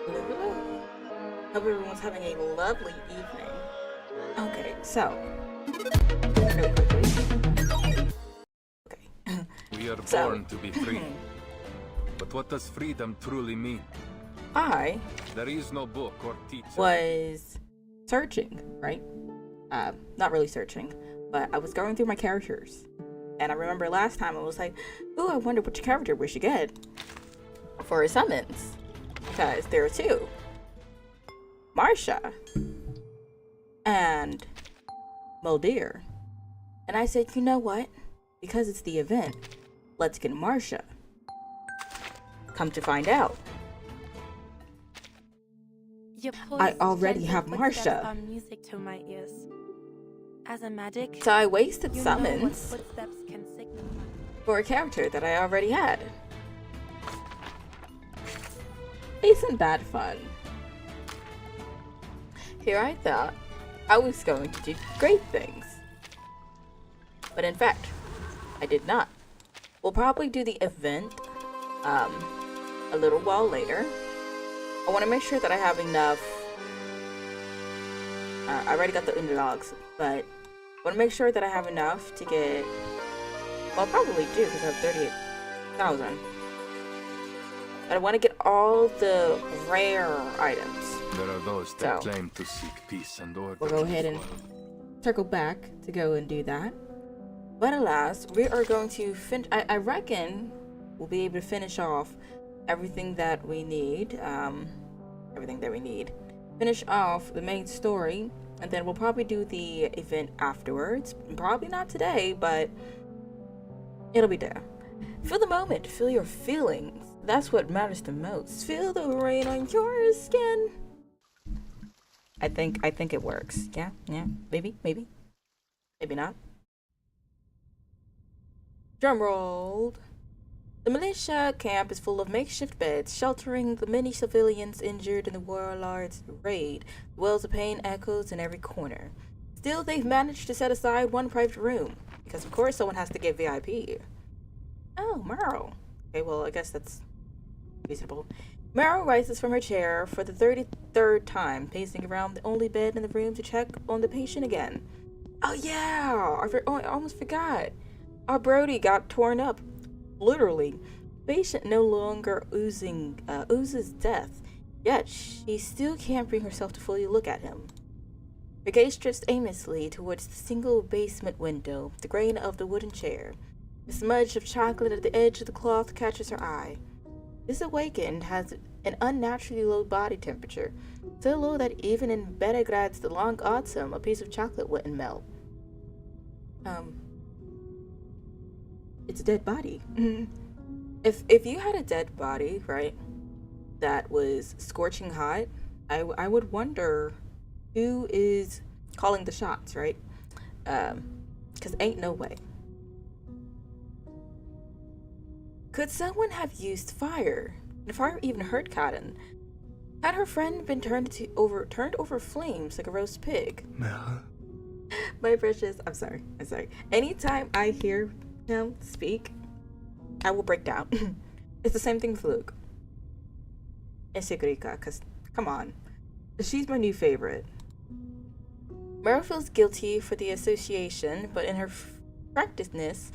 Hello, hello. Hope everyone's having a lovely evening. Okay, so really quickly. Okay, We are so born to be free. But what does freedom truly mean? I There is no book or teacher. was searching, right? Not really searching, but I was going through my characters, and I remember last time I was like, "Ooh, I wonder which character we should get for a summons," because there are two, Marsha and Muldir. And I said, you know what? Because it's the event, let's get Marsha. Come to find out, I already have Marsha. Music to my ears. As a magic, So I wasted you know what summons footsteps can signify. for a character that I already had. Isn't that fun? Here I thought I was going to do great things. But in fact, I did not. We'll probably do the event a little while later. I want to make sure that I have enough. I already got the underdogs, but I want to make sure that I have enough to get. Well, I'll probably do because I have 38,000. But I want to get all the rare items. There are those that So, claim to seek peace and order. We'll go ahead and circle back to go and do that. But alas, we are going to I reckon we'll be able to finish off everything that we need. Finish off the main story, and then we'll probably do the event afterwards. Probably not today, but it'll be there. Feel the moment, feel your feelings. That's what matters the most. Feel the rain on your skin. I think it works. Yeah, maybe not. Drum rolled. The militia camp is full of makeshift beds, sheltering the many civilians injured in the warlord's raid. The wails of pain echoes in every corner. Still, they've managed to set aside one private room, because of course someone has to get VIP. Oh, Meryl. Okay, well, I guess that's reasonable. Meryl rises from her chair for the 33rd time, pacing around the only bed in the room to check on the patient again. Oh yeah, I almost forgot. Our Brody got torn up. Literally. Patient no longer oozes death, yet she still can't bring herself to fully look at him. Her gaze drifts aimlessly towards the single basement window, the grain of the wooden chair. A smudge of chocolate at the edge of the cloth catches her eye. This awakened has an unnaturally low body temperature, so low that even in Belgrad's the long autumn, a piece of chocolate wouldn't melt. It's a dead body. If you had a dead body, right, that was scorching hot, I would wonder who is calling the shots, right? Because ain't no way. Could someone have used fire? The fire even hurt Cotton. Had her friend been turned over flames like a roast pig? Mel? My precious, I'm sorry. Anytime I hear him speak, I will break down. It's the same thing with Luke. And Sigurika, because, come on. She's my new favorite. Meryl feels guilty for the association, but in her practiceness,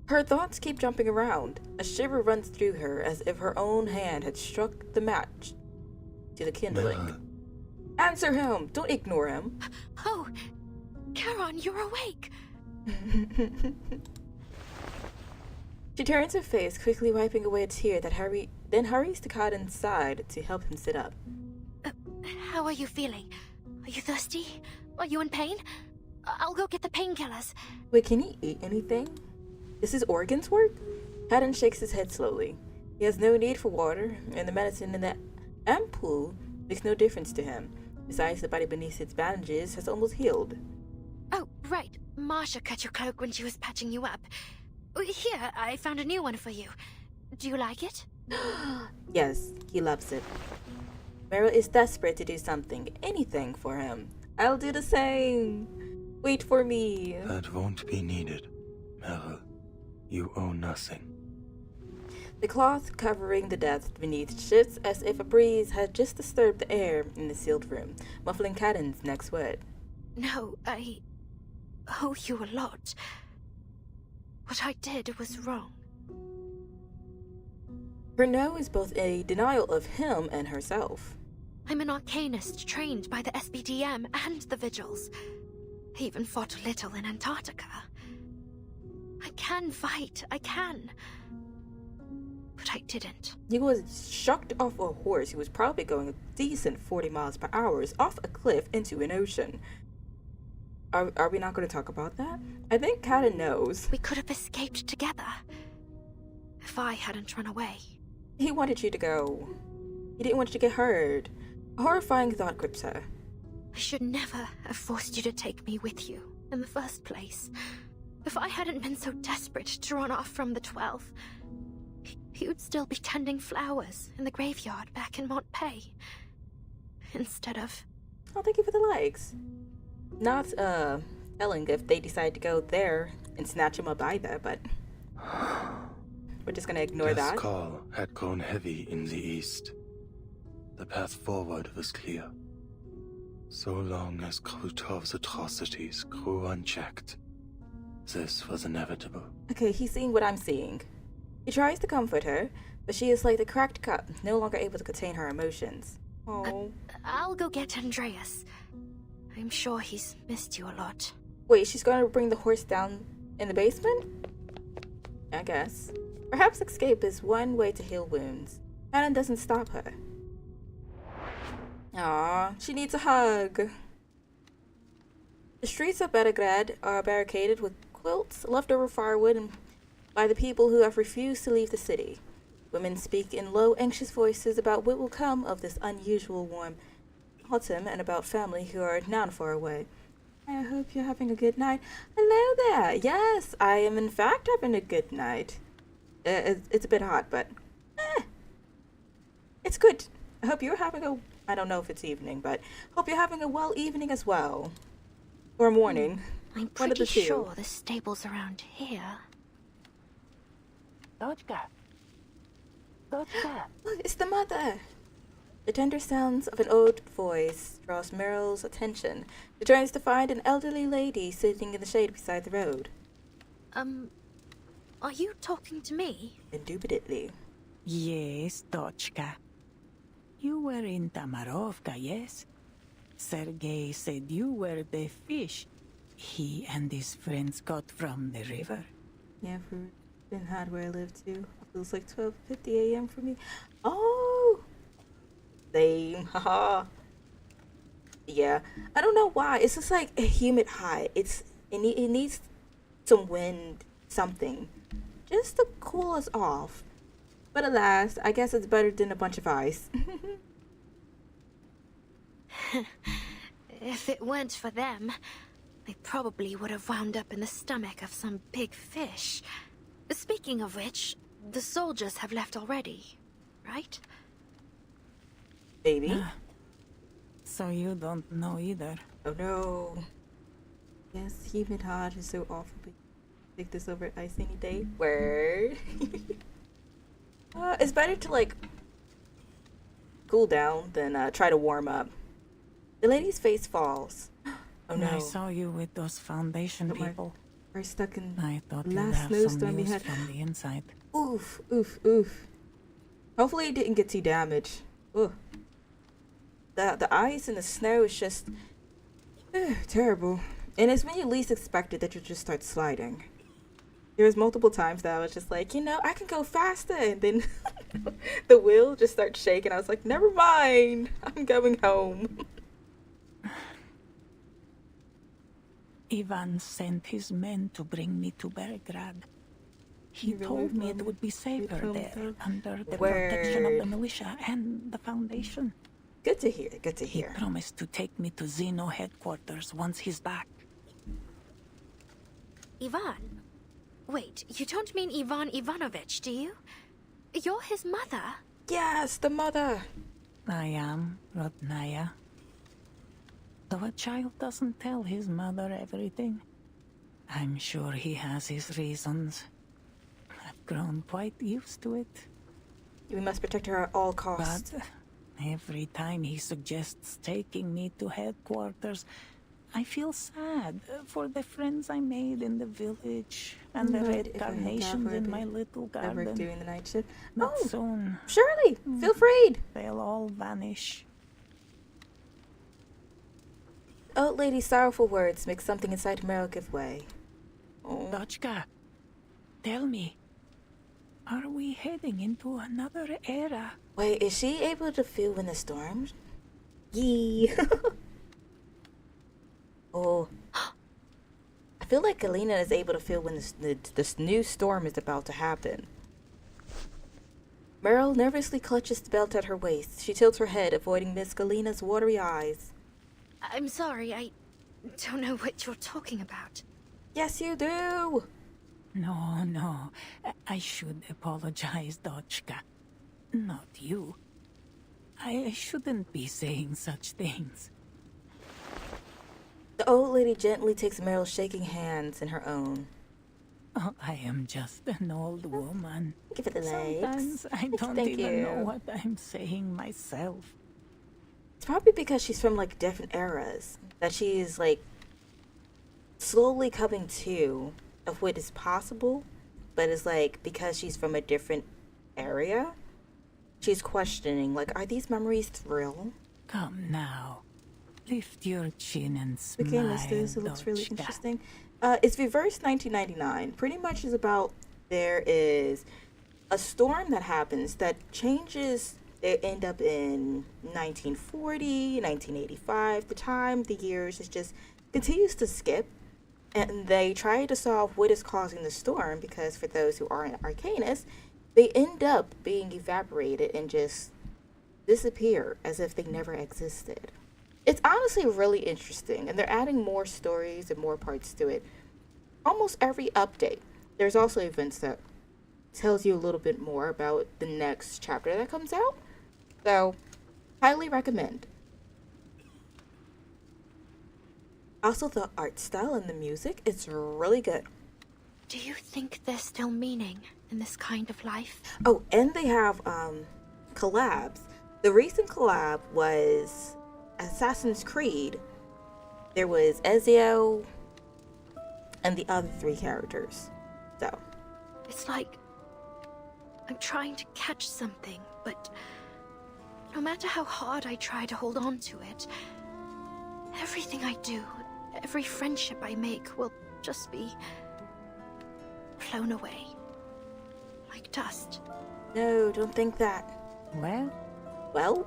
her thoughts keep jumping around. A shiver runs through her as if her own hand had struck the match to the kindling. Answer him! Don't ignore him. Oh, Charon, you're awake. She turns her face, quickly wiping away a tear that then hurries to Cotton's side to help him sit up. How are you feeling? Are you thirsty? Are you in pain? I'll go get the painkillers. Wait, can he eat anything? Does his organs work? Cotton shakes his head slowly. He has no need for water, and the medicine in the ampoule makes no difference to him. Besides, the body beneath its bandages has almost healed. Oh, right. Marsha cut your cloak when she was patching you up. Here, I found a new one for you. Do you like it? Yes, he loves it. Meryl is desperate to do something, anything for him. I'll do the same. Wait for me. That won't be needed, Meryl. You owe nothing. The cloth covering the desk beneath shifts as if a breeze had just disturbed the air in the sealed room, muffling Catelyn's next word. No, I owe you a lot. What I did was wrong. Her no is both a denial of him and herself. I'm an arcanist trained by the SBDM and the Vigils. I even fought a little in Antarctica. I can fight, I can. But I didn't. He was shucked off a horse. He was probably going a decent 40 miles per hour off a cliff into an ocean. Are we not going to talk about that? I think Catelyn knows. We could have escaped together. If I hadn't run away. He wanted you to go. He didn't want you to get hurt. A horrifying thought grips her. I should never have forced you to take me with you in the first place. If I hadn't been so desperate to run off from the 12, you'd still be tending flowers in the graveyard back in Montpay. Instead of... Oh, thank you for the likes. Not, telling if they decide to go there and snatch him up either, but... We're just gonna ignore Death's that. call had grown heavy in the east. The path forward was clear. So long as Krutov's atrocities grew unchecked, this was inevitable. Okay, he's seeing what I'm seeing. He tries to comfort her, but she is like the cracked cup, no longer able to contain her emotions. Oh. I'll go get Andreas. I'm sure he's missed you a lot. Wait, she's going to bring the horse down in the basement? I guess. Perhaps escape is one way to heal wounds. Catelyn doesn't stop her. Aww, she needs a hug. The streets of Beregrad are barricaded with quilts, leftover firewood, and by the people who have refused to leave the city. Women speak in low, anxious voices about what will come of this unusual warm autumn and about family who are now far away. I hope you're having a good night. Hello there. Yes, I am in fact having a good night. It's a bit hot, but it's good. I hope you're having a... I don't know if it's evening, but hope you're having a well evening as well. Or morning. I'm One of pretty the two. sure the stable's around here. Dodka. Dodka. Look, it's the mother. The tender sounds of an old voice draws Meryl's attention. She turns to find an elderly lady sitting in the shade beside the road. Are you talking to me? Indubitably. Yes, Dochka. You were in Tamarovka, yes? Sergei said you were the fish he and his friends got from the river. Yeah, for been hot where I live too. It was like 12:50 a.m. for me. Oh, same. Haha. Yeah, I don't know why. It's just like a humid high. It needs some wind, something, just to cool us off. But alas, I guess it's better than a bunch of ice. If it weren't for them, I probably would have wound up in the stomach of some big fish. Speaking of which, the soldiers have left already, right? Baby. So you don't know either. Oh no. Yes, humid hot is so awful. But take this over ice any day. Word. It's better to like cool down than try to warm up. The lady's face falls. Oh no. I saw you with those foundation But people. We're stuck in I thought you'd last have snowstorm some we news had. from the inside. Oof, oof, oof. Hopefully it didn't get too damaged. Ugh. The ice and the snow is just terrible. And it's when you least expect it that you just start sliding. There was multiple times that I was just like, I can go faster, and then the wheel just starts shaking. I was like, never mind, I'm going home. Ivan sent his men to bring me to Belgrade. He You really told me it from- would be safer from there, the- under the protection of the Word. militia and the Foundation. Good to hear, good to He hear. promised to take me to Zeno headquarters once he's back. Ivan? Wait, you don't mean Ivan Ivanovich, do you? You're his mother? Yes, the mother. I am, Rodnaya. Though a child doesn't tell his mother everything, I'm sure he has his reasons. I've grown quite used to it. We must protect her at all costs. But every time he suggests taking me to headquarters, I feel sad for the friends I made in the village and the Right, red if I had carnations Gaffer in my be- little That work garden. doing the night shift. But Oh, soon surely. Feel free. they'll all vanish. Old lady's sorrowful words make something inside Meryl give way. Oh. Dotchka, tell me, are we heading into another era? Wait, is she able to feel when the storms? Yee. Oh. I feel like Galena is able to feel when this new storm is about to happen. Meryl nervously clutches the belt at her waist. She tilts her head, avoiding Miss Galena's watery eyes. I'm sorry, I don't know what you're talking about. Yes, you do! No. I should apologize, Dotchka. Not you. I shouldn't be saying such things. The old lady gently takes Meryl's shaking hands in her own. Oh, I am just an old woman. Give it the legs. Sometimes I don't Thank even know you. what I'm saying myself. It's probably because she's from like different eras that she's like slowly coming to of what is possible, but it's like because she's from a different area, she's questioning like, are these memories real? Come now. Lift your chin and smile, Okay, this it looks really Dotchka. interesting. It's reverse 1999. Pretty much is about there is a storm that happens that changes. They end up in 1940, 1985. The time, the years, it just continues to skip. And they try to solve what is causing the storm because for those who aren't arcanists, they end up being evaporated and just disappear as if they never existed. It's honestly really interesting, and they're adding more stories and more parts to it. Almost every update, there's also events that tells you a little bit more about the next chapter that comes out. So, highly recommend. Also, the art style and the music, it's really good. Do you think there's still meaning in this kind of life? Oh, and they have collabs. The recent collab was Assassin's Creed. There was Ezio and the other three characters. So, It's like I'm trying to catch something, but no matter how hard I try to hold on to it, everything I do, every friendship I make will just be flown away like dust. no, don't think that. Well,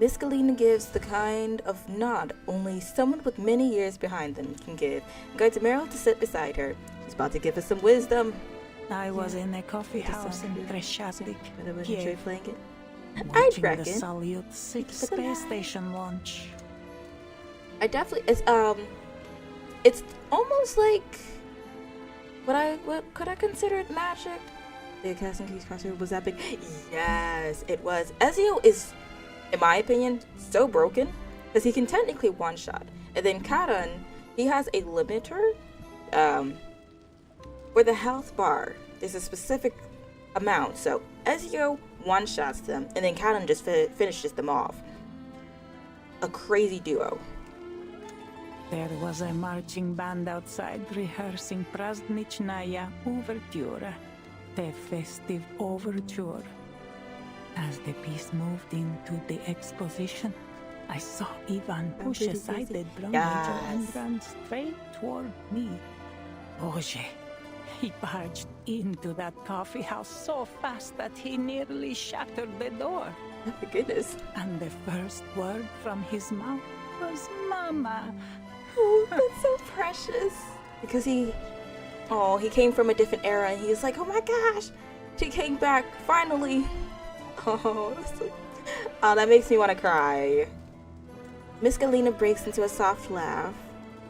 Miss Galena gives the kind of nod only someone with many years behind them can give, and guides Meryl to sit beside her. She's about to give us some wisdom. I was in a coffee house in Treshatik, But I wasn't sure Kiev, playing it. I'd watching the reckon. Salyut 6 for the space night. station launch. I definitely it's almost like what could I consider it magic? The casting keys crossover was epic. Yes, it was. Ezio is, in my opinion, so broken because he can technically one shot, and then Karan, he has a limiter. For the health bar, there's a specific amount. So Ezio one shots them, and then Karan just finishes them off. A crazy duo. There was a marching band outside rehearsing Prazdnichnaya Overture, the festive overture. As the piece moved into the exposition, I saw Ivan push pretty aside crazy. the drum major and Yes. run straight toward me. Oje, he barged into that coffee house so fast that he nearly shattered the door. Oh my goodness. And the first word from his mouth was Mama. Oh, that's so precious. Because he came from a different era, and he was like, oh my gosh, she came back finally. Oh, that makes me want to cry. Miss Galena breaks into a soft laugh.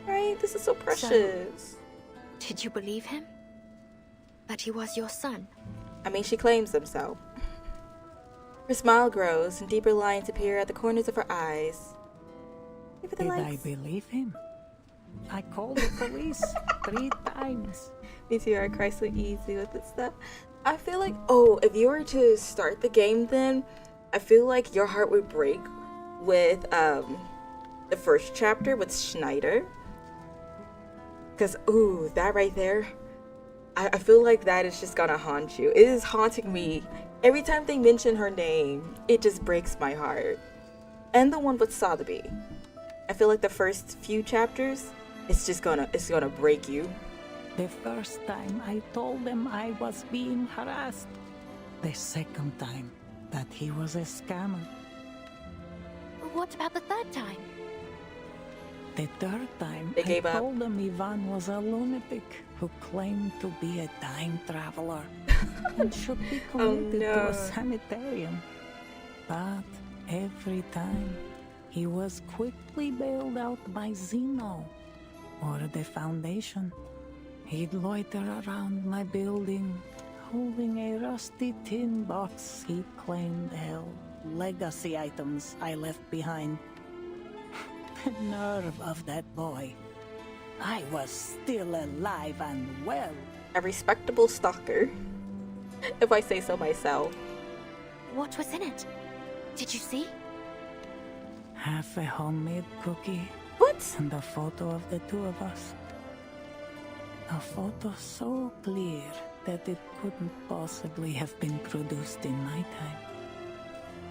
Right? This is so precious. Did you believe him? That he was your son? I mean, she claims them so. Her smile grows, and deeper lines appear at the corners of her eyes. Give it the Did I lights. believe him? I called the police 3 times. Me too, I cry so easy with this stuff. I feel like, oh, if you were to start the game then, I feel like your heart would break with the first chapter with Schneider. Because, ooh, that right there, I feel like that is just gonna haunt you. It is haunting me. Every time they mention her name, it just breaks my heart. And the one with Sotheby. I feel like the first few chapters, it's gonna break you. The first time I told them I was being harassed. The second time that he was a scammer. What about the third time? The third time They I gave up. told them Ivan was a lunatic who claimed to be a time traveler and should be committed to no. a sanitarium. But every time he was quickly bailed out by Zeno or the Foundation. He'd loiter around my building, holding a rusty tin box he claimed held legacy items I left behind. The nerve of that boy. I was still alive and well. A respectable stalker, if I say so myself. What was in it? Did you see? Half a homemade cookie What? and a photo of the two of us. A photo so clear that it couldn't possibly have been produced in my time.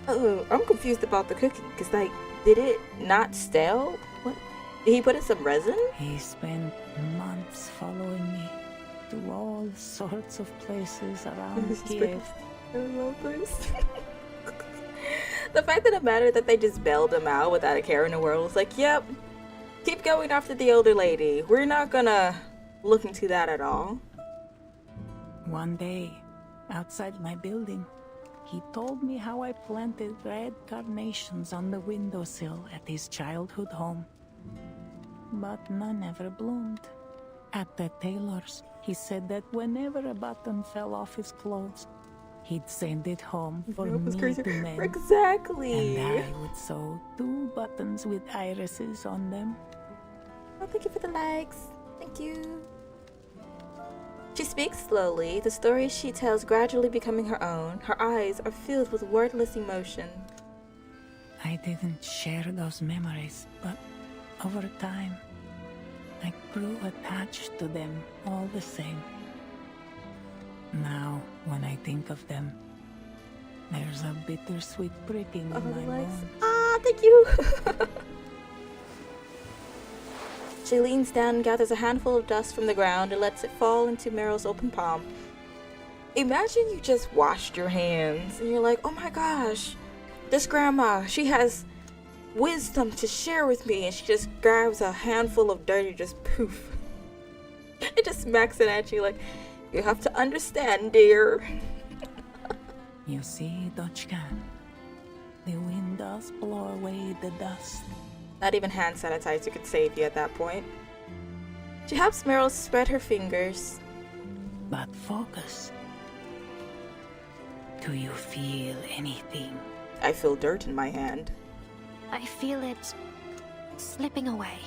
Oh, I'm confused about the cookie, because, like, did it not stale? What? Did he put in some resin? He spent months following me to all sorts of places around Kiev. I love this. The fact that it mattered that they just bailed him out without a care in the world was like, yep, keep going after the older lady. We're not gonna look into that at all. One day, outside my building, he told me how I planted red carnations on the windowsill at his childhood home. But none ever bloomed. At the tailor's, he said that whenever a button fell off his clothes, he'd send it home for That me was crazy. to mend. Exactly. And I would sew 2 buttons with irises on them. Oh, thank you for the likes. Thank you. She speaks slowly, the stories she tells gradually becoming her own. Her eyes are filled with wordless emotion. I didn't share those memories, but over time, I grew attached to them all the same. Now, when I think of them, there's a bittersweet pricking Oh, in my likes. bones. Ah, thank you. She leans down and gathers a handful of dust from the ground and lets it fall into Meryl's open palm. Imagine you just washed your hands and you're like, oh my gosh, this grandma, she has wisdom to share with me, and she just grabs a handful of dirt and just poof. It just smacks it at you like, you have to understand, dear. You see, Dochka, the wind does blow away the dust. Not even hand sanitizer could save you at that point. She helps Meryl spread her fingers. But focus. Do you feel anything? I feel dirt in my hand. I feel it slipping away,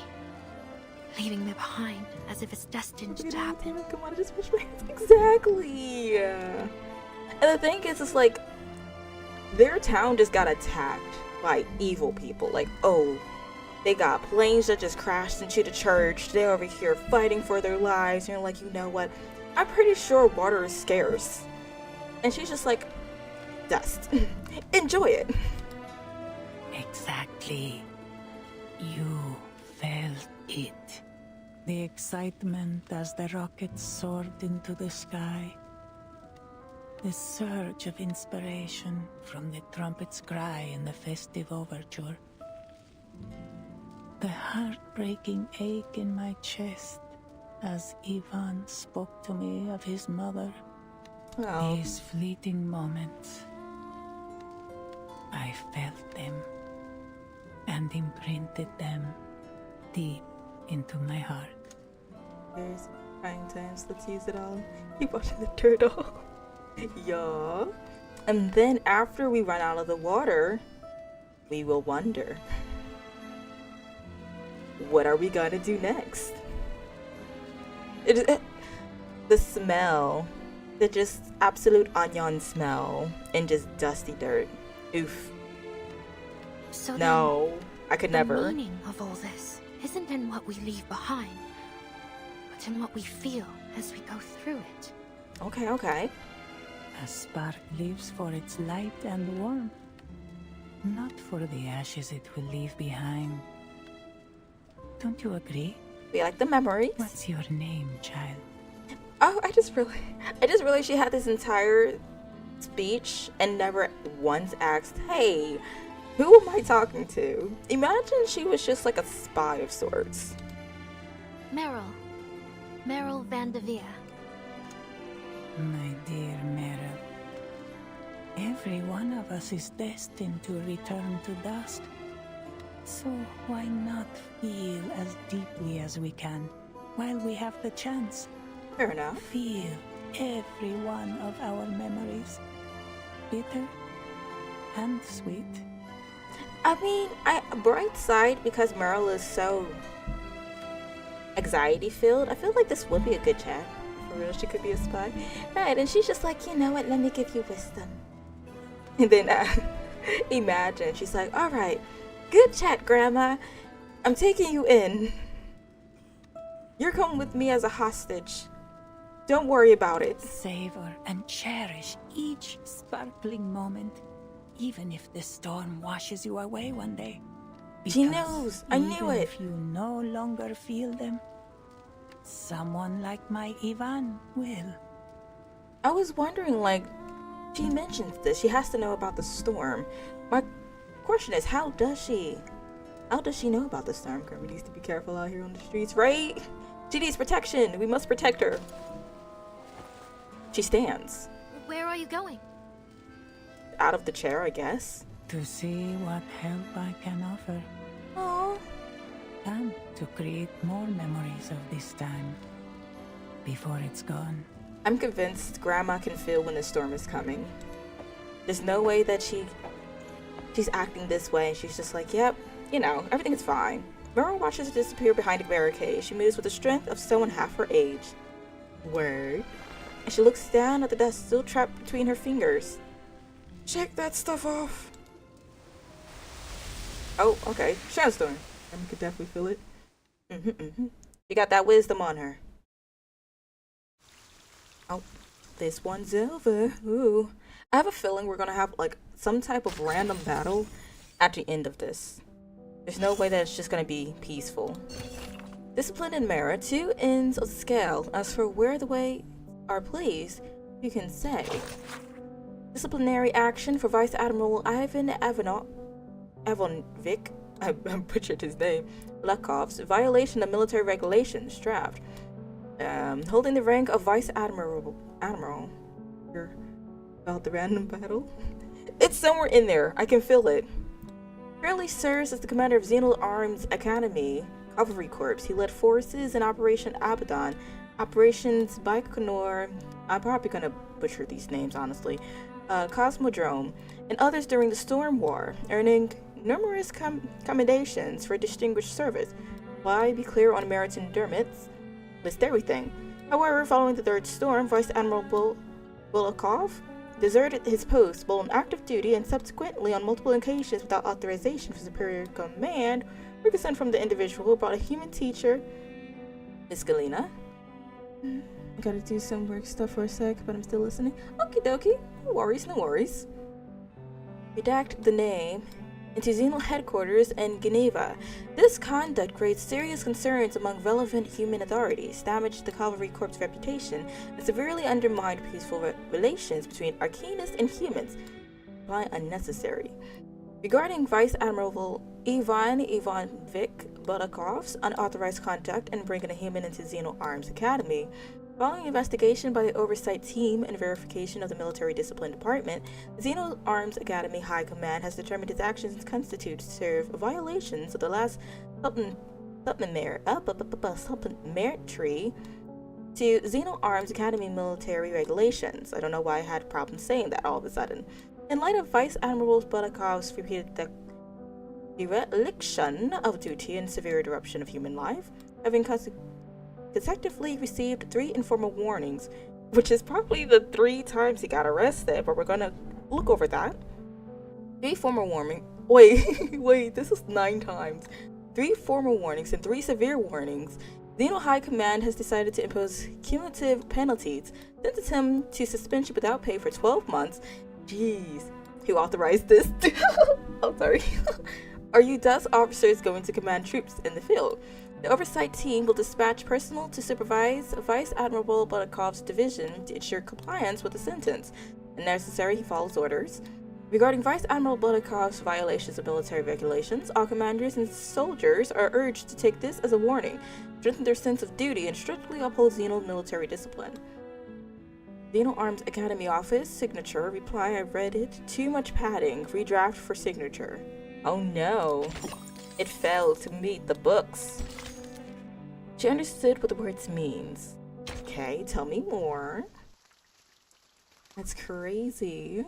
leaving me behind as if it's destined to happen. Come on, I just wash my hands. Exactly. And the thing is, it's like their town just got attacked by evil people. Like, oh, they got planes that just crashed into the church. They're over here fighting for their lives. And you're like, you know what? I'm pretty sure water is scarce. And she's just like, dust. Enjoy it. Exactly. You felt it. The excitement as the rockets soared into the sky. The surge of inspiration from the trumpet's cry in the festive overture. The heartbreaking ache in my chest as Ivan spoke to me of his mother. Oh, These fleeting moments, I felt them and imprinted them deep into my heart. there's crying times. Let's use it all. Keep watching the turtle. Yeah. And then after we run out of the water, we will wonder, what are we gonna do next? The smell The just absolute onion smell and just dusty dirt. Oof. So No, I could then, never. the meaning of all this isn't in what we leave behind, but in what we feel as we go through it. Okay, okay. A spark lives for its light and warmth, not for the ashes it will leave behind. Don't you agree? We like the memories. What's your name, child? Oh, I just realized she had this entire speech and never once asked, "Hey, who am I talking to?" Imagine she was just like a spy of sorts. Meryl Van de Veer. My dear Meryl, every one of us is destined to return to dust. So why not feel as deeply as we can while we have the chance? Fair enough. Feel every one of our memories, bitter and sweet. I mean, bright side, because Meryl is so anxiety filled, I feel like this would be a good chat. For real, she could be a spy. Right, and she's just like, you know what, let me give you wisdom. And then imagine, she's like, all right, good chat, Grandma. I'm taking you in. You're coming with me as a hostage. Don't worry about it. Savor and cherish each sparkling moment, even if the storm washes you away one day. She Because knows. I knew even it. If you no longer feel them, someone like my Ivan will. I was wondering, like, she mentions this. She has to know about the storm. My question is, how does she know about the storm? Grandma needs to be careful out here on the streets, right? She needs protection. We must protect her. She stands. Where are you going? Out of the chair, I guess. To see what help I can offer, Oh, and to create more memories of this time before it's gone. I'm convinced Grandma can feel when the storm is coming. There's no way that she's acting this way. She's just like, yep, you know, everything is fine. Meryl watches her disappear behind a barricade. She moves with the strength of someone half her age. Word. And she looks down at the dust still trapped between her fingers. Shake that stuff off. Oh, okay. Sandstorm. I could definitely feel it. You got that wisdom on her. Oh, this one's over. Ooh. I have a feeling we're gonna have like some type of random battle at the end of this. There's no way that it's just gonna be peaceful. Discipline and merit, two ends of the scale. As for where the way are placed, you can say. Disciplinary action for Vice Admiral Ivan Avonvik, I butchered his name, Blakov's violation of military regulations, draft. Holding the rank of Vice Admiral. You're about the random battle? It's somewhere in there. I can feel it. Currently serves as the commander of Xenal Arms Academy Cavalry Corps. He led forces in Operation Abaddon, Operations Baikonur, I'm probably gonna butcher these names honestly, Cosmodrome, and others during the Storm War, earning numerous commendations for distinguished service. Why be clear on merits and demerits? List everything. However, following the Third Storm, Vice Admiral Bulakov deserted his post while on active duty and subsequently on multiple occasions without authorization for superior command were sent from the individual who brought a human teacher, Miss Galena. I gotta do some work stuff for a sec, but I'm still listening. Okie dokie. No worries, no worries. Redact the name into Xenal headquarters in Geneva. This conduct creates serious concerns among relevant human authorities, damaged the Cavalry Corps' reputation, and severely undermined peaceful relations between Arcanists and humans. Why unnecessary? Regarding Vice Admiral Ivan Ivanovich Balakov's unauthorized contact and bringing a human into Xenal Arms Academy, following investigation by the Oversight Team and verification of the Military Discipline Department, the Xenal Arms Academy High Command has determined his actions constitute serve violations of the last supplementary to Xenal Arms Academy military regulations. I don't know why I had problems saying that all of a sudden. In light of Vice Admiral Balakov's repeated dereliction of duty and severe interruption of human life, having consecutively received 3 informal warnings, which is probably the 3 times he got arrested, but we're gonna look over that. 3 formal warning. Wait, this is 9 times. 3 formal warnings and 3 severe warnings. Xeno High Command has decided to impose cumulative penalties, sentence him to suspension without pay for 12 months. Jeez, who authorized this? Oh, sorry. Are you thus officers going to command troops in the field? The oversight team will dispatch personnel to supervise Vice Admiral Butterkov's division to ensure compliance with the sentence. If necessary, he follows orders. Regarding Vice Admiral Butterkov's violations of military regulations, all commanders and soldiers are urged to take this as a warning, strengthen their sense of duty, and strictly uphold Xeno military discipline. Xeno Arms Academy Office, signature, reply, I read it, too much padding, redraft for signature. Oh no, it failed to meet the books. She understood what the words means. Okay, tell me more. That's crazy.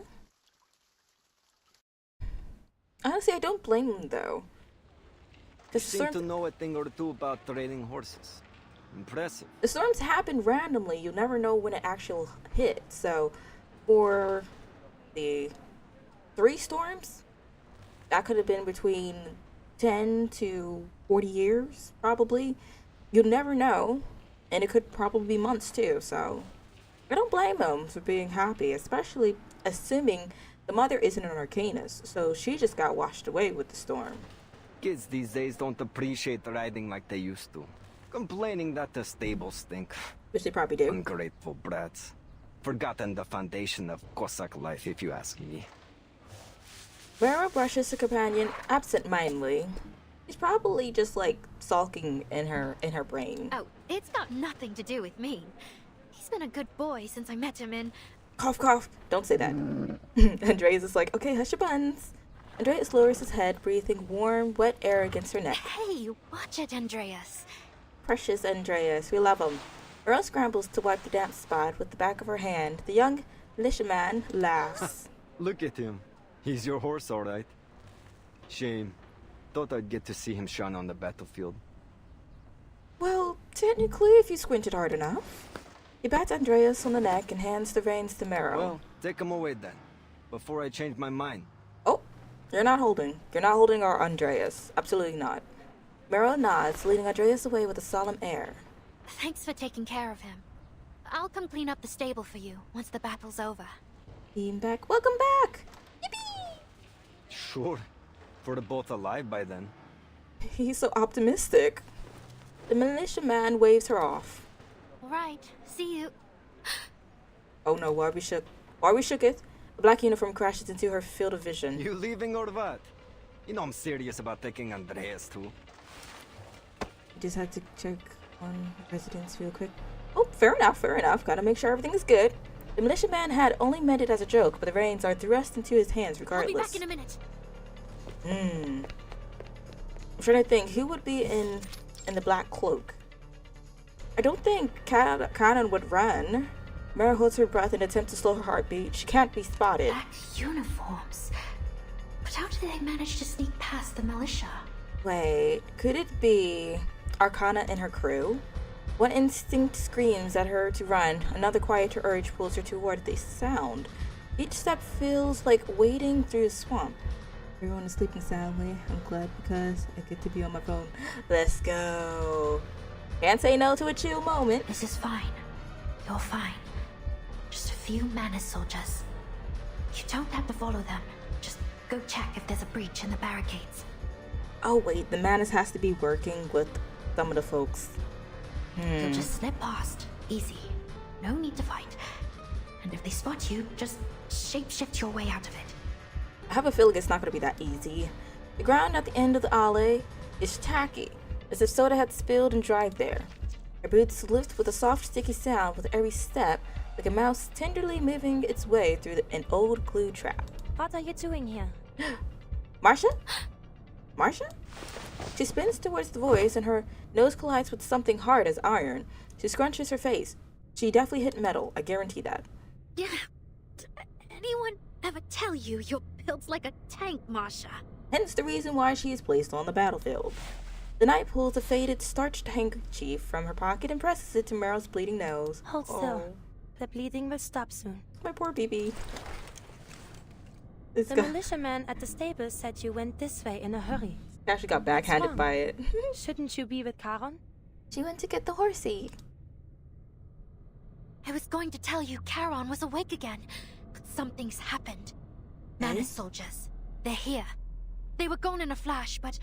Honestly, I don't blame them though. You seem to know a thing or two about training horses. Impressive. The storms happen randomly. You'll never know when it actually hit. So, for the 3 storms, that could have been between 10 to 40 years, probably. You'll never know. And it could probably be months too. So, I don't blame them for being happy, especially assuming the mother isn't an Arcanist. So, she just got washed away with the storm. Kids these days don't appreciate riding like they used to. Complaining that the stables stink. Which they probably do. Ungrateful brats. Forgotten the foundation of Cossack life, if you ask me. Vera brushes her companion absent-mindedly. She's probably just like sulking in her brain. Oh, it's got nothing to do with me. He's been a good boy since I met him in... Cough, cough. Don't say that. Andreas is like, okay, hush your buns. Andreas lowers his head, breathing warm, wet air against her neck. Hey, watch it, Andreas. Precious Andreas, we love him. Earl scrambles to wipe the damp spot with the back of her hand. The young militiaman laughs. Look at him. He's your horse, all right. Shame. Thought I'd get to see him shine on the battlefield. Well, technically, if you squinted hard enough. He pats Andreas on the neck and hands the reins to Merrill. Well, take him away then, before I change my mind. Oh, you're not holding. You're not holding our Andreas. Absolutely not. Merrill nods, leading Andreas away with a solemn air. Thanks for taking care of him. I'll come clean up the stable for you once the battle's over. Beam back. Welcome back! Yippee! Sure. For the both alive by then. He's so optimistic. The militiaman waves her off. All right, see you. Oh no, why we shooketh? A black uniform crashes into her field of vision. You leaving or what? You know I'm serious about taking Andreas too. Just had to check on residence real quick. Oh, fair enough, fair enough. Gotta make sure everything is good. The militiaman had only meant it as a joke, but the reins are thrust into his hands regardless. I'll be back in a minute. I'm trying to think, who would be in the black cloak? I don't think Kanan would run. Mara holds her breath in an attempt to slow her heartbeat. She can't be spotted. Black uniforms. But how did they manage to sneak past the militia? Wait, could it be Arcana and her crew? One instinct screams at her to run, another quieter urge pulls her toward the sound. Each step feels like wading through a swamp. Everyone is sleeping soundly. I'm glad because I get to be on my phone. Let's go. Can't say no to a chill moment. This is fine. You're fine. Just a few Manus soldiers. You don't have to follow them. Just go check if there's a breach in the barricades. Oh wait, the Manus has to be working with some of the folks. You'll just slip past. Easy. No need to fight. And if they spot you, just shapeshift your way out of it. I have a feeling it's not going to be that easy. The ground at the end of the alley is tacky, as if soda had spilled and dried there. Her boots lift with a soft, sticky sound with every step, like a mouse tenderly moving its way through an old glue trap. What are you doing here? Marcia? Marcia? She spins towards the voice and her nose collides with something hard as iron. She scrunches her face. She definitely hit metal, I guarantee that. Yeah. Did anyone ever tell you you're built like a tank, Marcia? Hence the reason why she is placed on the battlefield. The knight pulls a faded, starched handkerchief from her pocket and presses it to Meryl's bleeding nose. Hold still. The bleeding will stop soon. My poor BB. This The guy militiaman at the stable said you went this way in a hurry. actually got backhanded wrong? by it. Shouldn't you be with Charon? She went to get the horsey. I was going to tell you Charon was awake again, but something's happened. Manus soldiers. They're here. They were gone in a flash, but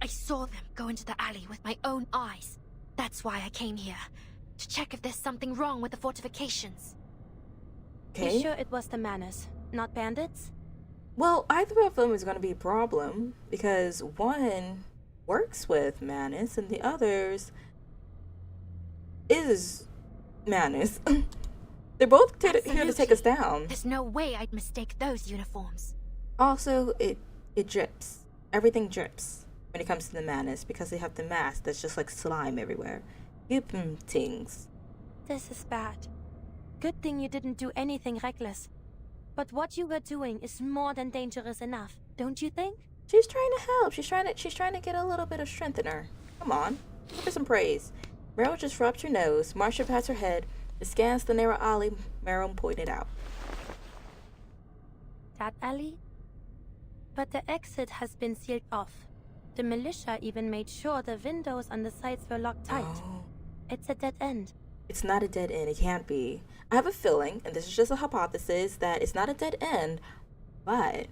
I saw them go into the alley with my own eyes. That's why I came here. To check if there's something wrong with the fortifications. Okay. You sure it was the Manus, not bandits? Well, either of them is going to be a problem because one works with Manus and the others is Manus. They're both here to take us Absolutely. down. There's no way I'd mistake those uniforms. Also, it drips. Everything drips when it comes to the Manus because they have the mask that's just like slime everywhere. Things. This is bad. Good thing you didn't do anything reckless. But what you were doing is more than dangerous enough, don't you think? She's trying to help. She's trying to get a little bit of strength in her. Come on, give her some praise. Meryl just rubs her nose. Marcia pats her head. It scans the narrow alley Meryl pointed out. That alley? But the exit has been sealed off. The militia even made sure the windows on the sides were locked tight. Oh, It's a dead end. it's not a dead end. It can't be. I have a feeling, and this is just a hypothesis, that it's not a dead end, but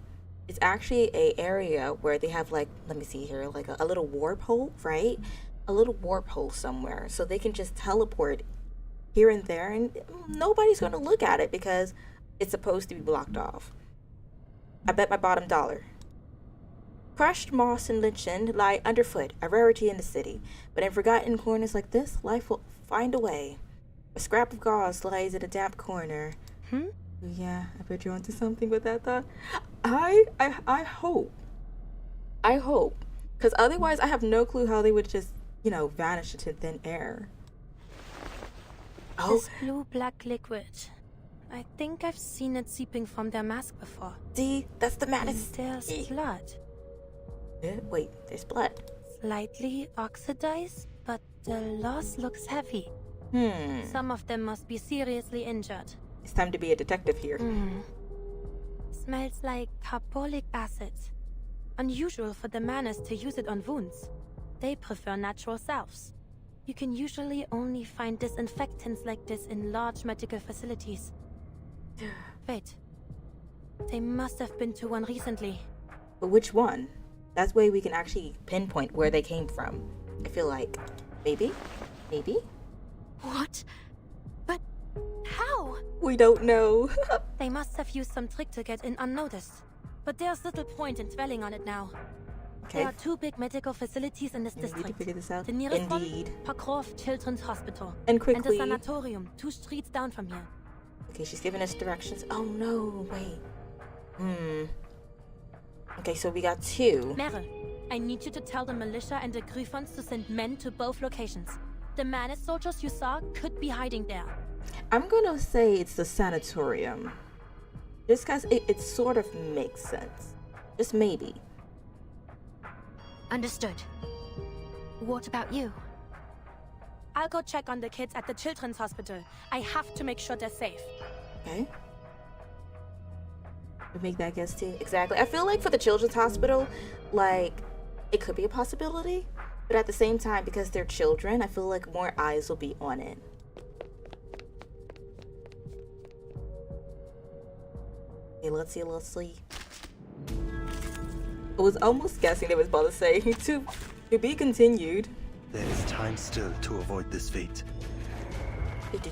it's actually a area where they have like, let me see here, like a little warp hole, right? A little warp hole somewhere, so they can just teleport here and there, and nobody's going to look at it because it's supposed to be blocked off. I bet my bottom dollar. Crushed moss and lichen lie underfoot, a rarity in the city. But in forgotten corners like this, life will find a way. A scrap of gauze lies in a damp corner. Yeah, I bet you're onto something with that thought. I hope. Because otherwise I have no clue how they would just, vanish into thin air. Oh, This blue-black liquid. I think I've seen it seeping from their mask before. see, that's the And madness. there's blood. Wait, there's blood. Slightly oxidized, but the loss looks heavy. Some of them must be seriously injured. It's time to be a detective here. Smells like carbolic acid. Unusual for the Manus to use it on wounds. They prefer natural salves. You can usually only find disinfectants like this in large medical facilities. Wait. They must have been to one recently. But which one? That way we can actually pinpoint where they came from. I feel like maybe? What? But how? We don't know. They must have used some trick to get in unnoticed. But there's little point in dwelling on it now. Okay, There are two big medical facilities in this we need to district. figure this out. The nearest Indeed. one, Parkrov Children's Hospital. And And the quickly. sanatorium, 2 streets down from here. Okay, she's giving us directions. Oh no, wait. Okay, so we got 2. Meryl, I need you to tell the militia and the Griffons to send men to both locations. The Manus soldiers you saw could be hiding there. I'm gonna say it's the sanatorium. Just because it sort of makes sense. Just maybe. Understood. What about you? I'll go check on the kids at the Children's Hospital. I have to make sure they're safe. Okay. We make that guess too. Exactly. I feel like for the children's hospital, like, it could be a possibility. But at the same time, because they're children, I feel like more eyes will be on it. Okay, let's see. I was almost guessing they was about to say to be continued. There is time still to avoid this fate. Okay, The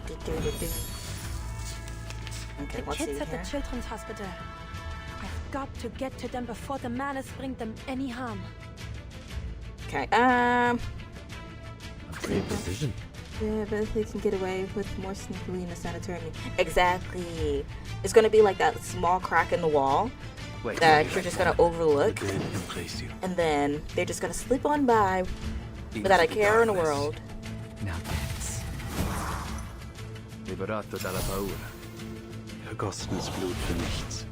let's see kids at the here. Children's Hospital. I've got to get to them before the Manus bring them any harm. Okay, Great decision. yeah, but if they can get away with more sneakily in the sanatorium. Exactly. It's gonna be like that small crack in the wall that you're just gonna overlook, The dead embrace you. and then they're just gonna slip on by without a care in the world. Now dance. Liberato dalla paura. Vergossenes Blut für nichts.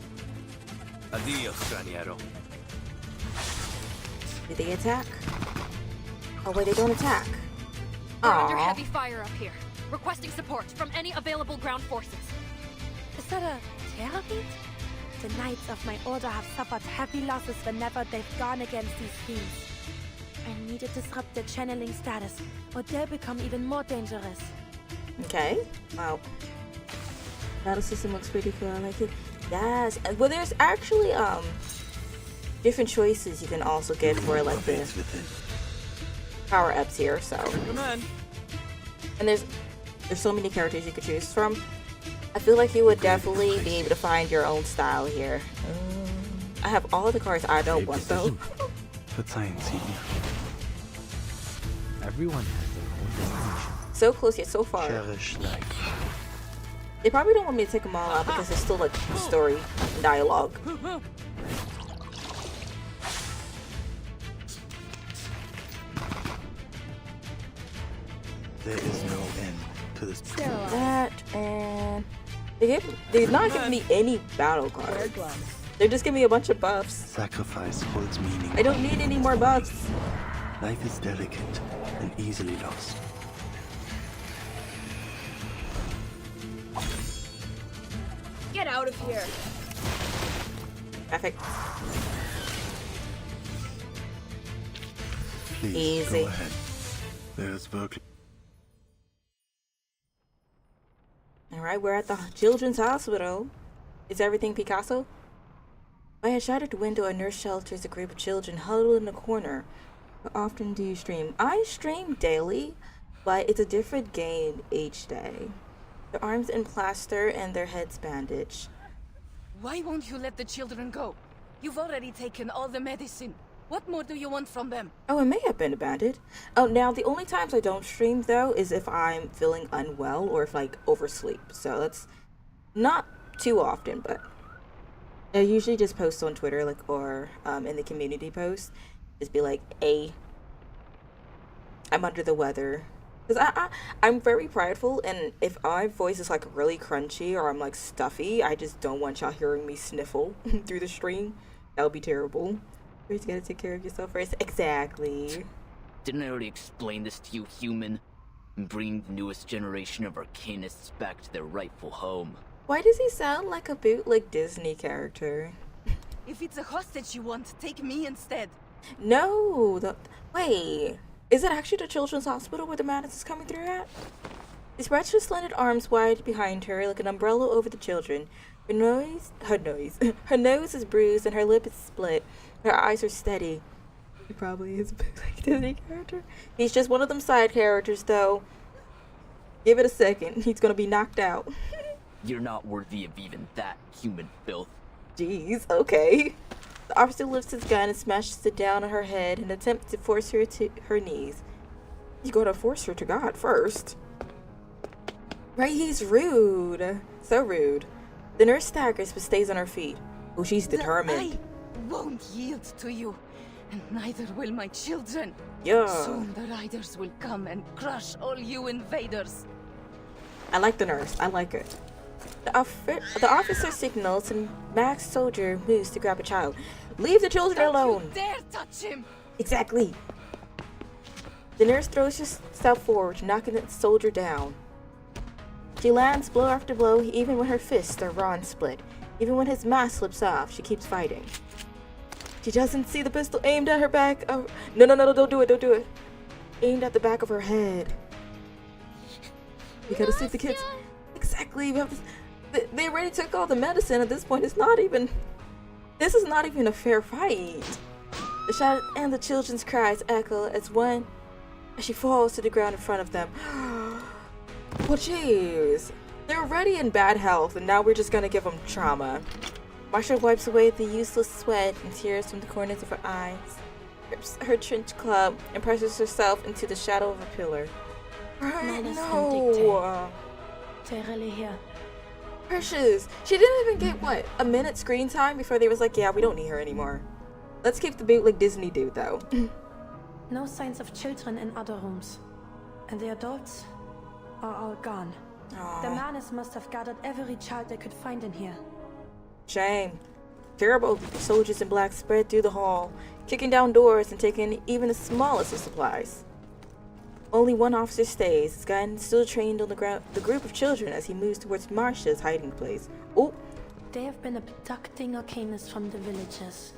Addio, straniero. Do they attack? Oh wait, they don't attack. We're under Aww. heavy fire up here. Requesting support from any available ground forces. Is that a Terrorbeat? The Knights of my order have suffered heavy losses whenever they've gone against these fiends. I need to disrupt their channeling status, or they'll become even more dangerous. Okay. Wow. Battle system looks pretty cool. I like it. Yes. Well, there's actually different choices you can also get for like the power ups here. So. And there's so many characters you could choose from. I feel like you would definitely be able to find your own style here. I have all the cards I don't want though. Verzeihen Sie mir. Everyone has their own destination. So close yet so far. Cherish life. They probably don't want me to take them all out because there's still like story and dialogue. There is no end to this. That and they're not giving me any battle cards. They're just giving me a bunch of buffs. Sacrifice holds meaning. I don't need any more buffs. Life is delicate and easily lost. Get out of here. Perfect. Please Easy. go ahead. There is work. Alright, we're at the children's hospital. Is everything Picasso? By a shattered window, a nurse shelters a group of children huddled in a corner. How often do you stream? I stream daily, but it's a different game each day. Their arms in plaster and their heads bandaged. Why won't you let the children go? You've already taken all the medicine. What more do you want from them? Oh, it may have been abandoned. Oh, now the only times I don't stream though is if I'm feeling unwell or if like oversleep. So that's not too often, but I usually just post on Twitter like or in the community post. Just be like, "Hey, I'm under the weather." Because I'm very prideful, and if my voice is like really crunchy or I'm like stuffy, I just don't want y'all hearing me sniffle through the stream. That would be terrible. You just gotta take care of yourself first. Exactly. Didn't I already explain this to you, human? I'm bringing the newest generation of Arcanists back to their rightful home. Why does he sound like a bootleg Disney character? If it's a hostage you want, take me instead. No, wait. Is it actually the children's hospital where the madness is coming through at? She spreads her slender arms wide behind her like an umbrella over the children. Her nose is bruised and her lip is split. Her eyes are steady. He probably is a bootleg Disney character. He's just one of them side characters, though. Give it a second. He's gonna be knocked out. You're not worthy of even that, human filth. Jeez, okay. The officer lifts his gun and smashes it down on her head in an attempt to force her to her knees. You gotta force her to God first. Right, he's rude. So rude. The nurse staggers but stays on her feet. Oh, she's determined. I won't yield to you, and neither will my children. Yeah. Soon the riders will come and crush all you invaders. I like the nurse. I like it. The officer signals and Max soldier moves to grab a child. Leave the children alone. You dare touch him. Exactly. The nurse throws herself forward, knocking the soldier down. She lands blow after blow, even when her fists are raw and split. Even when his mask slips off, she keeps fighting. She doesn't see the pistol aimed at her back. Oh, no, don't do it. Aimed at the back of her head. We gotta save the kids. Exactly. They already took all the medicine. At this point, this is not even a fair fight. The shout and the children's cries echo as she falls to the ground in front of them. Well, jeez. They're already in bad health, and now we're just gonna give them trauma. Marcia wipes away the useless sweat and tears from the corners of her eyes, grips her trench club, and presses herself into the shadow of a pillar. No. Precious. She didn't even get, what, a minute screen time before they was like, yeah, we don't need her anymore. Let's keep the bootleg Disney dude, though. No signs of children in other rooms. And the adults are all gone. Aww. The madness must have gathered every child they could find in here. Shame. Terrible soldiers in black spread through the hall, kicking down doors and taking even the smallest of supplies. Only one officer stays, his gun still trained on the group of children as he moves towards Marcia's hiding place. Oh! They have been abducting Arcanists from the villages.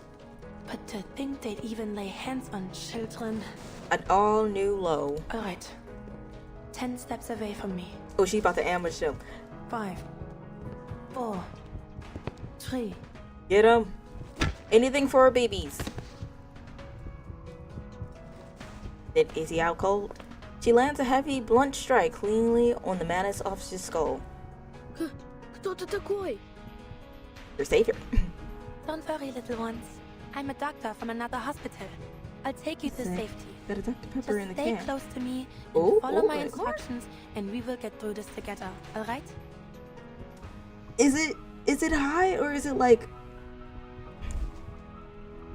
But to think they'd even lay hands on children. An all-new low. Alright. 10 steps away from me. Oh, she about to ambush him. 5, 4, 3. Get him. Anything for our babies. Then is he out cold? She lands a heavy, blunt strike cleanly on the Manus officer's skull. Your savior. Don't worry, little ones. I'm a doctor from another hospital. I'll take you to safety. Got a Dr. Pepper in Just the stay can. close to me and Oh, follow my my instructions, and we will get through this together. All right? Is it hot or is it like?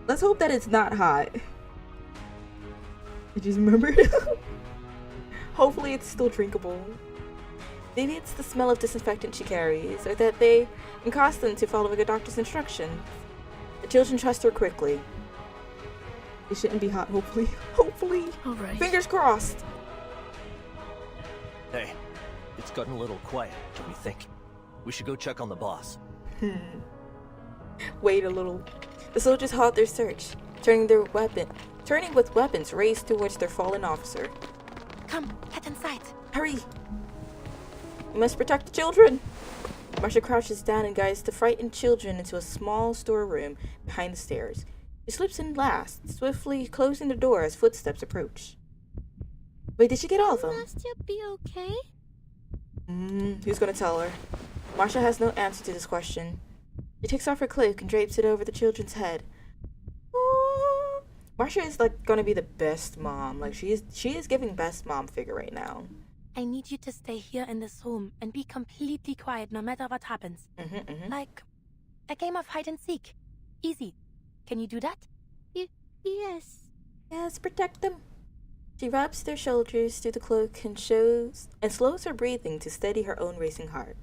Let's hope that it's not hot. I just remembered. Hopefully it's still drinkable. Maybe it's the smell of disinfectant she carries, or that they accustomed to following a doctor's instructions. The children trust her quickly. It shouldn't be hot, hopefully. Hopefully. Alright. Fingers crossed. Hey, it's gotten a little quiet, don't you think? We should go check on the boss. Wait a little. The soldiers halt their search, turning with weapons raised towards their fallen officer. Come, get inside. Hurry! We must protect the children! Marcia crouches down and guides the frightened children into a small storeroom behind the stairs. She slips in last, swiftly closing the door as footsteps approach. Wait, did she get all of them? Nastya be okay? Who's gonna tell her? Marcia has no answer to this question. She takes off her cloak and drapes it over the children's head. Ooh. Marcia is like gonna be the best mom. Like she is giving best mom figure right now. I need you to stay here in this room and be completely quiet no matter what happens. Like a game of hide and seek. Easy. Can you do that? Yes. Yes, protect them. She wraps their shoulders through the cloak and slows her breathing to steady her own racing heart.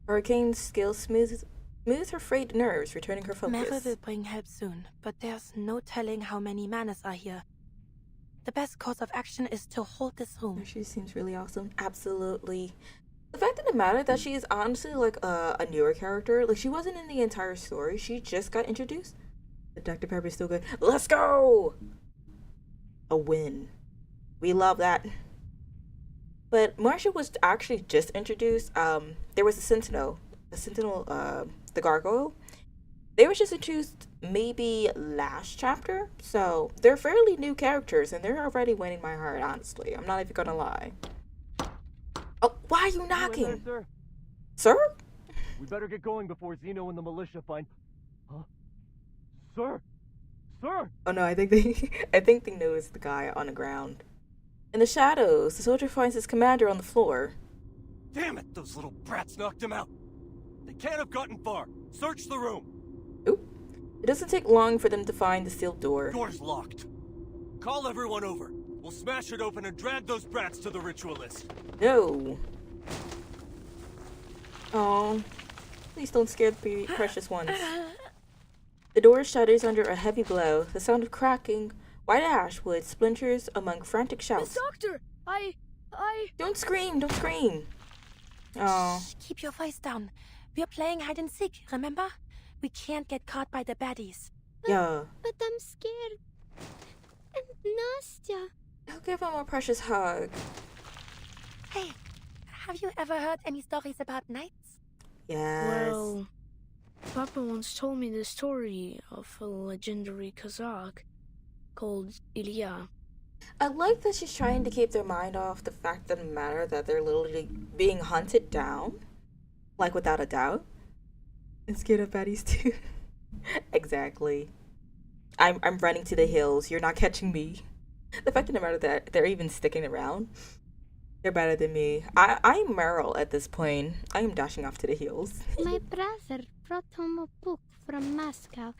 Hurricane's skill smooths her frayed nerves, returning her focus. Merrill will bring help soon, but there's no telling how many Manus are here. The best course of action is to hold this room. She seems really awesome. Absolutely. The fact of the matter that she is honestly like a newer character. Like she wasn't in the entire story. She just got introduced. But Dr. Pepper is still good. Let's go! A win. We love that. But Marcia was actually just introduced. There was a Sentinel, the Gargoyle. They were just introduced maybe last chapter, so they're fairly new characters, and they're already winning my heart, honestly. I'm not even gonna lie. Oh, why are you knocking? There, Sir? we better get going before Zeno and the militia find... Huh? Sir? Sir? Oh no, I think they know it's the guy on the ground. In the shadows, the soldier finds his commander on the floor. Damn it, those little brats knocked him out. They can't have gotten far. Search the room. Oop. It doesn't take long for them to find the sealed door. Door's locked. Call everyone over. We'll smash it open and drag those brats to the ritualist. No. Oh, please don't scare the precious ones. The door shudders under a heavy blow. The sound of cracking white ash wood splinters among frantic shouts. Miss Doctor, I... Don't scream! Don't scream! Oh. Shh, keep your voice down. We're playing hide and seek, remember? We can't get caught by the baddies. Yeah. But I'm scared. And Nastya. I'll give him a precious hug. Hey, have you ever heard any stories about knights? Yes. Well, Papa once told me the story of a legendary Kazakh called Ilya. I like that she's trying to keep their mind off the fact of the matter that they're literally being hunted down. Like, without a doubt. And scared of baddies, too. Exactly. I'm running to the hills. You're not catching me. The fact of the matter that they're even sticking around. They're better than me. I'm Merrill at this point. I am dashing off to the hills. My brother brought home a book from Moscow.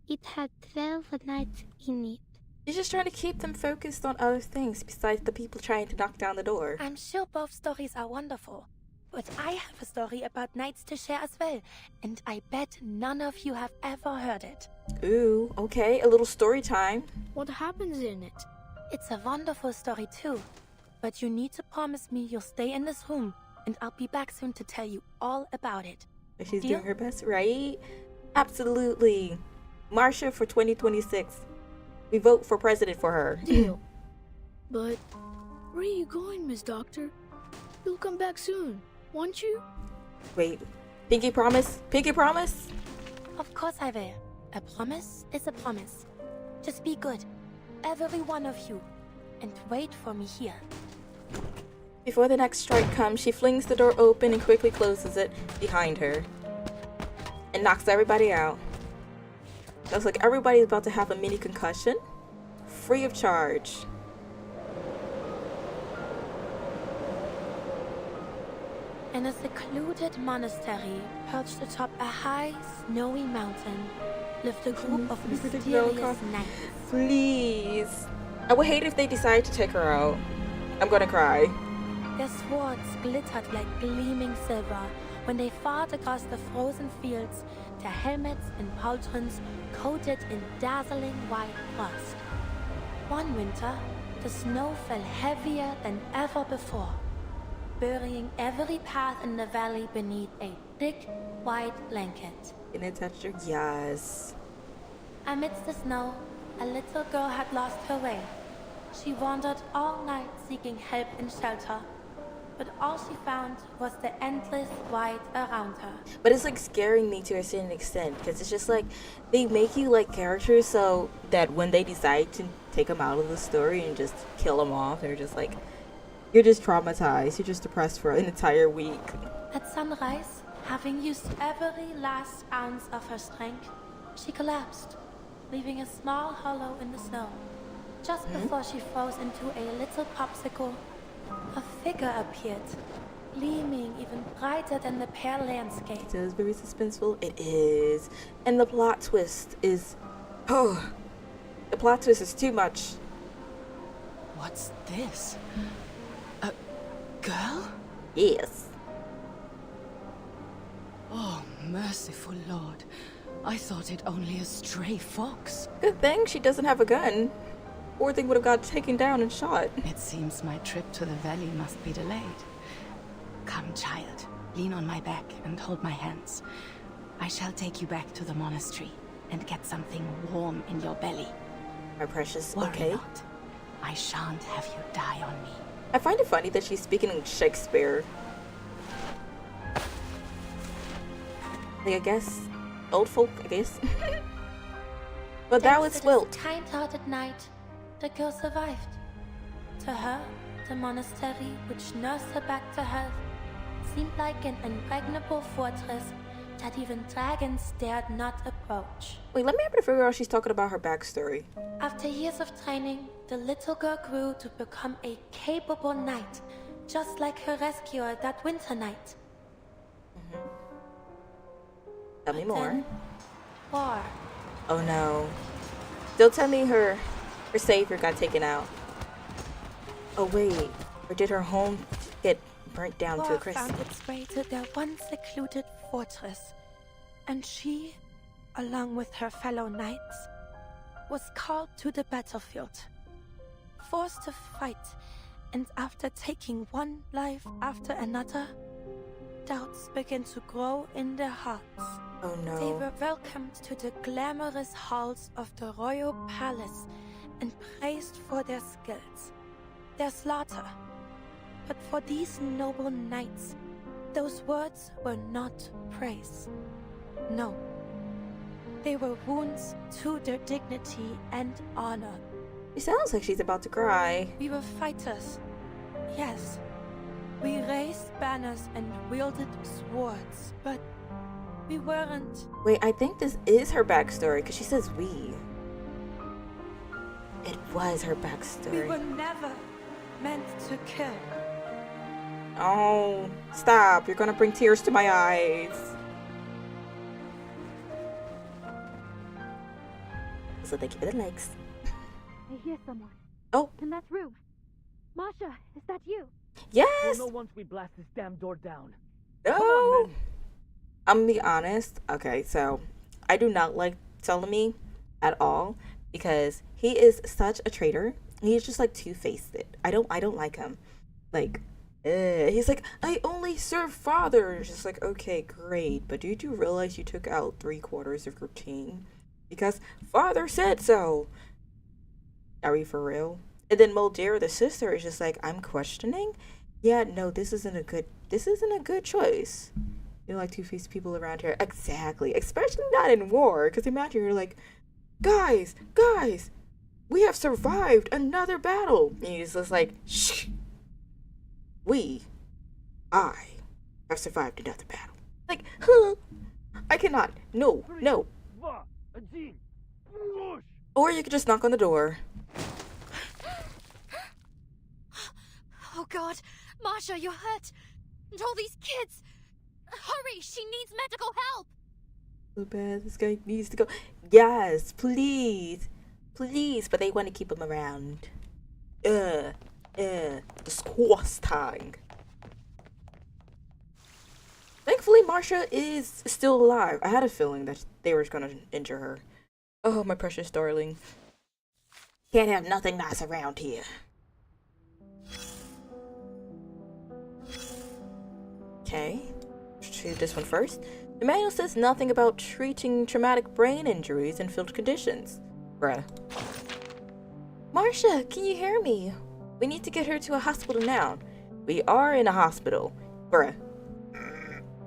It had 12 nights in it. She's just trying to keep them focused on other things besides the people trying to knock down the door. I'm sure both stories are wonderful. But I have a story about knights to share as well. And I bet none of you have ever heard it. Ooh, okay. A little story time. What happens in it? It's a wonderful story too. But you need to promise me you'll stay in this room, and I'll be back soon to tell you all about it. She's Deal? doing her best, right? Absolutely. Marcia for 2026. We vote for president for her. Deal. But where are you going, Miss Doctor? You'll come back soon, won't you? Wait, Pinky promise? Pinky promise? Of course I will. A promise is a promise. Just be good, every one of you, and wait for me here. Before the next strike comes, she flings the door open and quickly closes it behind her. And knocks everybody out. Looks like everybody's about to have a mini concussion. Free of charge. In a secluded monastery perched atop a high, snowy mountain lived a group of mysterious knights. Please. I would hate if they decide to take her out. I'm gonna cry. Their swords glittered like gleaming silver when they fought across the frozen fields, their helmets and pauldrons coated in dazzling white frost. One winter, the snow fell heavier than ever before, burying every path in the valley beneath a thick, white blanket. In a texture, yes. Amidst the snow, a little girl had lost her way. She wandered all night seeking help and shelter, but all she found was the endless white around her. But it's like scaring me to a certain extent, because it's just like they make you like characters so that when they decide to take them out of the story and just kill them off, they're just like, you're just traumatized, you're just depressed for an entire week. At sunrise, having used every last ounce of her strength, she collapsed, leaving a small hollow in the snow. Just before she froze into a little popsicle, a figure appeared, gleaming even brighter than the pale landscape. It is very suspenseful. It is. And the plot twist is... Oh, the plot twist is too much. What's this? A girl? Yes. Oh, merciful Lord. I thought it only a stray fox. Good thing she doesn't have a gun. Poor thing would have got taken down and shot. It seems my trip to the valley must be delayed. Come, child. Lean on my back and hold my hands. I shall take you back to the monastery and get something warm in your belly. My precious, Worry okay. not. I shan't have you die on me. I find it funny that she's speaking in Shakespeare. Like, I guess, old folk, I guess. But that was Wilt. Kind-hearted knight, the girl survived. To her, the monastery, which nursed her back to health, seemed like an impregnable fortress that even dragons dared not approach. Wait, let me able to figure out she's talking about her backstory. After years of training, the little girl grew to become a capable knight, just like her rescuer that winter night. Tell me more. Then, war. Oh no. Don't tell me her savior got taken out. Oh wait, or did her home get burnt down to a War crisp? found its way to their once secluded fortress, and she, along with her fellow knights, was called to the battlefield. Forced to fight, and after taking one life after another, doubts began to grow in their hearts. Oh no. They were welcomed to the glamorous halls of the royal palace and praised for their skills, their slaughter. But for these noble knights, those words were not praise. No. They were wounds to their dignity and honor. It sounds like she's about to cry. We were fighters. Yes. We raised banners and wielded swords, but we weren't. Wait, I think this is her backstory because she says we. It was her backstory. We were never meant to kill. Oh, stop. You're gonna bring tears to my eyes. So thank you for the likes. I hear someone. Oh. In that room. Masha, is that you? Yes! We'll know once we blast this damn door down. No! I'm gonna be honest. Okay, so I do not like Ptolemy at all because he is such a traitor He's just like two-faced. I don't like him. Like, he's like, I only serve father. It's just like, okay, great, but did you realize you took out 3/4 of your team? Because father said so. Are we for real? And then Moldera, the sister, is just like, I'm questioning. Yeah, no, this isn't a good choice. You know, like two-faced people around here. Exactly. Especially not in war. Because imagine you're like, guys, we have survived another battle. And he's just like, shh. I have survived another battle. Like, huh? I cannot. No. Or you could just knock on the door. Oh god, Masha, you're hurt. And all these kids. Hurry, she needs medical help. So bad, this guy needs to go. Yes, please. But they want to keep him around. Disgusting. Thankfully, Marcia is still alive. I had a feeling that they were gonna injure her. Oh, my precious darling. Can't have nothing nice around here. Okay, let's do this one first. The manual says nothing about treating traumatic brain injuries in field conditions. Bruh. Marcia, can you hear me? We need to get her to a hospital now. We are in a hospital. Bruh.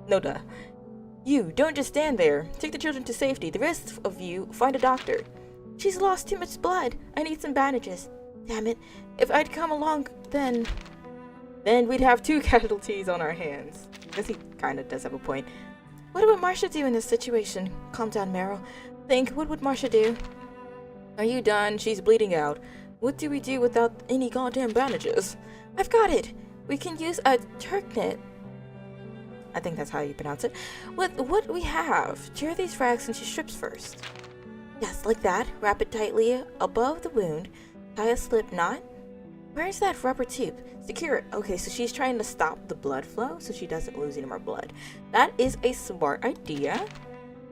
No duh. You, don't just stand there. Take the children to safety. The rest of you, find a doctor. She's lost too much blood. I need some bandages. Damn it. If I'd come along, then we'd have 2 casualties on our hands. Guess he kinda does have a point. What would Marcia do in this situation? Calm down, Meryl. Think, what would Marcia do? Are you done? She's bleeding out. What do we do without any goddamn bandages? I've got it! We can use a tourniquet. I think that's how you pronounce it. With what we have, tear these rags into strips first. Yes, like that. Wrap it tightly above the wound. Tie a slip knot. Where's that rubber tube? Secure it. Okay, so she's trying to stop the blood flow so she doesn't lose any more blood. That is a smart idea.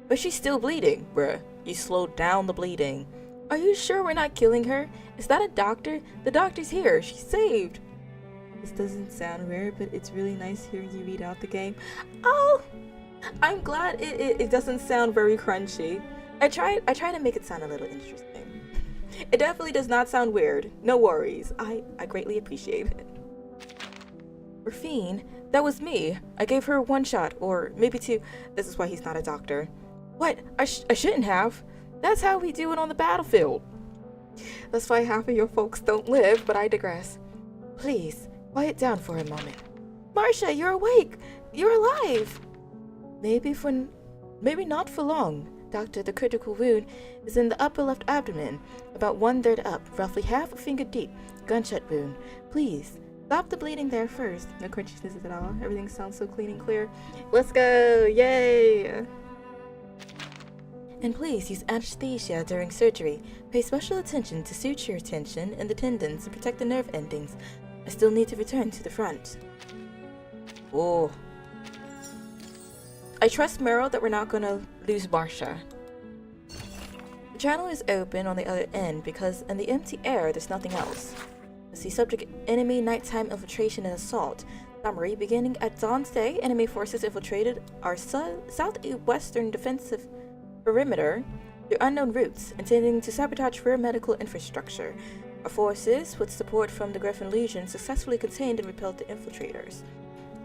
But she's still bleeding, bruh. You slowed down the bleeding. Are you sure we're not killing her? Is that a doctor? The doctor's here. She's saved. This doesn't sound weird, but it's really nice hearing you read out the game. Oh, I'm glad it doesn't sound very crunchy. I try to make it sound a little interesting. It definitely does not sound weird. No worries. I greatly appreciate it. Rafine, that was me. I gave her 1 shot, or maybe 2. This is why he's not a doctor. What? I shouldn't have. That's how we do it on the battlefield. That's why half of your folks don't live, but I digress. Please, quiet down for a moment. Marcia, you're awake. You're alive. Maybe not for long. Doctor, the critical wound is in the upper left abdomen, about 1/3 up, roughly half a finger deep. Gunshot wound. Please, stop the bleeding there first. No crunchiness at all. Everything sounds so clean and clear. Let's go! Yay! And please use anesthesia during surgery. Pay special attention to suture tension in the tendons and protect the nerve endings. I still need to return to the front. Oh. I trust Meryl that we're not gonna lose Marcia. The channel is open on the other end because in the empty air there's nothing else. Let's see, subject enemy nighttime infiltration and assault. Summary, beginning at dawn's day, enemy forces infiltrated our southwestern defensive perimeter through unknown routes, intending to sabotage rear medical infrastructure. Our forces, with support from the Griffin Legion, successfully contained and repelled the infiltrators.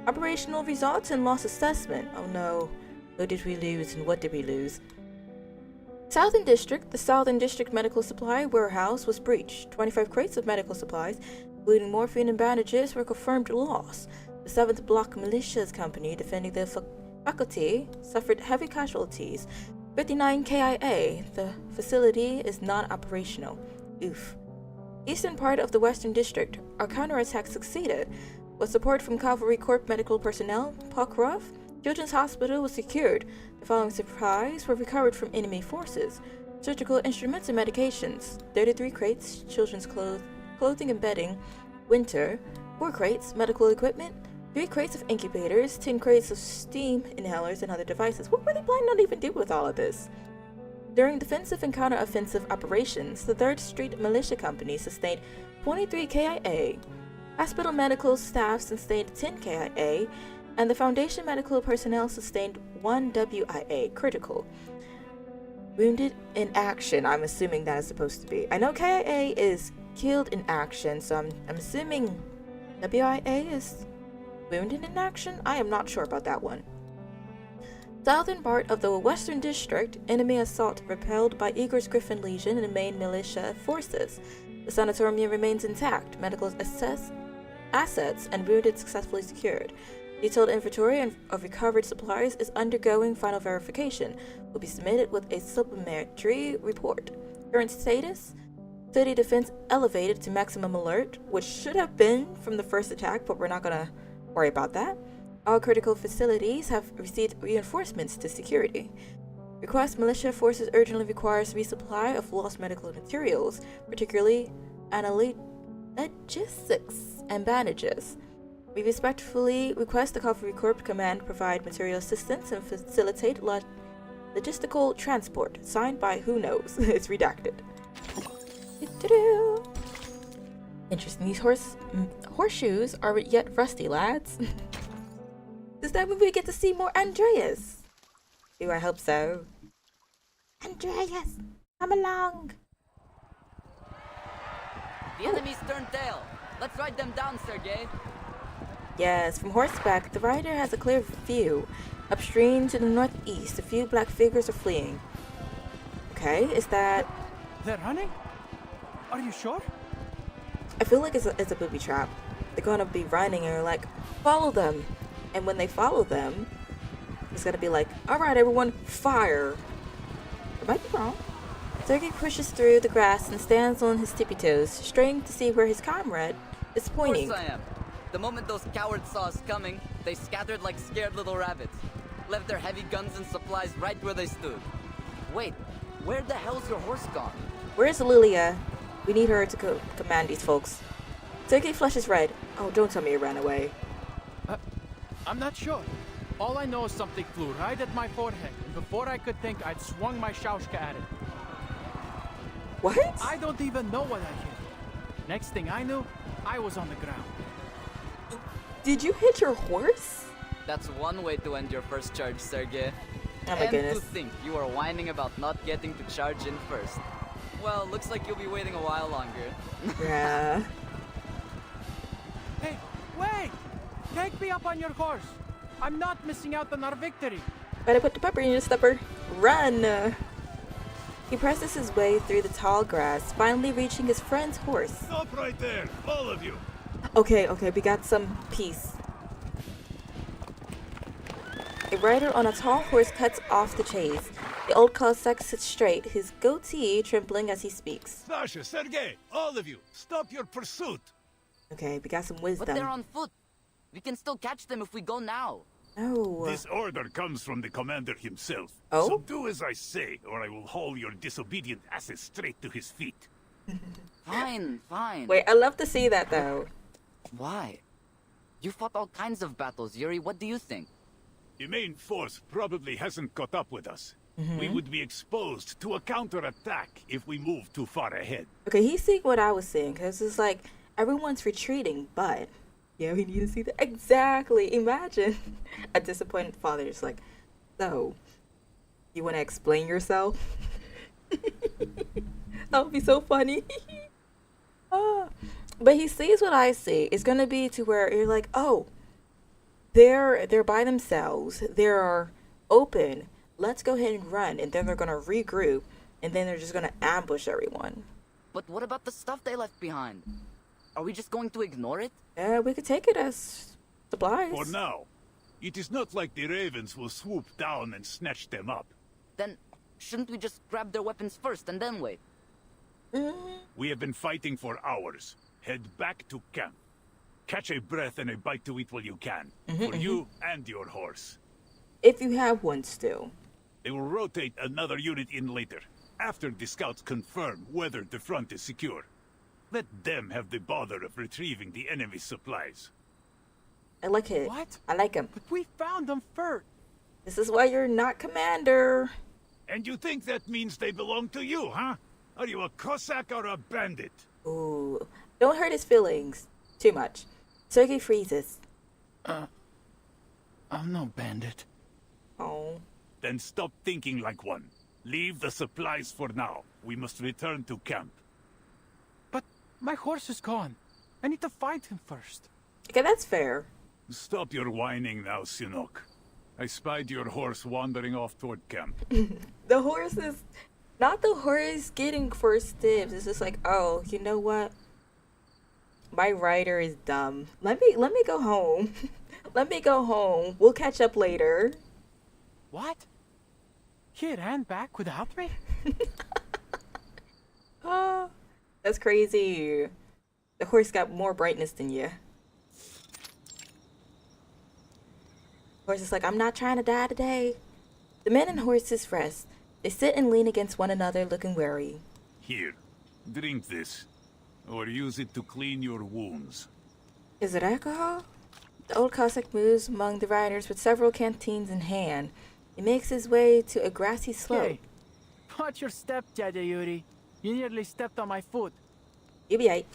Operational results and loss assessment. Oh no. Who did we lose and what did we lose? Southern District. The Southern District Medical Supply Warehouse was breached. 25 crates of medical supplies, including morphine and bandages, were confirmed lost. The 7th Block Militias Company, defending the faculty, suffered heavy casualties. 59 KIA. The facility is non-operational. Oof. Eastern part of the Western District. Our counterattack succeeded. With support from Cavalry Corps medical personnel, Pokrov, Children's Hospital was secured. The following supplies were recovered from enemy forces. Surgical instruments and medications. 33 crates, children's clothing and bedding, winter, 4 crates, medical equipment, 3 crates of incubators, 10 crates of steam inhalers and other devices. What were they planning on even doing with all of this? During defensive and counter-offensive operations, the 3rd Street Militia Company sustained 23 KIA, hospital medical staff sustained 10 KIA, and the Foundation medical personnel sustained 1 WIA, critical. Wounded in action, I'm assuming that is supposed to be. I know KIA is killed in action, so I'm assuming WIA is wounded in action? I am not sure about that one. Southern part of the Western District, enemy assault repelled by Eagre's Griffin Legion and main militia forces. The sanatorium remains intact, medical assets and wounded successfully secured. Detailed inventory of recovered supplies is undergoing final verification. Will be submitted with a supplementary report. Current status: city defense elevated to maximum alert, which should have been from the first attack, but we're not gonna worry about that. All critical facilities have received reinforcements to security. Request militia forces urgently requires resupply of lost medical materials, particularly analgesics and bandages. We respectfully request the Cavalry Corps Command provide material assistance and facilitate logistical transport. Signed by who knows. It's redacted. Interesting. These horseshoes are yet rusty, lads. Does that mean we get to see more Andreas? Ooh, I hope so. Andreas, come along. The enemy's turned tail. Let's ride them down, Sergei. Yes, from horseback, the rider has a clear view. Upstream to the northeast, a few black figures are fleeing. Okay, is that... They're running? Are you sure? I feel like it's a booby trap. They're gonna be running and you're like, follow them. And when they follow them, it's gonna be like, alright everyone, fire. I might be wrong. Sergei pushes through the grass and stands on his tippy toes, straining to see where his comrade is pointing. Of course I am. The moment those cowards saw us coming, they scattered like scared little rabbits. Left their heavy guns and supplies right where they stood. Wait, where the hell's your horse gone? Where's Lilia? We need her to command these folks. Sergei flushes red. Oh, don't tell me you ran away. I'm not sure. All I know is something flew right at my forehead, and before I could think, I'd swung my shaushka at it. What? I don't even know what I hit. Next thing I knew, I was on the ground. Did you hit your horse? That's one way to end your first charge, Sergei. Oh my goodness. And to think you are whining about not getting to charge in first. Well, looks like you'll be waiting a while longer. Yeah. Hey, wait! Take me up on your horse. I'm not missing out on our victory. Better put the pepper in your stepper. Run! He presses his way through the tall grass, finally reaching his friend's horse. Stop right there, all of you. Okay, we got some peace. A rider on a tall horse cuts off the chase. The old Cossack sits straight, his goatee trembling as he speaks. Sasha, Sergei, all of you, stop your pursuit. Okay, we got some wisdom. But they're on foot. We can still catch them if we go now. No. This order comes from the commander himself. Oh? So do as I say, or I will haul your disobedient asses straight to his feet. Fine. Wait, I love to see that though. Why? You fought all kinds of battles, Yuri. What do you think? The main force probably hasn't caught up with us. We would be exposed to a counterattack if we move too far ahead. Okay, he's seeing what I was seeing, because it's like everyone's retreating, but yeah, we need to see that. Exactly. Imagine a disappointed father is like, so, you want to explain yourself? That would be so funny. But he sees what I see. It's going to be to where you're like, oh, they're by themselves. They're open. Let's go ahead and run. And then they're going to regroup. And then they're just going to ambush everyone. But what about the stuff they left behind? Are we just going to ignore it? We could take it as supplies. For now. It is not like the Ravens will swoop down and snatch them up. Then, shouldn't we just grab their weapons first and then wait? We have been fighting for hours. Head back to camp. Catch a breath and a bite to eat while you can. For you and your horse. If you have one still. They will rotate another unit in later, after the scouts confirm whether the front is secure. Let them have the bother of retrieving the enemy's supplies. I like it. What? I like him. But we found them first. This is why you're not commander. And you think that means they belong to you, huh? Are you a Cossack or a bandit? Ooh. Don't hurt his feelings too much. Sergei freezes. I'm no bandit. Oh. Then stop thinking like one. Leave the supplies for now. We must return to camp. But my horse is gone. I need to find him first. Okay, that's fair. Stop your whining now, Sinok. I spied your horse wandering off toward camp. The horse is not the horse getting first dibs. It's just like, oh, you know what? My rider is dumb. Let me go home. Let me go home. We'll catch up later. What? He ran back without me? Oh, that's crazy. The horse got more brightness than you. Horse is like, I'm not trying to die today. The men and horses rest. They sit and lean against one another, looking weary. Here, drink this. Or use it to clean your wounds. Is it alcohol? The old Cossack moves among the riders with several canteens in hand. He makes his way to a grassy slope. Hey, watch your step, Dada Yuri. You nearly stepped on my foot. You'll be right.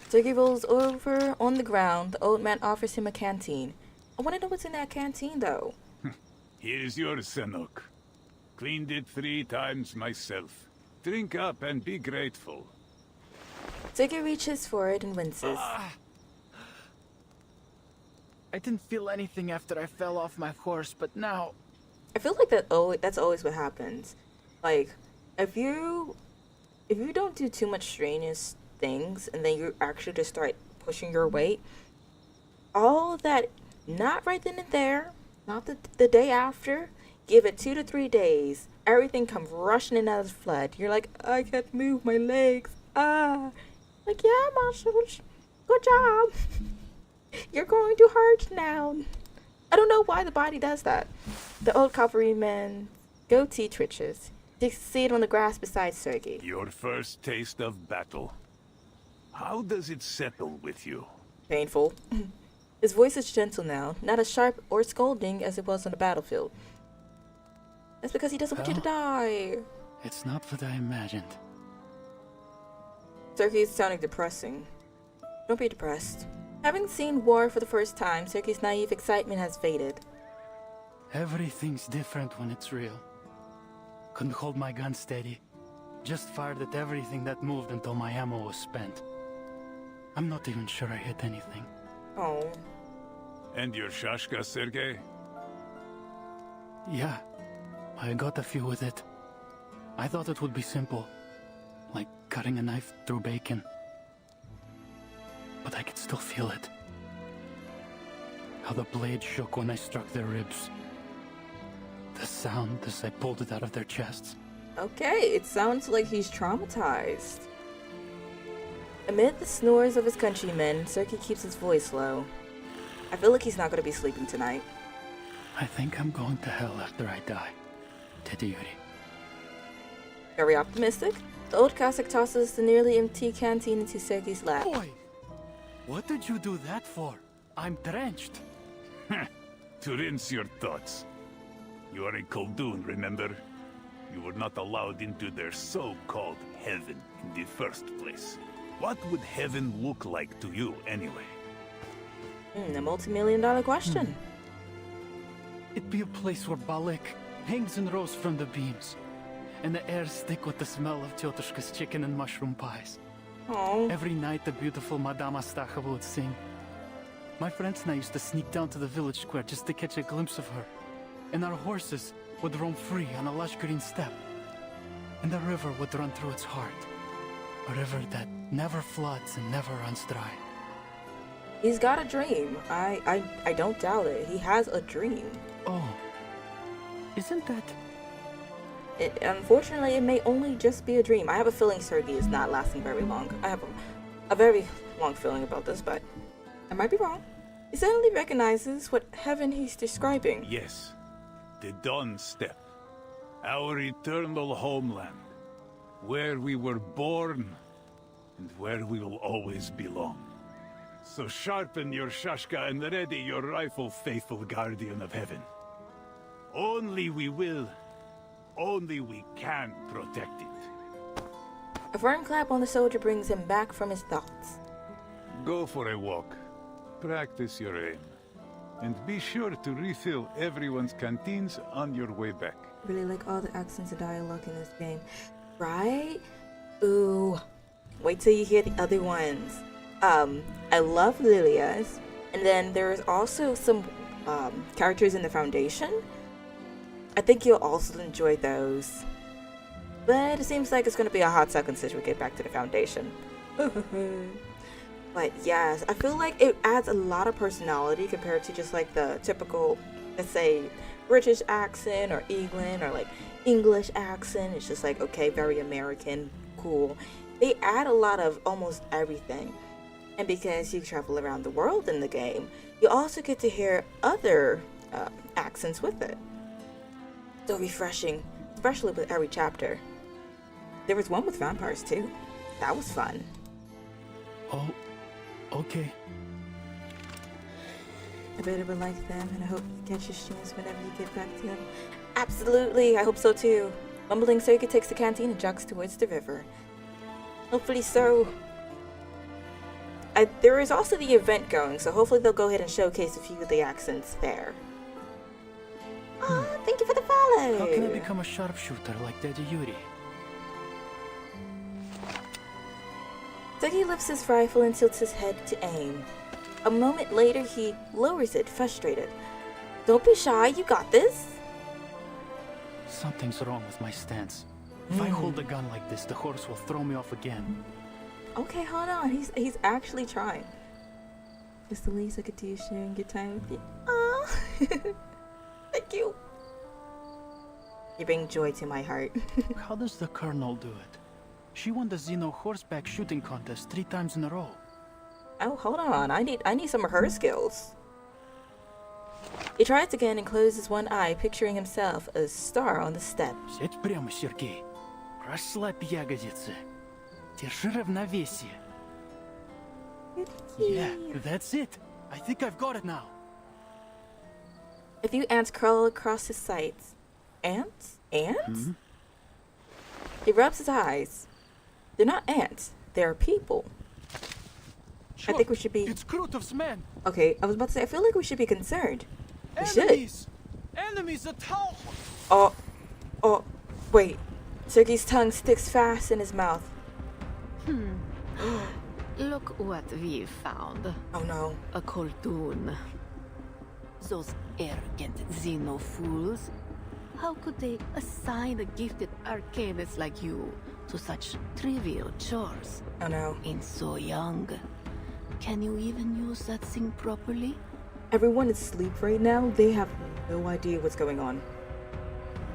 Sergei rolls over on the ground. The old man offers him a canteen. I want to know what's in that canteen, though. Here's your Senok. Cleaned it 3 times myself. Drink up and be grateful. Sergei reaches for it and winces. I didn't feel anything after I fell off my horse, but now... I feel like that's always what happens. Like, if you don't do too much strenuous things and then you actually just start pushing your weight, all that, not right then and there, not the day after, give it 2 to 3 days, everything comes rushing in as a flood. You're like, I can't move my legs. Like, yeah, muscles. Good job. You're going to hurt now. I don't know why the body does that. The old cavalryman goatee twitches. They sit on the grass beside Sergei. Your first taste of battle. How does it settle with you? Painful. His voice is gentle now, not as sharp or scolding as it was on the battlefield. That's because he doesn't want you to die. It's not what I imagined. Sergei is sounding depressing. Don't be depressed. Having seen war for the first time, Sergei's naive excitement has faded. Everything's different when it's real. Couldn't hold my gun steady. Just fired at everything that moved until my ammo was spent. I'm not even sure I hit anything. Oh. And your Shashka, Sergei? Yeah, I got a few with it. I thought it would be simple, like cutting a knife through bacon. But I could still feel it. How the blade shook when I struck their ribs. The sound as I pulled it out of their chests. Okay, it sounds like he's traumatized. Amid the snores of his countrymen, Sergei keeps his voice low. I feel like he's not going to be sleeping tonight. I think I'm going to hell after I die. Tedayuri. Very optimistic. The old Cossack tosses the nearly empty canteen into Sergei's lap. Boy! What did you do that for? I'm drenched. To rinse your thoughts. You are a Khaldun, remember? You were not allowed into their so-called heaven in the first place. What would heaven look like to you, anyway? A multi-million-dollar question. It'd be a place where Balik hangs and rolls from the beams, and the air thick with the smell of Tyotushka's chicken and mushroom pies. Oh. Every night the beautiful Madame Astacheva would sing. My friends and I used to sneak down to the village square just to catch a glimpse of her. And our horses would roam free on a lush green steppe. And the river would run through its heart. A river that never floods and never runs dry. He's got a dream. I don't doubt it. He has a dream. Oh. Isn't that... Unfortunately, it may only just be a dream. I have a feeling Sergei is not lasting very long. I have a very long feeling about this, but I might be wrong. He suddenly recognizes what heaven he's describing. Yes. The Dawn Steppe. Our eternal homeland. Where we were born, and where we will always belong. So sharpen your Shashka and ready your rifle, faithful guardian of heaven. Only we will, only we can protect it. A firm clap on the shoulder brings him back from his thoughts. Go for a walk. Practice your aim. And be sure to refill everyone's canteens on your way back. Really like all the accents and dialogue in this game. Right? Ooh. Wait till you hear the other ones. I love Lilia's. And then there's also some characters in the Foundation. I think you'll also enjoy those. But it seems like it's going to be a hot second since we get back to the Foundation. But yes, I feel like it adds a lot of personality compared to just like the typical, let's say, British accent or England or like English accent. It's just like, okay, very American, cool. They add a lot of almost everything. And because you travel around the world in the game, you also get to hear other accents with it. So refreshing, especially with every chapter. There was one with vampires too. That was fun. Oh, okay. I better be like them, and I hope you catch your chance whenever you get back to them. Absolutely, I hope so too. Mumbling Sergei takes the canteen and jogs towards the river. Hopefully so. There is also the event going, so hopefully they'll go ahead and showcase a few of the accents there. Oh, thank you for the follow! How can I become a sharpshooter like Daddy Yuri? Sergei lifts his rifle and tilts his head to aim. A moment later, he lowers it, frustrated. Don't be shy, you got this. Something's wrong with my stance. If I hold the gun like this, the horse will throw me off again. Okay, hold on. He's actually trying. Just the least I could do is sharing good time with you. Aww. Thank you. You bring joy to my heart. How does the Colonel do it? She won the Xeno horseback shooting contest 3 times in a row. Oh, hold on. I need some of her skills. He tries again and closes one eye, picturing himself a star on the step. Сядь прямо, Сергей. Расслабь ягодицы. Держи равновесие. Yeah, that's it. I think I've got it now. A few ants crawl across his sights. Ants? Ants? Hmm? He rubs his eyes. They're not ants. They're people. I think we should be... It's Krutov's men! Okay, I was about to say, I feel like we should be concerned. We Enemies! should. Enemies at all! Oh, wait. Sergei's tongue sticks fast in his mouth. Look what we've found. Oh no. A Koltun. Those arrogant Xeno fools. How could they assign a gifted arcanist like you to such trivial chores? Oh no. And so young. Can you even use that thing properly? Everyone is asleep right now. They have no idea what's going on.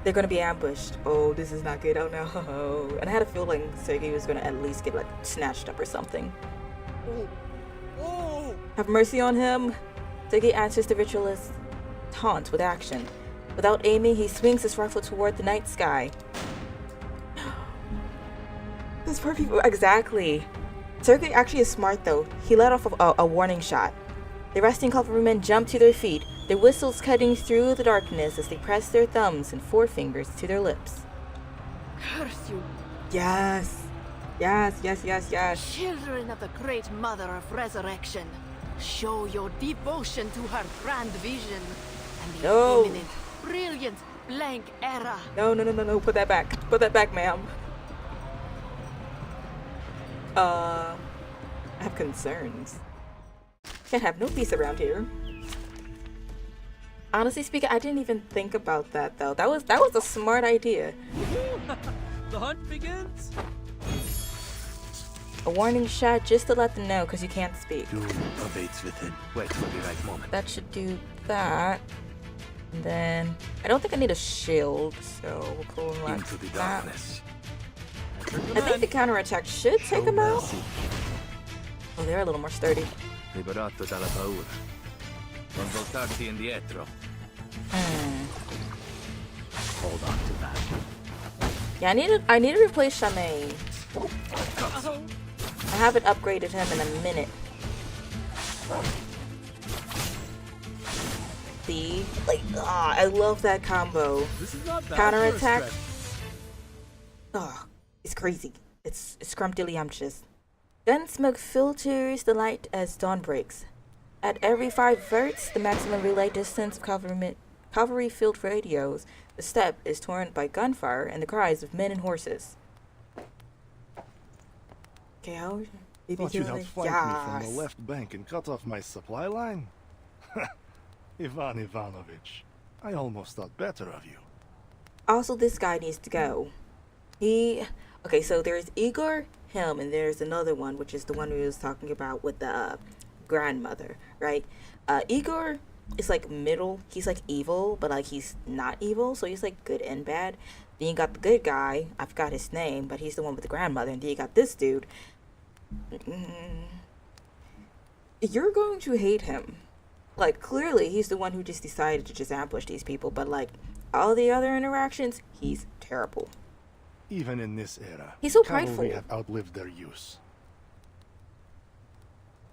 They're gonna be ambushed. Oh, this is not good. Oh no. And I had a feeling Sergei was gonna at least get like snatched up or something. Oh! Have mercy on him. Sergei answers the ritualist's taunt with action. Without aiming, he swings his rifle toward the night sky. Those poor people. Exactly. Sergei actually is smart though. He let off a warning shot. The resting cavalrymen jump to their feet, their whistles cutting through the darkness as they press their thumbs and forefingers to their lips. Curse you! Yes! Yes, yes, yes, yes. Children of the great mother of resurrection, show your devotion to her grand vision and the imminent, brilliant, blank era. No. Put that back. Put that back, ma'am. I have concerns. Can't have no peace around here. Honestly speaking, I didn't even think about that though. That was a smart idea. The hunt begins? A warning shot just to let them know, because you can't speak. Doom awaits within. Wait for the right moment. That should do that. And then I don't think I need a shield, so we'll pull him like Into the that. darkness. I think the counterattack should take them out. Oh, they're a little more sturdy. Liberato dalla paura. Non voltarti indietro. Hold on to that. Yeah, I need to replace Charmaine. I haven't upgraded him in a minute. See? Like, I love that combo. This is not bad Counterattack, for a stretch. Oh, it's crazy. It's scrumptious. Gunsmoke filters the light as dawn breaks. At every 5 verts, the maximum relay distance of cavalry-filled radios, the steppe is torn by gunfire and the cries of men and horses. Okay, how? Thought you'd outflank me from the left bank and cut off my supply line? Ivan Ivanovich, I almost thought better of you. Also, this guy needs to go. Okay, so there's Igor, him, and there's another one, which is the one we was talking about with the grandmother, right? Igor is like middle. He's like evil, but like he's not evil, so he's like good and bad. Then you got the good guy. I forgot his name, but he's the one with the grandmother. And then you got this dude. You're going to hate him. Like, clearly, he's the one who just decided to just ambush these people, but like all the other interactions, he's terrible. Even in this era, he's so cavalry prideful. have outlived their use.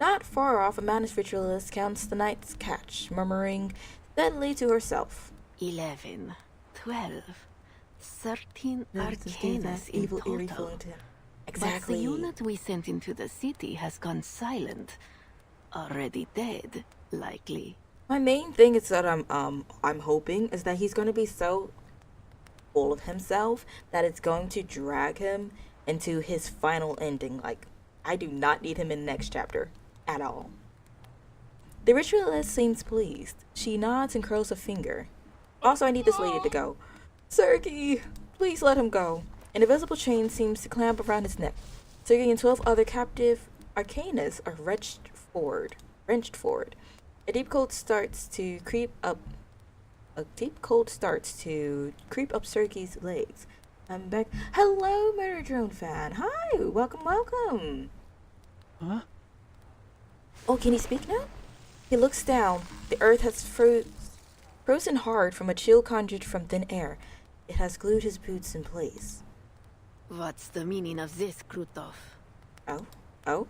Not far off, a Manus ritualist counts the night's catch, murmuring steadily to herself. 11, 12, 13 Notice arcanas in evil eerie total. flowing to him. Exactly. But the unit we sent into the city has gone silent. Already dead, likely. My main thing is that I'm hoping is that he's gonna be so full of himself that it's going to drag him into his final ending. Like, I do not need him in the next chapter at all. The ritualist seems pleased. She nods and curls a finger. Also, I need this lady to go. Sergei, please let him go. An invisible chain seems to clamp around his neck. Sergei and 12 other captive arcanas are wrenched forward. A deep cold starts to creep up Sergei's legs. I'm back. Hello, Murder Drone fan. Hi, welcome. Huh? Oh, can he speak now? He looks down. The earth has frozen hard from a chill conjured from thin air. It has glued his boots in place. What's the meaning of this, Krutov? Oh?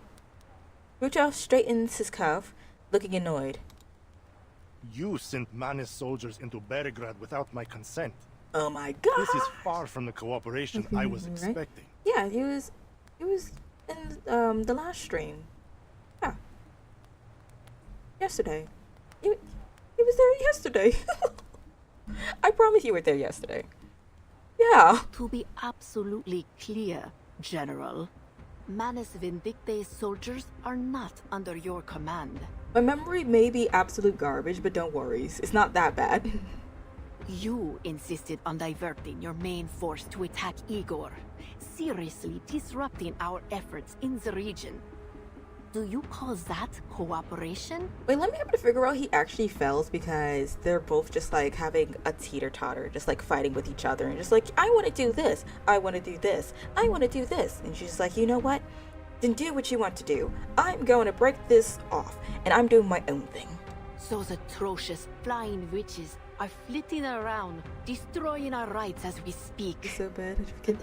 Krutov straightens his cuff, looking annoyed. You sent Manus soldiers into Beregrad without my consent. Oh my god! This is far from the cooperation I was expecting. Yeah, he was in the last stream. Yeah. Yesterday. He was there yesterday. I promise you were there yesterday. Yeah. To be absolutely clear, General, Manus Vindicte's soldiers are not under your command. My memory may be absolute garbage, but don't worry, it's not that bad. You insisted on diverting your main force to attack Igor, seriously disrupting our efforts in the region. Do you call that cooperation? Wait, let me have to figure out he actually fails because they're both just like having a teeter-totter, just like fighting with each other and just like, I want to do this, I want to do this, I want to do this. And she's like, you know what? Then do what you want to do. I'm going to break this off and I'm doing my own thing. Those atrocious flying witches are flitting around, destroying our rights as we speak. So bad.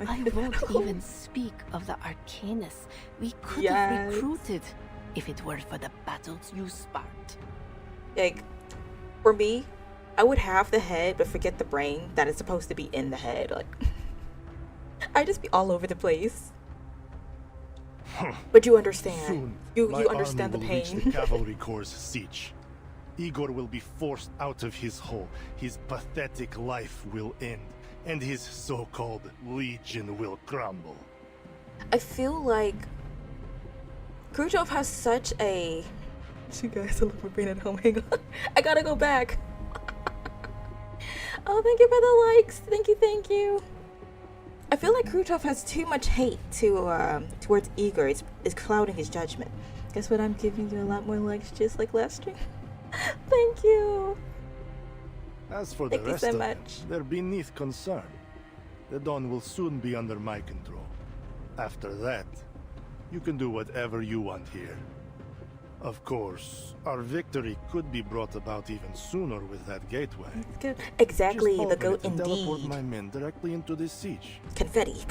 I won't even speak of the Arcanus we could have recruited if it weren't for the battles you sparked. Like, for me, I would have the head but forget the brain that is supposed to be in the head. Like, I'd just be all over the place. But you understand. Soon, you my understand the army will reach pain. the cavalry corps' siege. Igor will be forced out of his hole. His pathetic life will end, and his so-called legion will crumble. I feel like Khrushchev has such a... You guys, I love my brain at home. Hang on. I gotta go back. Oh, thank you for the likes. Thank you. I feel like Khrushchev has too much hate towards Igor. It's clouding his judgment. Guess what? I'm giving you a lot more likes just like last stream. Thank you. As for the Thank you rest so of much. them, they're beneath concern. The Dawn will soon be under my control. After that, you can do whatever you want here. Of course, our victory could be brought about even sooner with that gateway. Good. Exactly, Just the open goat it and teleport indeed. my men directly into this siege. Confetti.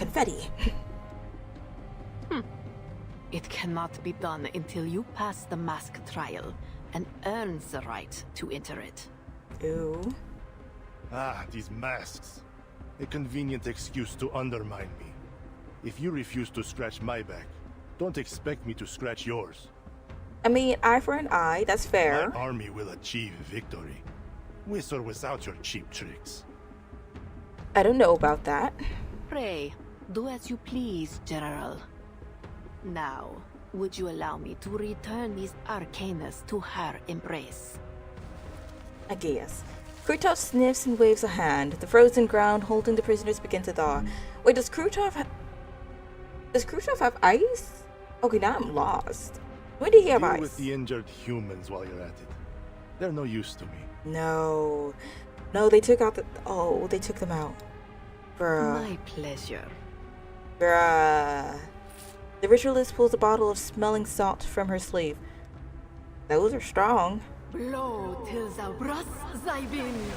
It cannot be done until you pass the mask trial and earn the right to enter it. Ah, these masks. A convenient excuse to undermine me. If you refuse to scratch my back, don't expect me to scratch yours. I mean, eye for an eye, that's fair. My army will achieve victory, with or without your cheap tricks. I don't know about that. Pray, do as you please, General. Now, would you allow me to return these Arcanus to her embrace? I guess. Krutov sniffs and waves a hand. The frozen ground holding the prisoners begins to thaw. Wait, does Krutov have ice? Okay, now I'm lost. When did he have Deal ice? with the injured humans while you're at it. They're no use to me. No, they took out the. Oh, they took them out. Bruh. My pleasure. Bruh. The ritualist pulls a bottle of smelling salt from her sleeve. Those are strong. Blow till thou brust thy wind.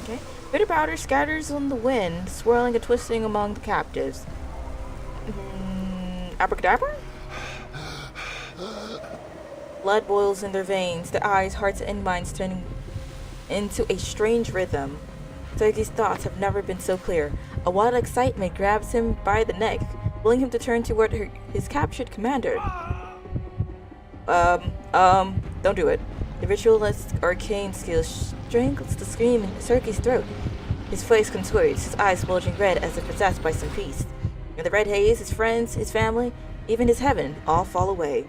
Okay. Bitter powder scatters on the wind, swirling and twisting among the captives. Abracadabra? Blood boils in their veins, their eyes, hearts, and minds turning into a strange rhythm. Sergei's thoughts have never been so clear. A wild excitement grabs him by the neck, willing him to turn toward his captured commander. Don't do it. The ritualist's arcane skill strangles the scream in Sergei's throat. His face contorts, his eyes bulging red as if possessed by some beast. In the red haze, his friends, his family, even his heaven, all fall away.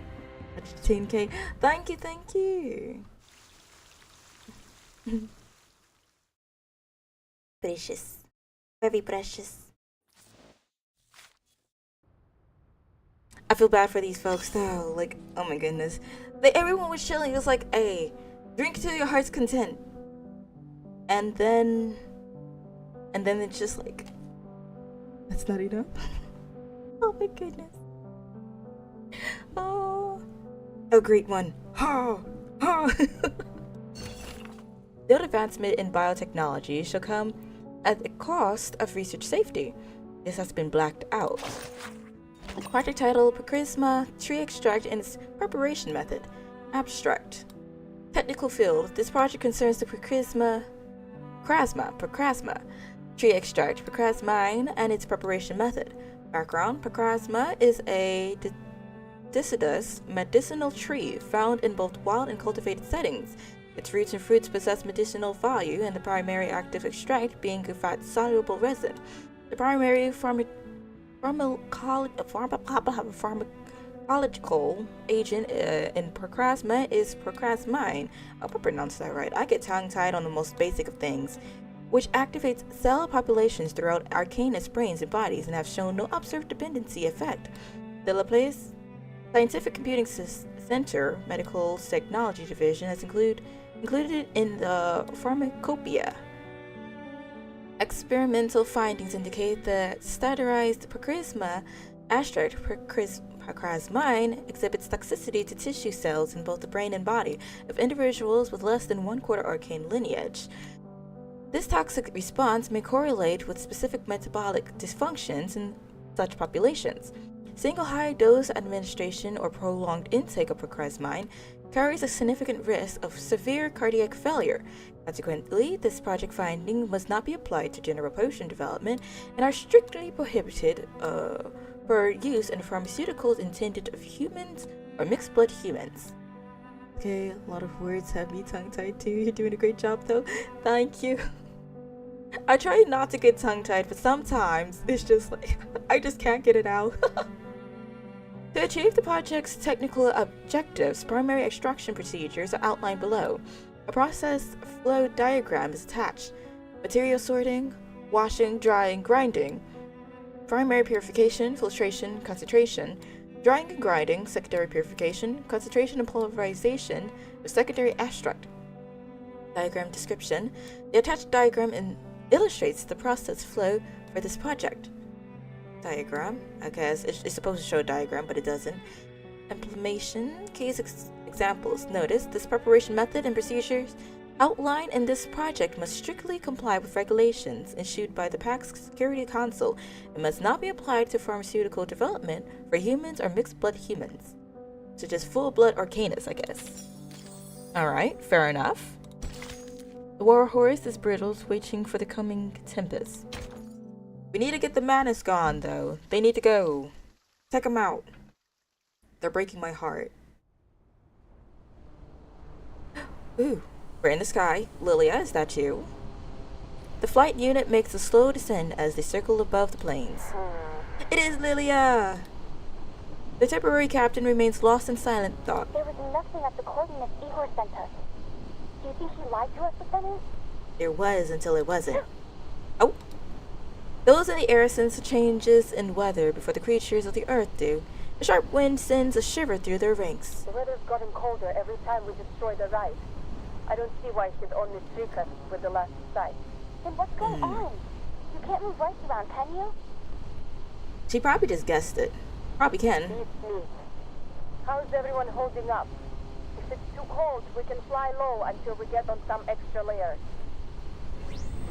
15k. Thank you. Precious. Very precious. I feel bad for these folks though. Like, oh my goodness. Everyone was chilling. It was like, hey, drink to your heart's content. And then it's just like, that's not enough. Oh my goodness. Oh, a great one. Oh. No advancement in biotechnology shall come at the cost of research safety. This has been blacked out. Project title: Prochrasma Tree Extract and its Preparation Method. Abstract. Technical field: this project concerns the Prochrasma Tree Extract, Prochrasmine, and its preparation method. Background: Prochrasma is a deciduous medicinal tree found in both wild and cultivated settings. Its roots and fruits possess medicinal value, and the primary active extract being a fat-soluble resin. The primary pharmacological agent in Prochrasma is prochrasmine. I hope I pronounced that right. I get tongue-tied on the most basic of things, which activates cell populations throughout Arcanus brains and bodies and have shown no observed dependency effect. The Laplace Scientific Computing Center Medical Technology Division has included in the Pharmacopoeia. Experimental findings indicate that standardized Prochrasma extract prochrasmine exhibits toxicity to tissue cells in both the brain and body of individuals with less than 1/4 arcane lineage. This toxic response may correlate with specific metabolic dysfunctions in such populations. Single high-dose administration or prolonged intake of prochrasmine carries a significant risk of severe cardiac failure. Consequently, this project finding must not be applied to general potion development and are strictly prohibited for use in pharmaceuticals intended of humans or mixed-blood humans. Okay, a lot of words have me tongue-tied too. You're doing a great job though. Thank you. I try not to get tongue-tied, but sometimes it's just like, I just can't get it out. To achieve the project's technical objectives, primary extraction procedures are outlined below. A process flow diagram is attached. Material sorting, washing, drying, grinding. Primary purification, filtration, concentration. Drying and grinding, secondary purification, concentration and pulverization of secondary extract. Diagram description. The attached diagram illustrates the process flow for this project. Diagram. Okay, it's supposed to show a diagram, but it doesn't. Implementation. Case examples. Notice this preparation method and procedures outlined in this project must strictly comply with regulations issued by the PAX Security Council and must not be applied to pharmaceutical development for humans or mixed-blood humans. So just full-blood Arcanus, I guess. Alright, fair enough. The war horse is brittle, waiting for the coming tempest. We need to get the Manus gone, though. They need to go. Check them out. They're breaking my heart. Ooh, we're in the sky. Lilia, is that you? The flight unit makes a slow descent as they circle above the plains. It is Lilia! The temporary captain remains lost in silent thought. There was nothing at the coordinates Ihor sent us. Do you think he lied to us, Lieutenant? There was until it wasn't. Oh! Those in the air sense the changes in weather before the creatures of the earth do. The sharp wind sends a shiver through their ranks. The weather's gotten colder every time we destroy the ride. I don't see why she'd only trick us with the last sight. Then what's going on? You can't move rights around, can you? She probably just guessed it. Probably can. Neat. How's everyone holding up? If it's too cold, we can fly low until we get on some extra layers.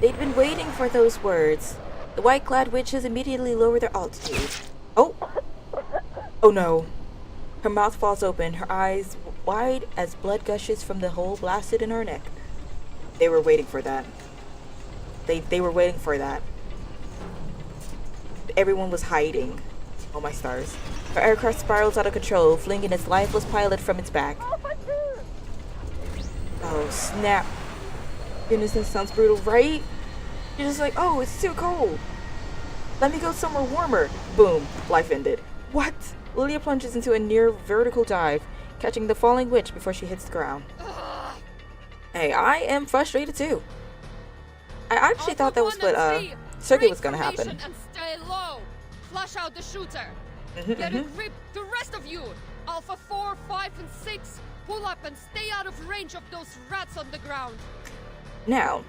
They'd been waiting for those words. The white-clad witches immediately lower their altitude. Oh! Oh no. Her mouth falls open, her eyes wide as blood gushes from the hole blasted in her neck. They were waiting for that. They were waiting for that. Everyone was hiding. Oh my stars. Her aircraft spirals out of control, flinging its lifeless pilot from its back. Oh snap. Goodness, that sounds brutal, right? You're just like, oh, it's too cold. Let me go somewhere warmer. Boom. Life ended. What? Lilia plunges into a near vertical dive, catching the falling witch before she hits the ground. Hey, I am frustrated too. I actually thought that was what Sergei was gonna happen. And stay low. Flush out the shooter. Get a grip, the rest of you. Alpha 4, 5, and 6. Pull up and stay out of range of those rats on the ground. Now,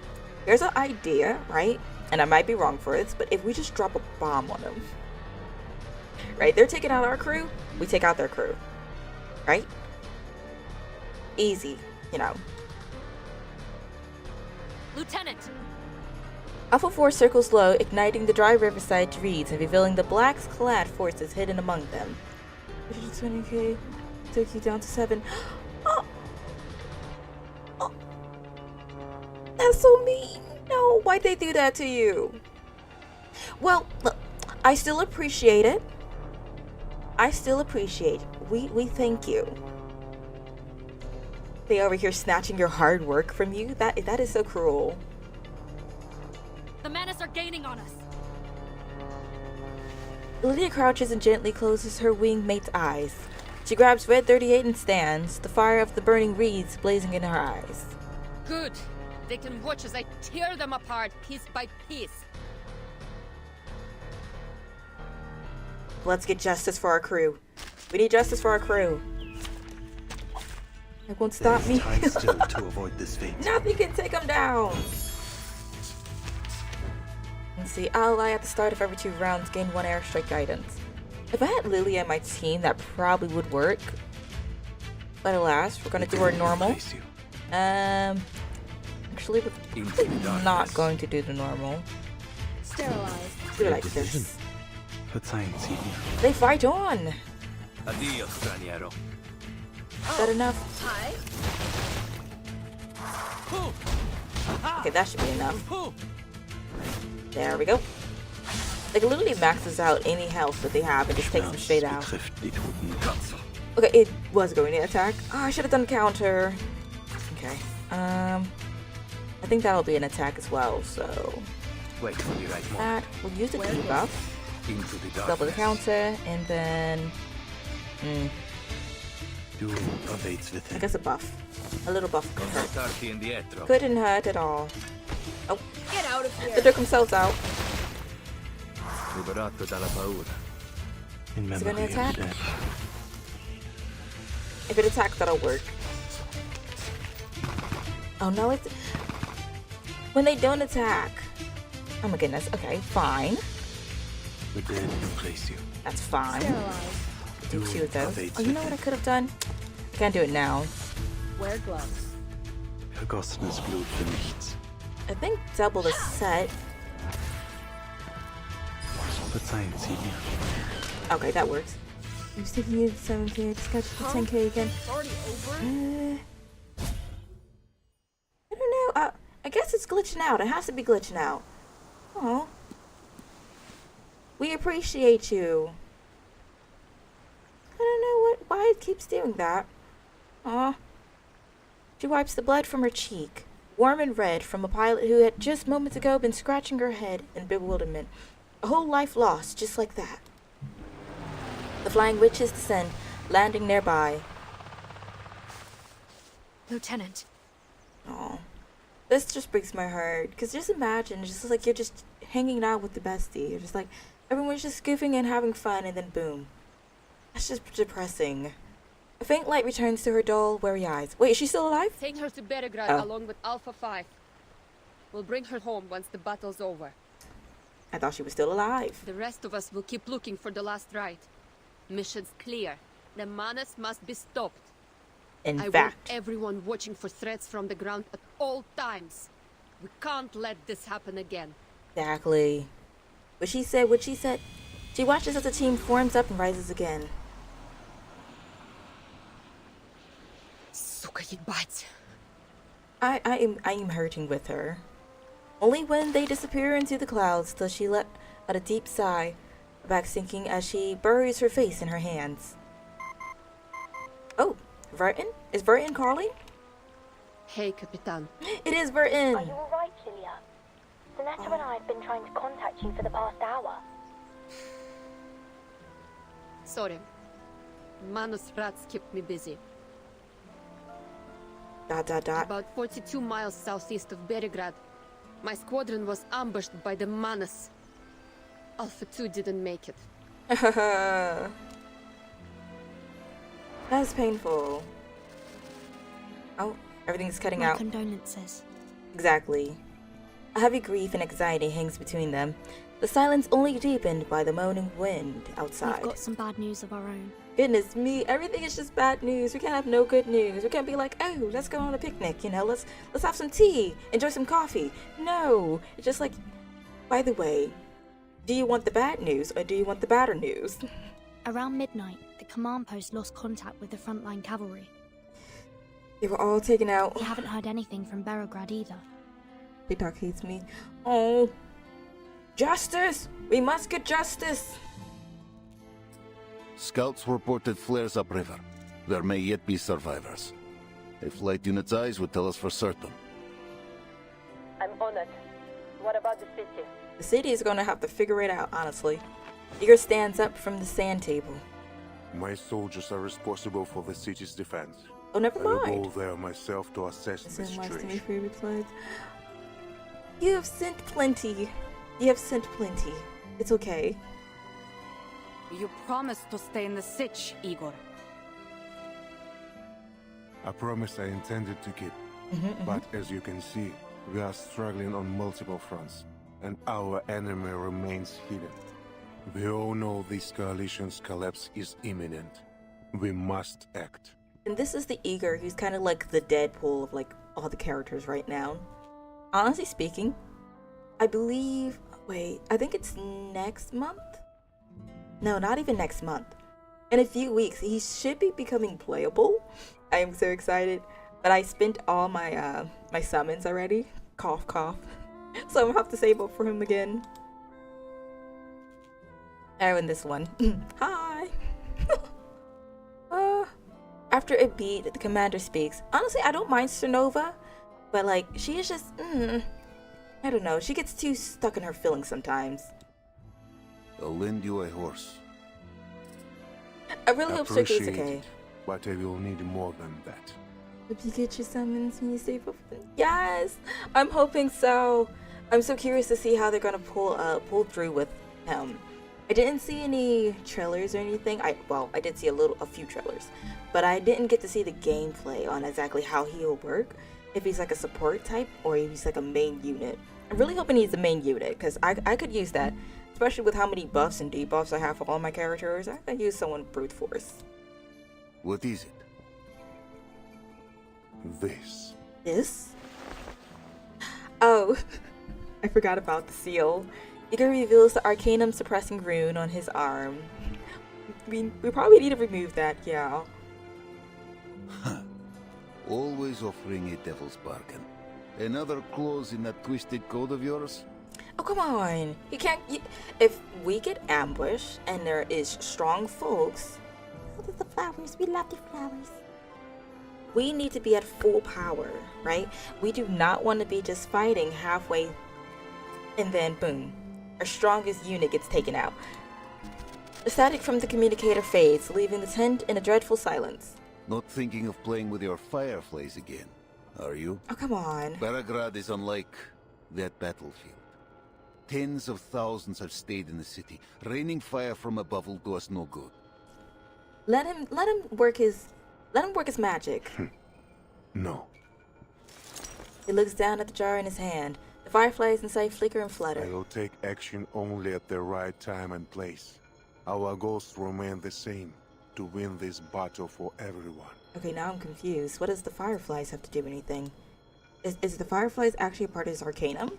here's an idea, right? And I might be wrong for this, but if we just drop a bomb on them, right? They're taking out our crew, we take out their crew, right? Easy, you know. Lieutenant! Alpha 4 circles low, igniting the dry riverside reeds and revealing the black-clad forces hidden among them. 20k, took you down to 7. Oh! Oh! That's so mean! No, why'd they do that to you? Well, look, I still appreciate it. I still appreciate it. We thank you. They over here snatching your hard work from you? That is so cruel. The Manus are gaining on us. Lilia crouches and gently closes her winged mate's eyes. She grabs Red 38 and stands, the fire of the burning reeds blazing in her eyes. Good. They can watch as I tear them apart piece by piece. Let's get justice for our crew. We need justice for our crew. It won't stop me. Time still to avoid this fate. Nothing can take them down. Let's see. Ally at the start of every 2 rounds gain 1 airstrike guidance. If I had Lilia on my team, that probably would work. But alas, we're gonna do our normal. Actually, we're not going to do the normal. Sterilized. Do it like this. Verzeihen Sie mir. They fight on. Addio, straniero. Is that enough? Hi. Okay, that should be enough. There we go. Like, it literally maxes out any health that they have and just takes them straight out. Okay, it was going to attack. Oh, I should have done counter. Okay. I think that'll be an attack as well, so... Wait for the right moment. That, we'll use the debuff. Into the Double the counter, and then... I guess a buff. A little buff could hurt. Couldn't hurt at all. Oh. Get out of here. They took themselves out. Liberato dalla paura. Is it gonna attack? If it attacks, that'll work. Oh no, it's... When they don't attack. Oh my goodness. Okay, fine. The dead replace you. That's fine. Do 2 of those. Oh, you know what I could have done? I can't do it now. Wear gloves. Vergossenes Blut für nichts. I think double the set. Verzeihen Sie mir. Okay, that works. I'm sticking you to 7k, just got you to 10k again. Already over? I don't know. I guess it's glitching out. It has to be glitching out. Oh. We appreciate you. I don't know why it keeps doing that. Aw. She wipes the blood from her cheek, warm and red, from a pilot who had just moments ago been scratching her head in bewilderment. A whole life lost, just like that. The flying witches descend, landing nearby. Lieutenant. Aw. This just breaks my heart, because just imagine, just like you're just hanging out with the bestie. You're just like, everyone's just goofing and having fun, and then boom. That's just depressing. A faint light returns to her dull, weary eyes. Wait, is she still alive? Take her to Beregrad along with Alpha 5. We'll bring her home once the battle's over. I thought she was still alive. The rest of us will keep looking for the last rite. Mission's clear. The Manus must be stopped. In I fact, want everyone watching for threats from the ground at all times. We can't let this happen again. exactly. What she said. She watches as the team forms up and rises again. Сука, ебать. I am hurting with her. Only when they disappear into the clouds does she let out a deep sigh, her back sinking as she buries her face in her hands. Oh, Vertin? Is Vertin calling? Hey, Capitan. It is Vertin. Are you alright, Julia? Sonetta and I have been trying to contact you for the past hour. Sorry. Manus rats kept me busy. ... About 42 miles southeast of Beregrad, my squadron was ambushed by the Manus. Alpha 2 didn't make it. That's painful. Oh, everything's cutting out. Condolences. Exactly. A heavy grief and anxiety hangs between them. The silence only deepened by the moaning wind outside. We've got some bad news of our own. Goodness me, everything is just bad news. We can't have no good news. We can't be like, oh, let's go on a picnic, you know, let's have some tea, enjoy some coffee. No, it's just like, by the way, do you want the bad news or do you want the badder news? Around midnight, the command post lost contact with the frontline cavalry. They were all taken out. We haven't heard anything from Beregrad either. TikTok hates me. Oh, justice! We must get justice! Scouts reported flares upriver. There may yet be survivors. A flight unit's eyes would tell us for certain. I'm on it. What about the city? The city is going to have to figure it out, honestly. Igor stands up from the sand table. My soldiers are responsible for the city's defense. Oh, never I will mind. go there myself to assess the situation. You have sent plenty. You have sent plenty. It's okay. You promised to stay in the Sich, Igor. A promise I intended to keep. But as you can see, we are struggling on multiple fronts, and our enemy remains hidden. We all know this coalition's collapse is imminent. We must act. And this is the Igor who's kind of like the Deadpool of like all the characters right now. Honestly speaking, I believe, I think it's next month? No, not even next month. In a few weeks, he should be becoming playable. I am so excited. But I spent all my my summons already. Cough, cough. So I'm gonna have to save up for him again. Oh, and this one. Hi. After a beat, the commander speaks. Honestly, I don't mind Cernova, but like, she is just, I don't know. She gets too stuck in her feelings sometimes. I'll lend you a horse. I really hope Sergei's okay. Appreciate it, but I will need more than that. Hope you get your summons when you save up. Yes, I'm hoping so. I'm so curious to see how they're gonna pull through with him. I didn't see any trailers or anything. I did see a few trailers, but I didn't get to see the gameplay on exactly how he'll work. If he's like a support type or if he's like a main unit. I'm really hoping he's a main unit because I could use that, especially with how many buffs and debuffs I have for all my characters. I could use someone brute force. What is it? This. This? Oh, I forgot about the seal. Igor reveals the Arcanum suppressing rune on his arm. We probably need to remove that, yeah. Always offering a devil's bargain. Another clause in that twisted code of yours? Oh, come on. You can't... if we get ambushed and there is strong folks... Look at the flowers. We love the flowers. We need to be at full power, right? We do not want to be just fighting halfway and then boom. Our strongest unit gets taken out. The static from the communicator fades, leaving the tent in a dreadful silence. Not thinking of playing with your fireflies again, are you? Oh, come on. Baragrad is unlike that battlefield. Tens of thousands have stayed in the city. Raining fire from above will do us no good. Let him work his magic. No. He looks down at the jar in his hand. The fireflies inside flicker and flutter. I will take action only at the right time and place. Our goals remain the same, to win this battle for everyone. Okay, now I'm confused. What does the fireflies have to do with anything? Is the fireflies actually a part of his arcanum?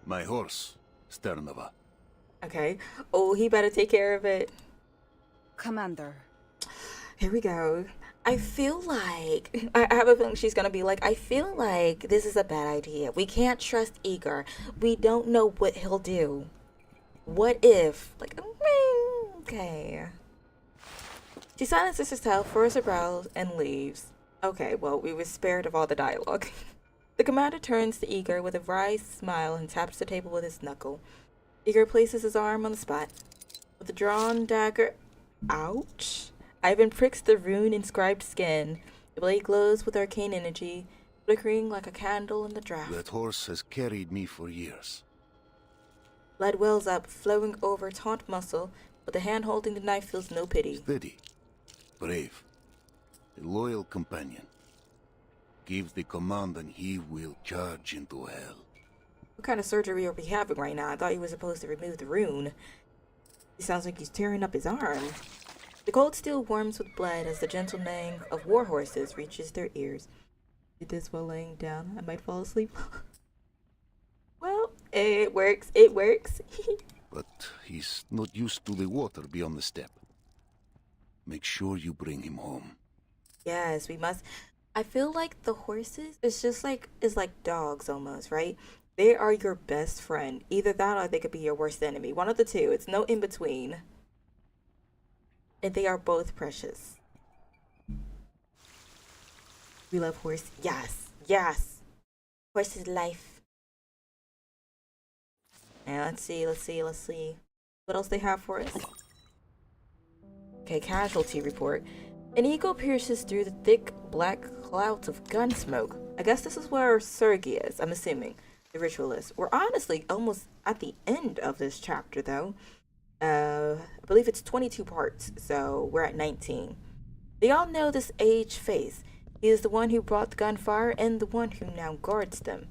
My horse, Sternova. Okay. Oh, he better take care of it. Commander. Here we go. I feel like... I have a feeling she's gonna be like, I feel like this is a bad idea. We can't trust Igor. We don't know what he'll do. What if... Like, okay. She silences herself, furrows her brows, and leaves. Okay, well, we were spared of all the dialogue. The commander turns to Igor with a wry smile and taps the table with his knuckle. Igor places his arm on the spot. With a drawn dagger... Ouch. Ivan pricks the rune-inscribed skin. The blade glows with arcane energy, flickering like a candle in the draft. That horse has carried me for years. Blood wells up, flowing over taut muscle, but the hand holding the knife feels no pity. Steady. Brave. A loyal companion. Give the command and he will charge into hell. What kind of surgery are we having right now? I thought he was supposed to remove the rune. He sounds like he's tearing up his arm. The cold steel warms with blood as the gentle neighing of war horses reaches their ears. Did this while laying down? I might fall asleep. Well, it works. It works. But he's not used to the water beyond the steppe. Make sure you bring him home. Yes, we must. I feel like the horses is like dogs almost, right? They are your best friend. Either that or they could be your worst enemy. One of the two. It's no in between. And they are both precious. We love horse. Yes. Yes. Horse is life. And let's see. What else they have for us? Okay, casualty report. An eagle pierces through the thick black clouds of gun smoke. I guess this is where Sergei is, I'm assuming. The ritualist. We're honestly almost at the end of this chapter, though. I believe it's 22 parts, so we're at 19. They all know this aged face. He is the one who brought the gunfire and the one who now guards them.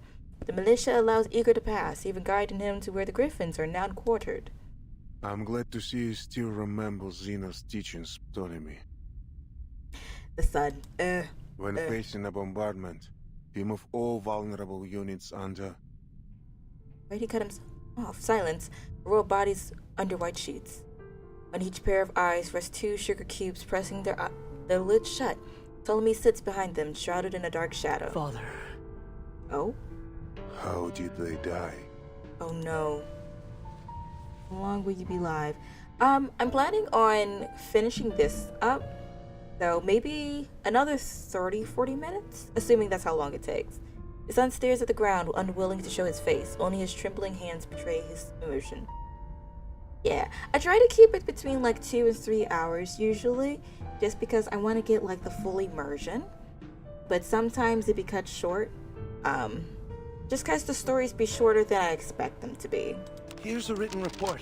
The militia allows Igor to pass, even guiding him to where the griffins are now quartered. I'm glad to see you still remember Xena's teachings, Ptolemy. The sun. When facing a bombardment, team of all vulnerable units under... Why'd he cut him off? Silence. Royal bodies under white sheets. On each pair of eyes rest two sugar cubes pressing their lids shut. Ptolemy sits behind them, shrouded in a dark shadow. Father. Oh? How did they die? Oh no. How long will you be live? I'm planning on finishing this up. So maybe another 30-40 minutes? Assuming that's how long it takes. The son stares at the ground, unwilling to show his face. Only his trembling hands betray his emotion. Yeah, I try to keep it between like 2 and 3 hours usually, just because I want to get like the full immersion. But sometimes it be cut short, just because the stories be shorter than I expect them to be. Here's a written report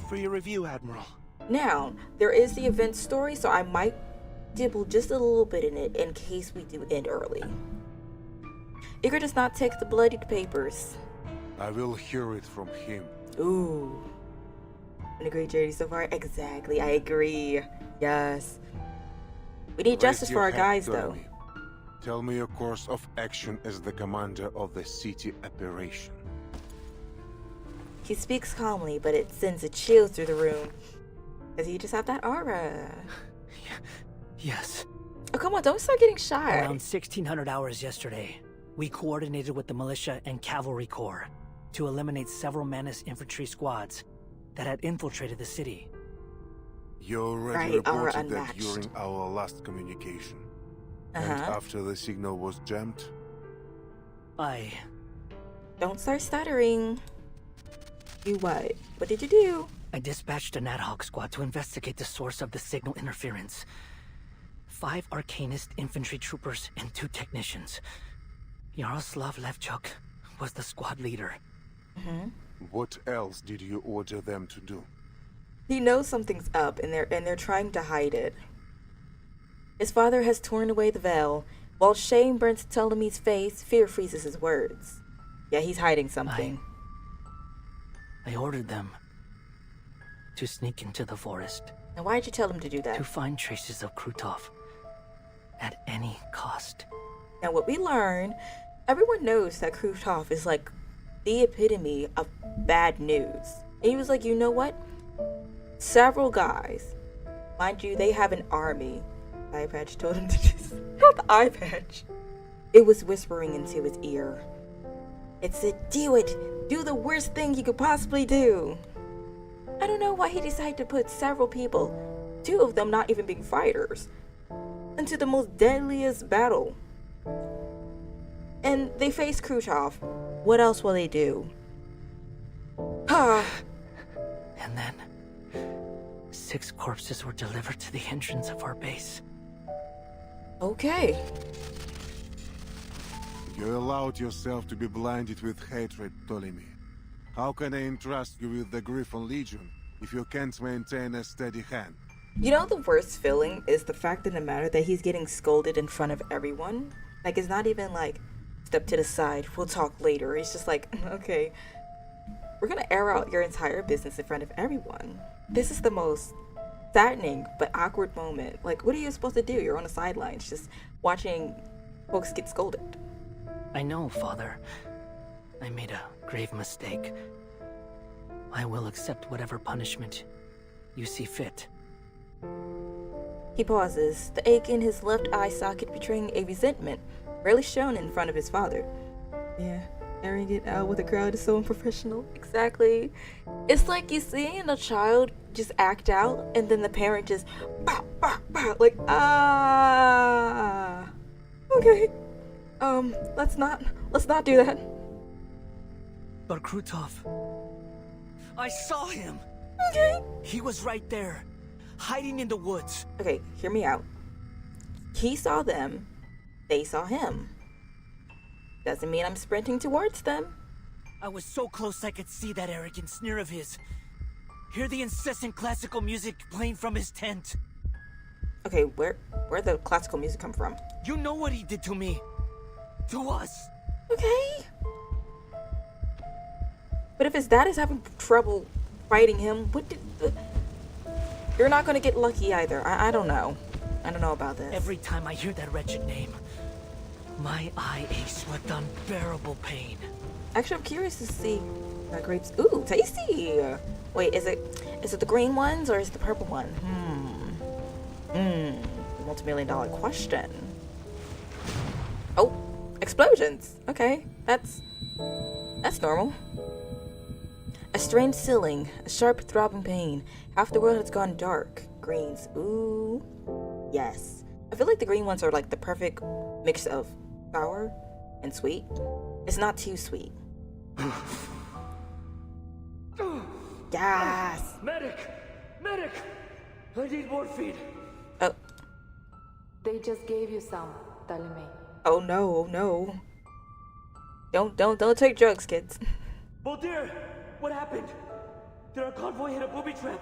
for your review, Admiral. Now, there is the event story, so I might dibble just a little bit in it in case we do end early. Igor does not take the bloodied papers. I will hear it from him. Ooh. Been a great journey so far. Exactly, I agree. Yes. We need justice for our guys, though. Tell me your course of action as the commander of the city operation. He speaks calmly, but it sends a chill through the room. Does he just have that aura? Yes. Oh, come on, don't start getting shy. Around 1600 hours yesterday, We coordinated with the militia and cavalry corps to eliminate several Manus infantry squads that had infiltrated the city. You already reported that during our last communication. And after the signal was jammed? Don't start stuttering. You what? What did you do? I dispatched an ad hoc squad to investigate the source of the signal interference. 5 Arcanist infantry troopers and 2 technicians. Yaroslav Levchuk was the squad leader. What else did you order them to do? He knows something's up, and they're trying to hide it. His father has torn away the veil. While shame burns Ptolemy's face, fear freezes his words. Yeah, he's hiding something. I ordered them to sneak into the forest. Now, why'd you tell him to do that? To find traces of Krutov at any cost. Now, what we learn, everyone knows that Krutov is like the epitome of bad news. And he was like, you know what? Several guys, mind you, they have an army. Eye patch told him to just, not the eye patch. It was whispering into his ear. It said, do it. Do the worst thing you could possibly do. I don't know why he decided to put several people, 2 of them not even being fighters, into the most deadliest battle. And they face Krutov. What else will they do? And then 6 corpses were delivered to the entrance of our base. Okay. You allowed yourself to be blinded with hatred, Ptolemy. How can I entrust you with the Griffon Legion if you can't maintain a steady hand? You know, the worst feeling is the fact of the matter that he's getting scolded in front of everyone. Like, it's not even like, step to the side, we'll talk later. It's just like, okay, we're gonna air out your entire business in front of everyone. This is the most saddening but awkward moment. Like, what are you supposed to do? You're on the sidelines just watching folks get scolded. I know, Father. I made a grave mistake. I will accept whatever punishment you see fit. He pauses, the ache in his left eye socket betraying a resentment rarely shown in front of his father. Yeah, airing it out with a crowd is so unprofessional. Exactly. It's like you seeing a child just act out, and then the parent just bah, bah, bah, like, okay. Let's not do that. But Krutov, I saw him. Okay. He was right there, hiding in the woods. Okay, hear me out. He saw them. They saw him. Doesn't mean I'm sprinting towards them. I was so close I could see that arrogant sneer of his. Hear the incessant classical music playing from his tent. Okay, where'd the classical music come from? You know what he did to me. To us. Okay. But if his dad is having trouble fighting him, you're not gonna get lucky either. I don't know. I don't know about this. Every time I hear that wretched name, my eye aches with unbearable pain. Actually, I'm curious to see grapes. Ooh, tasty. Wait, is it the green ones or is it the purple one? Multi-million-dollar question. Oh, explosions. Okay, that's normal. A strange ceiling, a sharp throbbing pain. Half the world has gone dark. Greens. Ooh, yes. I feel like the green ones are like the perfect mix of sour and sweet. It's not too sweet. Yes. Medic! Medic! I need morphine. Oh. They just gave you some, Ptolemy. Oh no, no. Don't take drugs, kids. Baldir! What happened? Did our convoy hit a booby trap?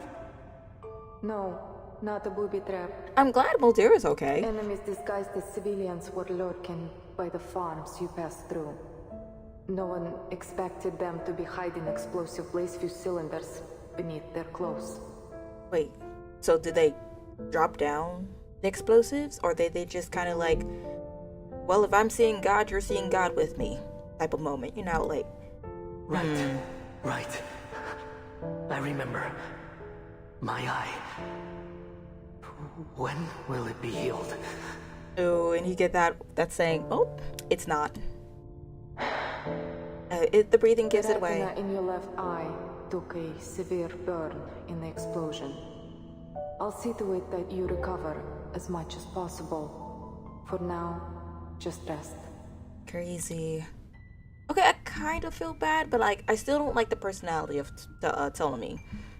No, not a booby trap. I'm glad Baldir is okay. Enemies disguised as civilians were lurking by the farms you passed through. No one expected them to be hiding explosive blaze fuse cylinders beneath their clothes. Wait, so did they drop down the explosives? Or they just kind of like, well, if I'm seeing God, you're seeing God with me type of moment, you know, like. Right. I remember. My eye. When will it be healed? Oh, and you get that saying, oh, it's not. The breathing gives it away. The retina in your left eye took a severe burn in the explosion. I'll see to it that you recover as much as possible. For now, just rest. Crazy. Okay, I kind of feel bad, but like, I still don't like the personality of Ptolemy.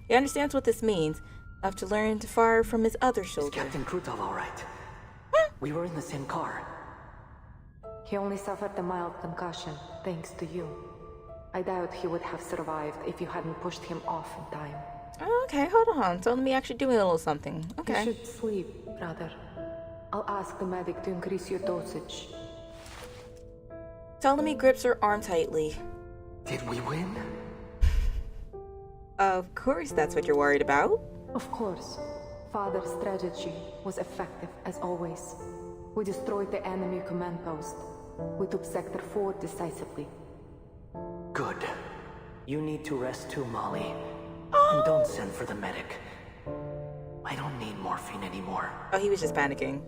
He understands what this means. I have to learn to fire from his other shoulder. Is Captain Krutov all right? We were in the same car. He only suffered a mild concussion, thanks to you. I doubt he would have survived if you hadn't pushed him off in time. Okay, hold on. Ptolemy actually doing a little something. Okay. You should sleep, brother. I'll ask the medic to increase your dosage. Ptolemy grips her arm tightly. Did we win? Of course that's what you're worried about. Of course. Father's strategy was effective as always. We destroyed the enemy command post. We took Sector 4 decisively. Good. You need to rest too, Molly. And don't send for the medic. I don't need morphine anymore. Oh, he was just panicking.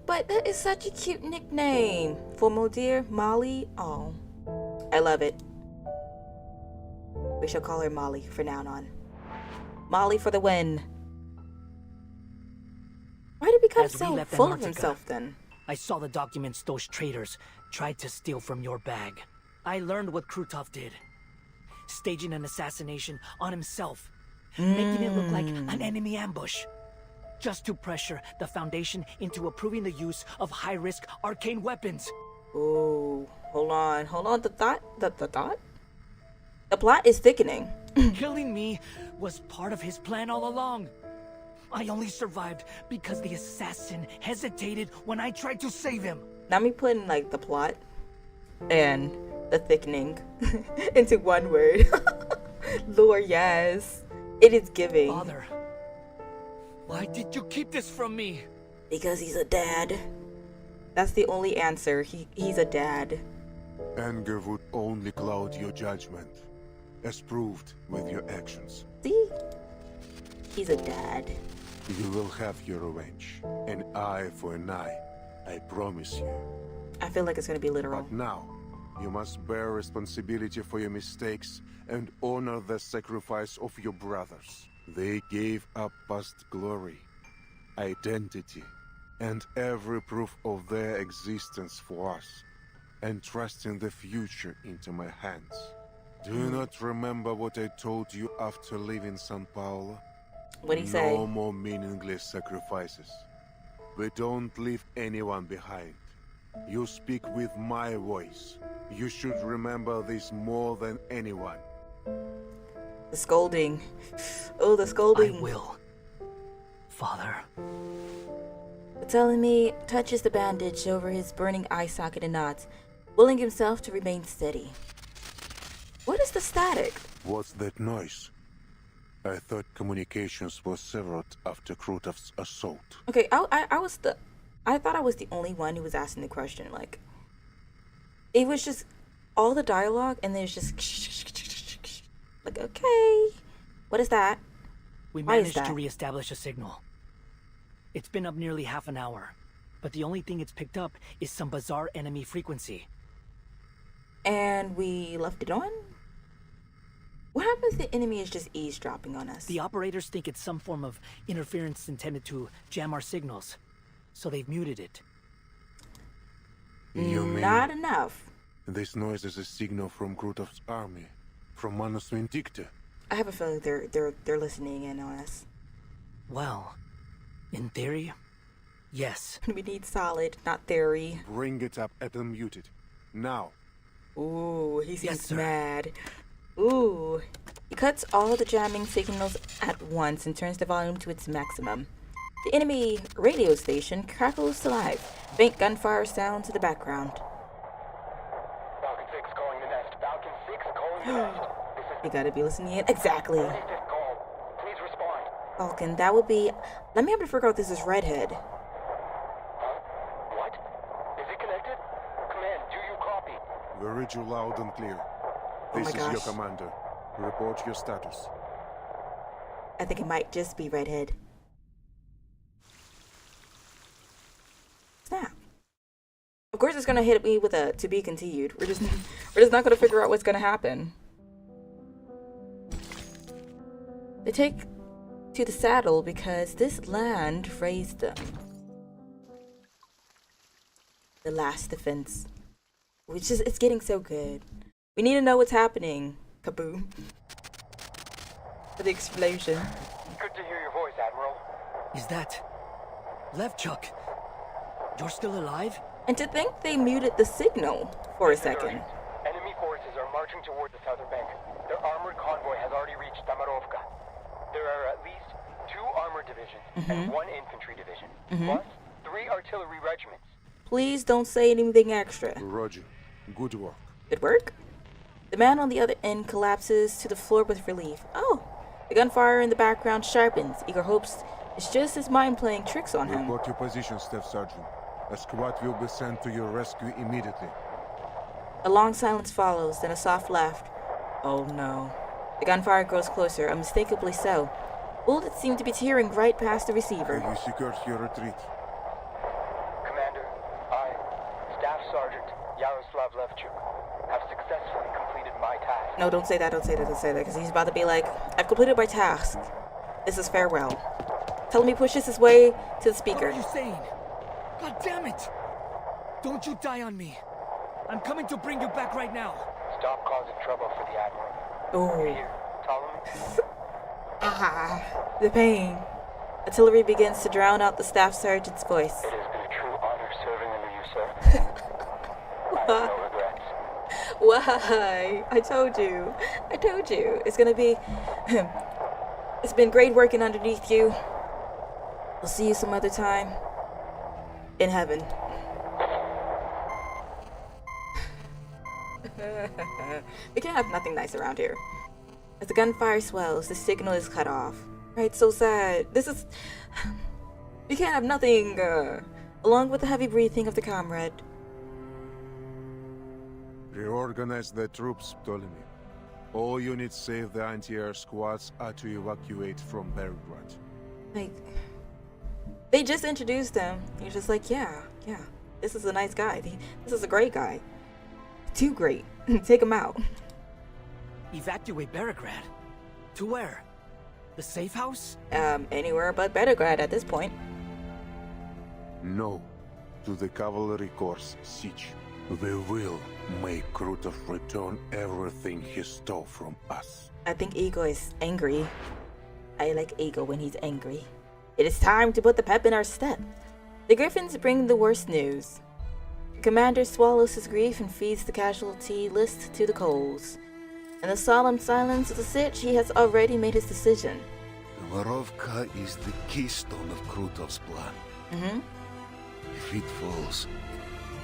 But that is such a cute nickname. For Modir, Molly. Oh, I love it. We shall call her Molly from now on. Molly for the win. Why did he become so full of himself then? I saw the documents those traitors tried to steal from your bag. I learned what Krutov did. Staging an assassination on himself. Making it look like an enemy ambush. Just to pressure the Foundation into approving the use of high-risk arcane weapons. Ooh, hold on. The plot is thickening. Killing me was part of his plan all along. I only survived because the assassin hesitated when I tried to save him. Now me putting like the plot and the thickening into one word. Lord, yes. It is giving. Father, why did you keep this from me? Because he's a dad. That's the only answer. He's a dad. Anger would only cloud your judgment, as proved with your actions. See? He's a dad. You will have your revenge. An eye for an eye. I promise you. I feel like it's gonna be literal. But now, you must bear responsibility for your mistakes and honor the sacrifice of your brothers. They gave up past glory, identity, and every proof of their existence for us, entrusting the future into my hands. Do you not remember what I told you after leaving San Paulo? What'd he say? No more meaningless sacrifices. We don't leave anyone behind. You speak with my voice. You should remember this more than anyone. The scolding. Oh, the scolding. I will, Father. Ptolemy touches the bandage over his burning eye socket and nods, willing himself to remain steady. What is the static? What's that noise? I thought communications were severed after Krutov's assault. Okay, I thought I was the only one who was asking the question. Like, it was just all the dialogue, and there's just like, okay, what is that? We managed to reestablish a signal. It's been up nearly half an hour, but the only thing it's picked up is some bizarre enemy frequency. And we left it on? What happens if the enemy is just eavesdropping on us? The operators think it's some form of interference intended to jam our signals, so they've muted it. You mean not enough. This noise is a signal from Krutov's army, from Manus Vindicta. I have a feeling they're listening in on us. Well, in theory, yes. We need solid, not theory. Bring it up and unmute it. Now. Ooh, he seems mad. Ooh. He cuts all the jamming signals at once and turns the volume to its maximum. The enemy radio station crackles to life. Faint gunfire sounds in the background. Falcon 6 calling the nest. Falcon 6 calling the nest. You gotta be listening in. Exactly. Call. Please respond. Falcon, that would be... Let me have to figure out this is Redhead. What? Is it connected? Command, do you copy? We read you loud and clear. This is your commander. Report your status. I think it might just be Redhead. Snap. course it's gonna hit me with a to be continued. We're just not gonna figure out what's gonna happen. They take to the saddle because this land raised them. The last defense. Which is, it's getting so good. We need to know what's happening. Kaboom. For the explosion. Good to hear your voice, Admiral. Is that Levchuk? You're still alive? And to think they muted the signal for a second. Enemy forces are marching toward the southern bank. Their armored convoy has already reached Tamarovka. There are at least 2 armored divisions and 1 infantry division, plus 3 artillery regiments. Please don't say anything extra. Roger. Good work. Good work? The man on the other end collapses to the floor with relief. Oh, the gunfire in the background sharpens. Igor hopes it's just his mind playing tricks on him. Report your position, Staff Sergeant. A squad will be sent to your rescue immediately. A long silence follows, then a soft laugh. Oh no. The gunfire grows closer, unmistakably so. Bullets seem to be tearing right past the receiver. Have you secured your retreat? Commander, I, Staff Sergeant Yaroslav Levchuk, have successfully completed my task. No, don't say that, because he's about to be like, I've completed my task. This is farewell. Tell me pushes his way to the speaker. What are you saying? God damn it! Don't you die on me. I'm coming to bring you back right now. Stop causing trouble for the Admiral. Oh. Here, Ptolemy. The pain. Artillery begins to drown out the staff sergeant's voice. It has been a true honor serving under you, sir. I have no regrets. Why? I told you. It's gonna be... It's been great working underneath you. We'll see you some other time. In heaven. We can't have nothing nice around here. As the gunfire swells, the signal is cut off. Right, so sad. This is... We can't have nothing, along with the heavy breathing of the comrade. Reorganize the troops, Ptolemy. All units save the anti-air squads are to evacuate from Belgrade. Like... They just introduced him. You're just like, yeah. This is a nice guy. This is a great guy. Too great. Take him out. Evacuate Belgrade? To where? The safe house? Anywhere but Belgrade at this point. No. To the cavalry corps siege. We will make Krutov return everything he stole from us. I think Ego is angry. I like Ego when he's angry. It is time to put the pep in our step. The Griffins bring the worst news. The commander swallows his grief and feeds the casualty list to the coals. In the solemn silence of the siege, he has already made his decision. Tamarovka is the keystone of Krutov's plan. If it falls,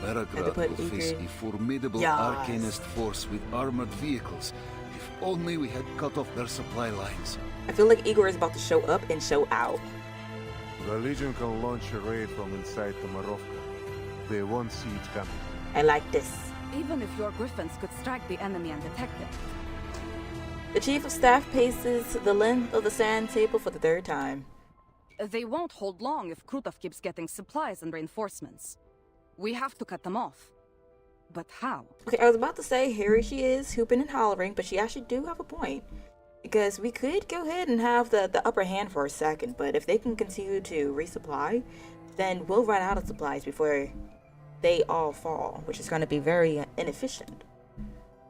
Belgrade will face a formidable Arcanist force with armored vehicles. If only we had cut off their supply lines. I feel like Igor is about to show up and show out. The Legion can launch a raid from inside Tamarovka. They won't see it coming. I like this. Even if your griffins could strike the enemy and detect it. The chief of staff paces the length of the sand table for the 3rd time. They won't hold long if Krutov keeps getting supplies and reinforcements. We have to cut them off. But how? Okay, I was about to say here she is hooping and hollering, but she actually do have a point. Because we could go ahead and have the upper hand for a second, but if they can continue to resupply, then we'll run out of supplies before they all fall, which is going to be very inefficient.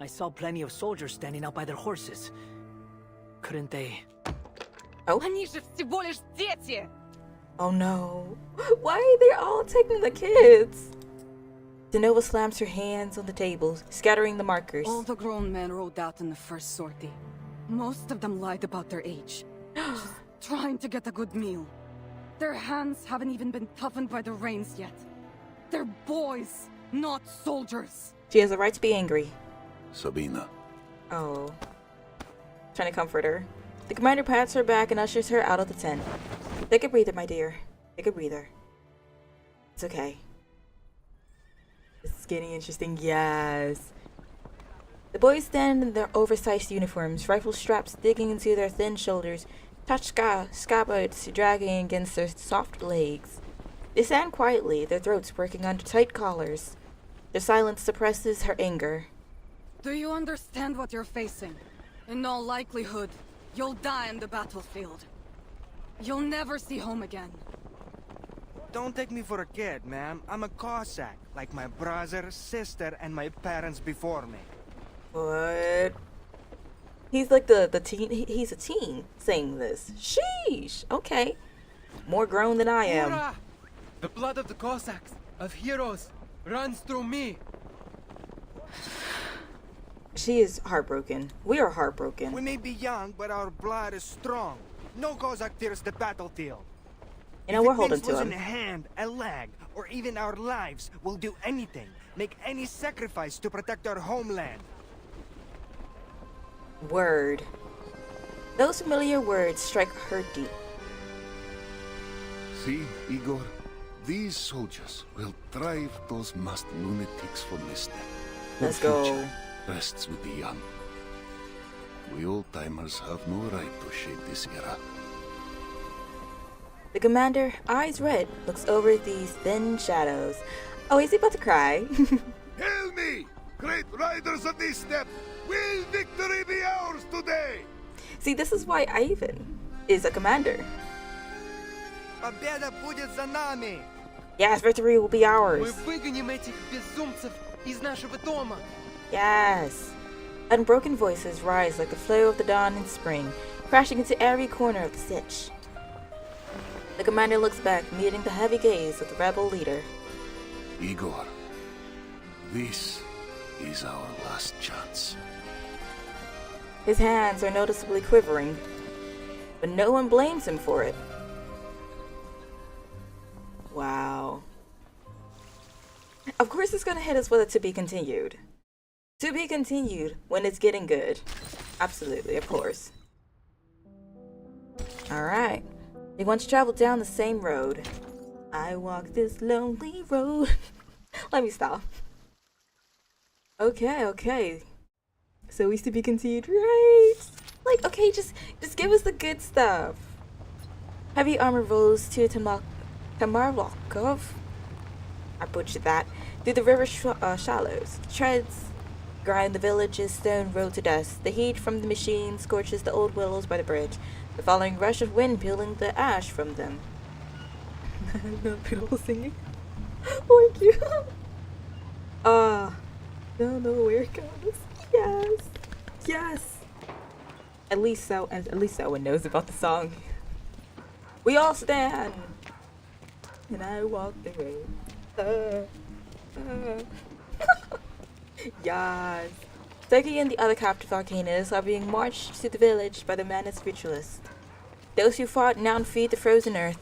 I saw plenty of soldiers standing out by their horses. Couldn't they... Oh? Oh no. Why are they all taking the kids? Denova slams her hands on the table, scattering the markers. All the grown men rode out in the first sortie. Most of them lied about their age. Just trying to get a good meal. Their hands haven't even been toughened by the rains yet. They're boys, not soldiers. She has a right to be angry. Sabina. Oh. Trying to comfort her. The commander pats her back and ushers her out of the tent. Take a breather, my dear. Take a breather. It's okay. It's getting interesting. Yes. The boys stand in their oversized uniforms, rifle straps digging into their thin shoulders, touch scabbards dragging against their soft legs. They stand quietly, their throats working under tight collars. The silence suppresses her anger. Do you understand what you're facing? In all likelihood, you'll die in the battlefield. You'll never see home again. Don't take me for a kid, ma'am. I'm a Cossack, like my brother, sister, and my parents before me. What? He's like the teen. He's a teen saying this. Sheesh. Okay. More grown than I am. Hurrah! The blood of the Cossacks, of heroes, runs through me. She is heartbroken. We are heartbroken. We may be young, but our blood is strong. No Cossack fears the battlefield. You know, we're holding to losing him. a hand, a leg, or even our lives, we'll do anything, make any sacrifice to protect our homeland. Word. Those familiar words strike her deep. See, Igor? These soldiers will drive those masked lunatics from this step. Let's The go. future rests with the young. We old-timers have no right to shape this era. The commander, eyes red, looks over these thin shadows. Oh, is he about to cry? Hail me, great riders of this step! Will victory be ours today? See, this is why Ivan is a commander. Победа будет за нами! Yes, victory will be Мы ours. выгоним этих безумцев из нашего дома. Yes. Unbroken voices rise like the flow of the dawn in spring, crashing into every corner of the sitch. The commander looks back, meeting the heavy gaze of the rebel leader. Igor, this is our last chance. His hands are noticeably quivering, but no one blames him for it. Wow. Of course it's gonna hit us with a to be continued. To be continued when it's getting good. Absolutely, of course. Alright. They once traveled down the same road. I walk this lonely road. Let me stop. Okay. So we to be continued, right? Like, okay, just give us the good stuff. Heavy armor rolls to Tamarlokov. I butchered that. Through the river shallows. Treads grind the village's stone road to dust. The heat from the machine scorches the old willows by the bridge. The following rush of wind peeling the ash from them. I love people singing. Oh, cute. Don't know where it goes. Yes. At least Owen knows about the song. We all stand, and I walk the road. Yes. Sergei and the other captive Arcanists are being marched to the village by the Manus Ritualists. Those who fought now feed the frozen earth,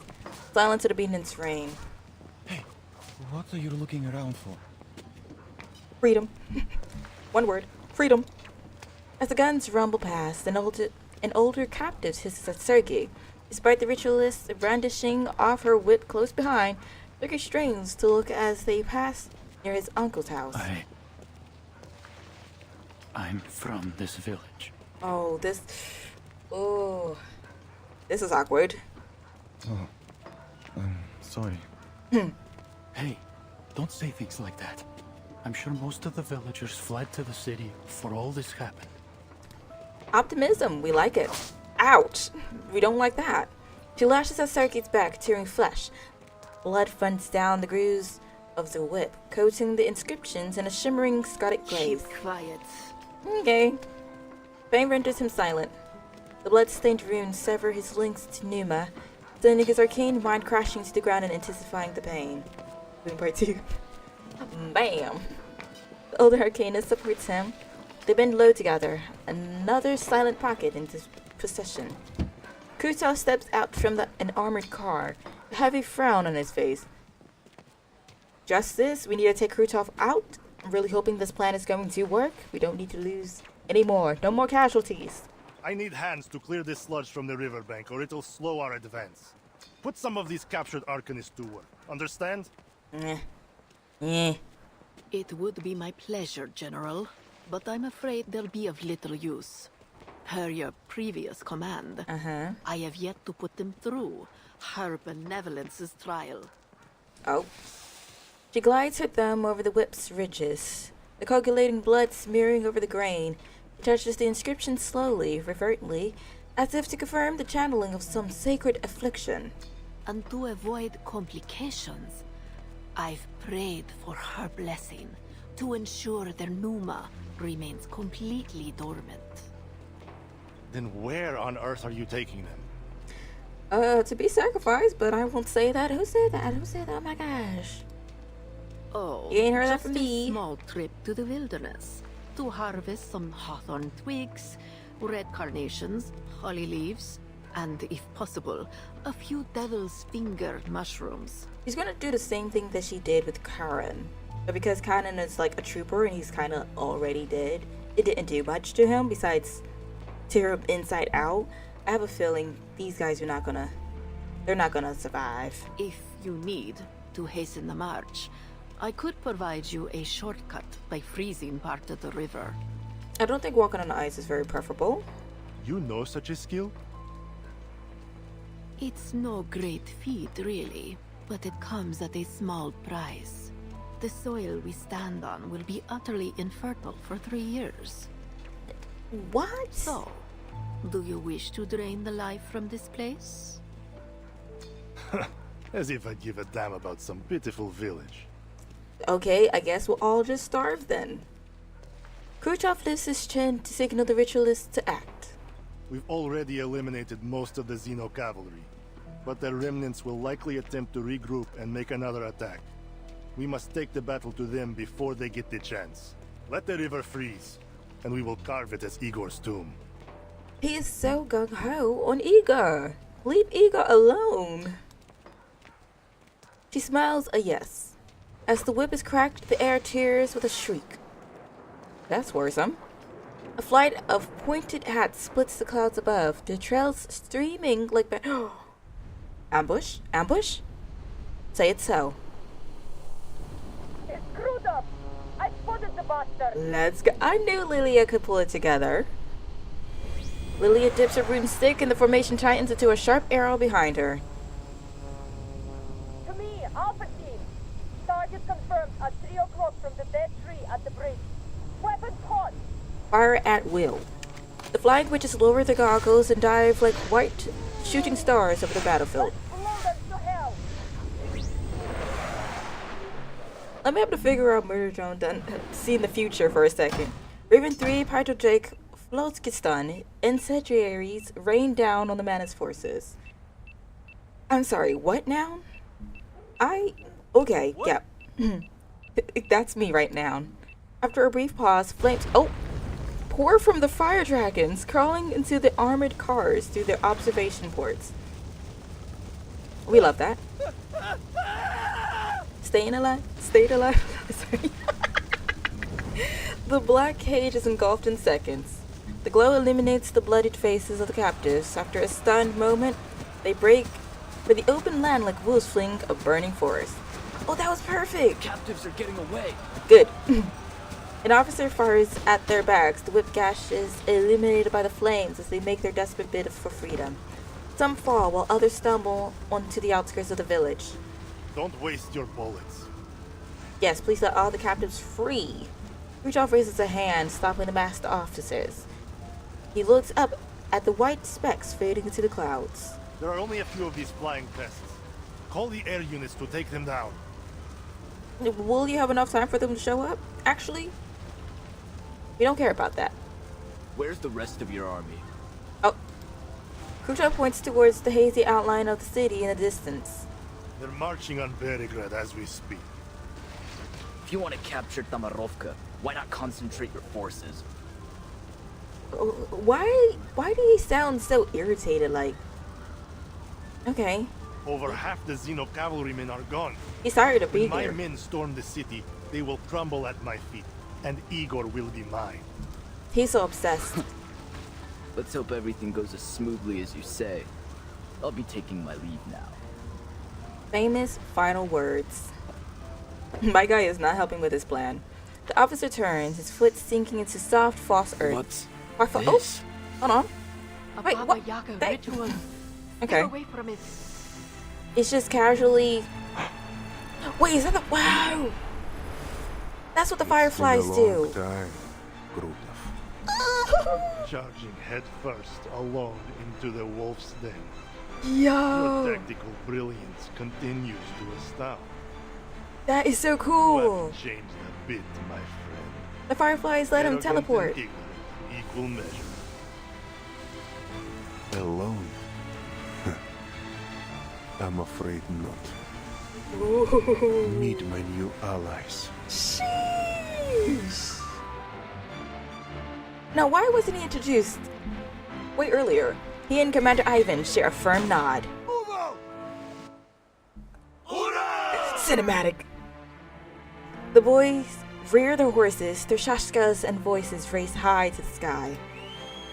silent to the beaten's rain. Hey, what are you looking around for? Freedom. One word. Freedom. As the guns rumble past, an older captive hisses at Sergei. Despite the ritualists brandishing off her whip close behind, Sergei strains to look as they pass near his uncle's house. I'm from this village. Oh, this is awkward. Oh, I'm sorry. Hey, don't say things like that. I'm sure most of the villagers fled to the city before all this happened. Optimism, we like it. Ouch, we don't like that. She lashes at Sergei's back, tearing flesh. Blood runs down the grooves of the whip, coating the inscriptions in a shimmering Scotic glaze. Keep quiet. Okay. Pain renders him silent. The blood-stained runes sever his links to Numa, sending his arcane mind crashing to the ground and intensifying the pain. Doing part 2. Bam! The older Arcanist supports him. They bend low together, another silent pocket into procession. Krutov steps out from an armored car, a heavy frown on his face. Justice, we need to take Krutov out. I'm really hoping this plan is going to work. We don't need to lose any more. No more casualties. I need hands to clear this sludge from the riverbank, or it'll slow our advance. Put some of these captured Arcanists to work. Understand? It would be my pleasure, General, but I'm afraid they'll be of little use. Per your previous command, I have yet to put them through her benevolence's trial. Oh. She glides her thumb over the whip's ridges, the coagulating blood smearing over the grain. She touches the inscription slowly, reverently, as if to confirm the channeling of some sacred affliction. And to avoid complications, I've prayed for her blessing to ensure their Numa remains completely dormant. Then where on earth are you taking them? To be sacrificed, but I won't say that. Who said that? Who said that? Oh my gosh. Oh, You ain't heard that just from me. a small trip to the wilderness to harvest some hawthorn twigs, red carnations, holly leaves, and, if possible, a few devil's finger mushrooms. She's gonna do the same thing that she did with Karen. But because Karen is like a trooper and he's kind of already dead, it didn't do much to him besides tear him inside out. I have a feeling these guys are they're not gonna survive. If you need to hasten the march, I could provide you a shortcut by freezing part of the river. I don't think walking on the ice is very preferable. You know such a skill? It's no great feat, really, but it comes at a small price. The soil we stand on will be utterly infertile for 3 years. What? So, do you wish to drain the life from this place? As if I'd give a damn about some pitiful village. Okay, I guess we'll all just starve then. Khrushchev lifts his chin to signal the ritualists to act. We've already eliminated most of the Xeno cavalry, but their remnants will likely attempt to regroup and make another attack. We must take the battle to them before they get the chance. Let the river freeze, and we will carve it as Igor's tomb. He is so gung-ho on Igor. Leave Igor alone. She smiles a yes. As the whip is cracked, the air tears with a shriek. That's worrisome. A flight of pointed hats splits the clouds above, the trails streaming like ambush? Ambush? Say it so. It's screwed up. I spotted the bastard. Let's go. I knew Lilia could pull it together. Lilia dips her rune stick and the formation tightens into a sharp arrow behind her. To me, Alpha Team. Target confirmed at 3 o'clock from the dead tree at the bridge. Weapon caught. Fire at will. The flying witches lower their goggles and dive like white shooting stars over the battlefield. Let me have to figure out Murder Drone then see in the future for a second. Raven 3, Pyro Drake, Floatskistan, incendiaries rain down on the Manus forces. I'm sorry, what now? Okay, what? Yeah. That's me right now. After a brief pause, flames pour from the fire dragons, crawling into the armored cars through their observation ports. We love that. Staying alive. Sorry. The black cage is engulfed in seconds. The glow illuminates the bloodied faces of the captives. After a stunned moment, they break for the open land like wolves fleeing a burning forest. Oh, that was perfect! The captives are getting away. Good. An officer fires at their backs. The whip gash is illuminated by the flames as they make their desperate bid for freedom. Some fall while others stumble onto the outskirts of the village. Don't waste your bullets. Yes, please let all the captives free. Khrushchev raises a hand, stopping the masked officers. He looks up at the white specks fading into the clouds. There are only a few of these flying pests. Call the air units to take them down. Will you have enough time for them to show up? Actually, we don't care about that. Where's the rest of your army? Oh. Khrushchev points towards the hazy outline of the city in the distance. They're marching on Beregrad as we speak. If you want to capture Tamarovka, why not concentrate your forces? Why do you sound so irritated, like... Okay. Over half the Xeno cavalrymen are gone. He's sorry to be here. When my men storm the city, they will crumble at my feet, and Igor will be mine. He's so obsessed. Let's hope everything goes as smoothly as you say. I'll be taking my leave now. Famous final words. My guy is not helping with his plan. The officer turns, his foot sinking into soft, false earth. What's this? Hold on. Wait, Baba what? Yaga That... ritual. Okay. Get away from it. It's just casually... Wait, is that the... Wow! That's what the fireflies do. Charging headfirst alone into the wolf's den. Yo! Your tactical brilliance continues to astound. That is so cool. But change a bit, my friend. The fireflies let him Arrogant teleport. and ignorant in equal measure. Alone? I'm afraid not. Ooh. Meet my new allies. Sheesh. Now, why wasn't he introduced way earlier? He and Commander Ivan share a firm nod. Cinematic. The boys rear their horses, their shashkas and voices race high to the sky.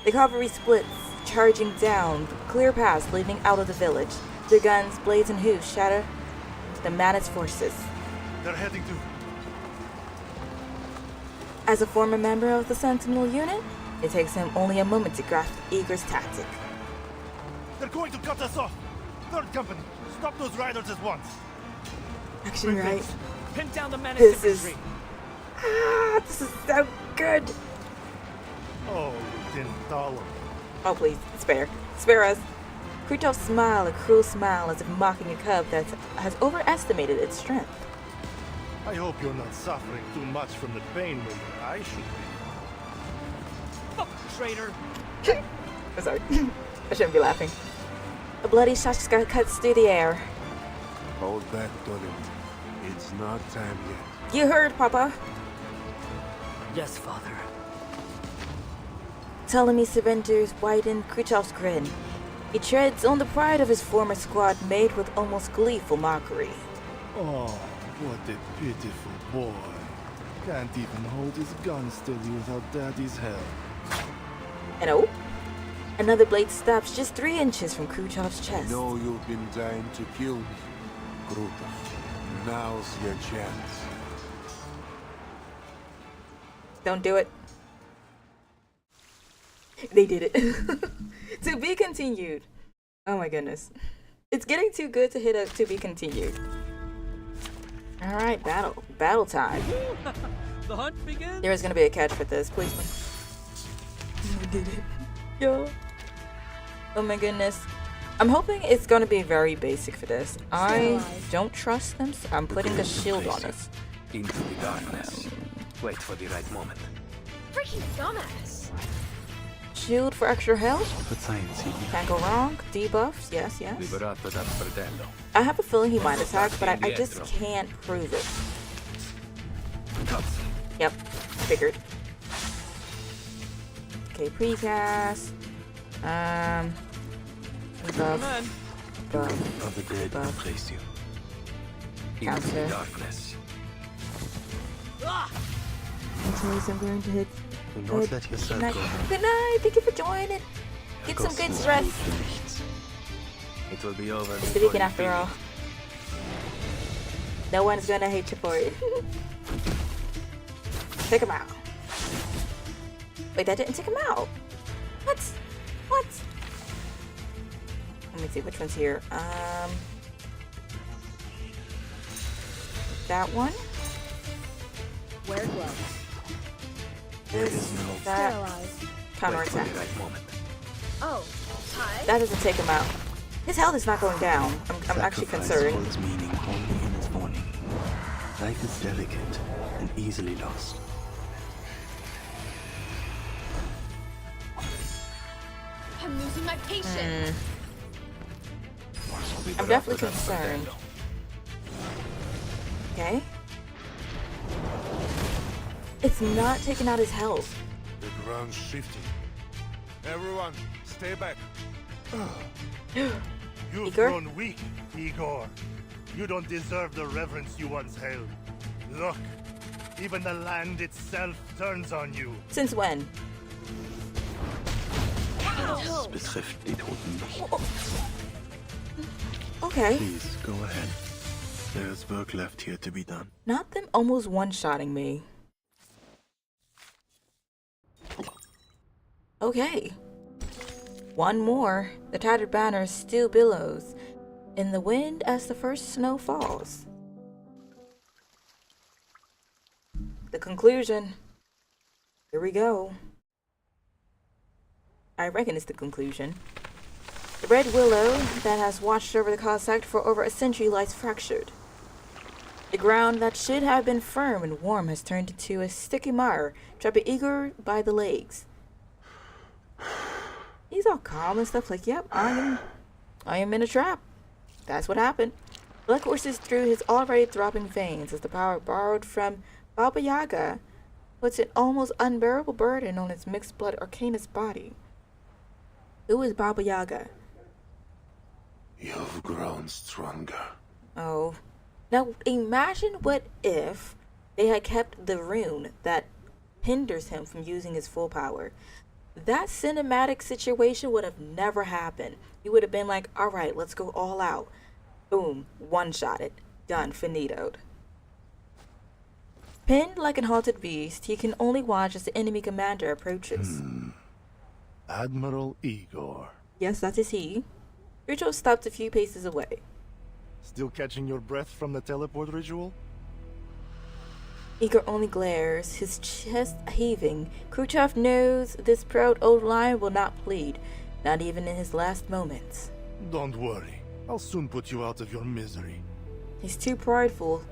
The cavalry splits, charging down clear paths leading out of the village. Their guns, blades, and hooves shatter the Manet's forces. They're heading to... As a former member of the Sentinel unit, it takes him only a moment to grasp Eager's tactic. They're going to cut us off! Third company, stop those riders at once! Actually, right. Pin down the Menace This is... infantry. This is so good! Oh, you didn't tell them. Oh, please, spare. Spare us. Krutov smiled a cruel smile as if mocking a cub that has overestimated its strength. I hope you're not suffering too much from the pain where I should be. Fuck, traitor! I'm sorry. I shouldn't be laughing. A bloody shashka cuts through the air. Hold back, Dolim. It's not time yet. You heard, Papa. Yes, Father. Ptolemy surrenders widen Krutov's grin. He treads on the pride of his former squad made with almost gleeful mockery. Oh, what a pitiful boy. Can't even hold his gun steady without Daddy's help. And oh, another blade stops just 3 inches from Krutov's chest. I know you've been dying to kill me, Krutov. Now's your chance. Don't do it. They did it. To be continued. Oh my goodness. It's getting too good to hit up to be continued. Alright, battle time. The hunt begins. There is gonna be a catch for this, please. We did it. Yo. Oh my goodness. I'm hoping it's gonna be very basic for this. I don't trust them, so I'm putting a shield on us. Into the darkness. Wait for the right moment. Freaking dumbass. Shield for extra health. Can't go wrong. Debuffs, yes. Liberato dal fratello. I have a feeling he might attack, but I just can't prove it. Yep, figured. Okay, precast. Buff. Of the dead will place you. Into Counter. the darkness. I'm going to hit. Do not let yourself Good night. go. Good night. Thank you for joining. Get some good rest. It will be over. It's the weekend after all. No one's gonna hate you for it. Take him out. Wait, that didn't take him out. What? What? Let me see which one's here. That one. Wear gloves. This, that, counterattack. Oh, hi. That doesn't take him out. His health is not going down. I'm actually concerned. Holds meaning only in its morning. Life is delicate and easily lost. I'm losing my patience. I'm definitely concerned. Okay. It's not taking out his health. The ground's shifting. Everyone, stay back. You've Igor? grown weak, Igor. You don't deserve the reverence you once held. Look, even the land itself turns on you. Since when? Das betrifft die Toten nicht. Okay. Please, go ahead. There's work left here to be done. Not them almost one-shotting me. Okay. One more. The tattered banner still billows in the wind as the first snow falls. conclusion. Here we go. I reckon it's the conclusion. The red willow that has watched over the Cossack for over a century lies fractured. The ground that should have been firm and warm has turned into a sticky mire, trapping Igor by the legs. He's all calm and stuff like, yep, I am in a trap. That's what happened. Blood courses through his already throbbing veins as the power borrowed from Baba Yaga puts an almost unbearable burden on his mixed blood Arcanist body. Who is Baba Yaga? You've grown stronger. Oh. Now imagine what if they had kept the rune that hinders him from using his full power. That cinematic situation would have never happened. He would have been like, alright, let's go all out. Boom, one-shotted. Done, finitoed. Pinned like an halted beast, he can only watch as the enemy commander approaches. Admiral Igor. Yes, that is he. Ritual stopped a few paces away. Still catching your breath from the teleport ritual? Igor only glares, his chest heaving. Khrushchev knows this proud old lion will not plead, not even in his last moments. Don't worry. I'll soon put you out of your misery. He's too prideful.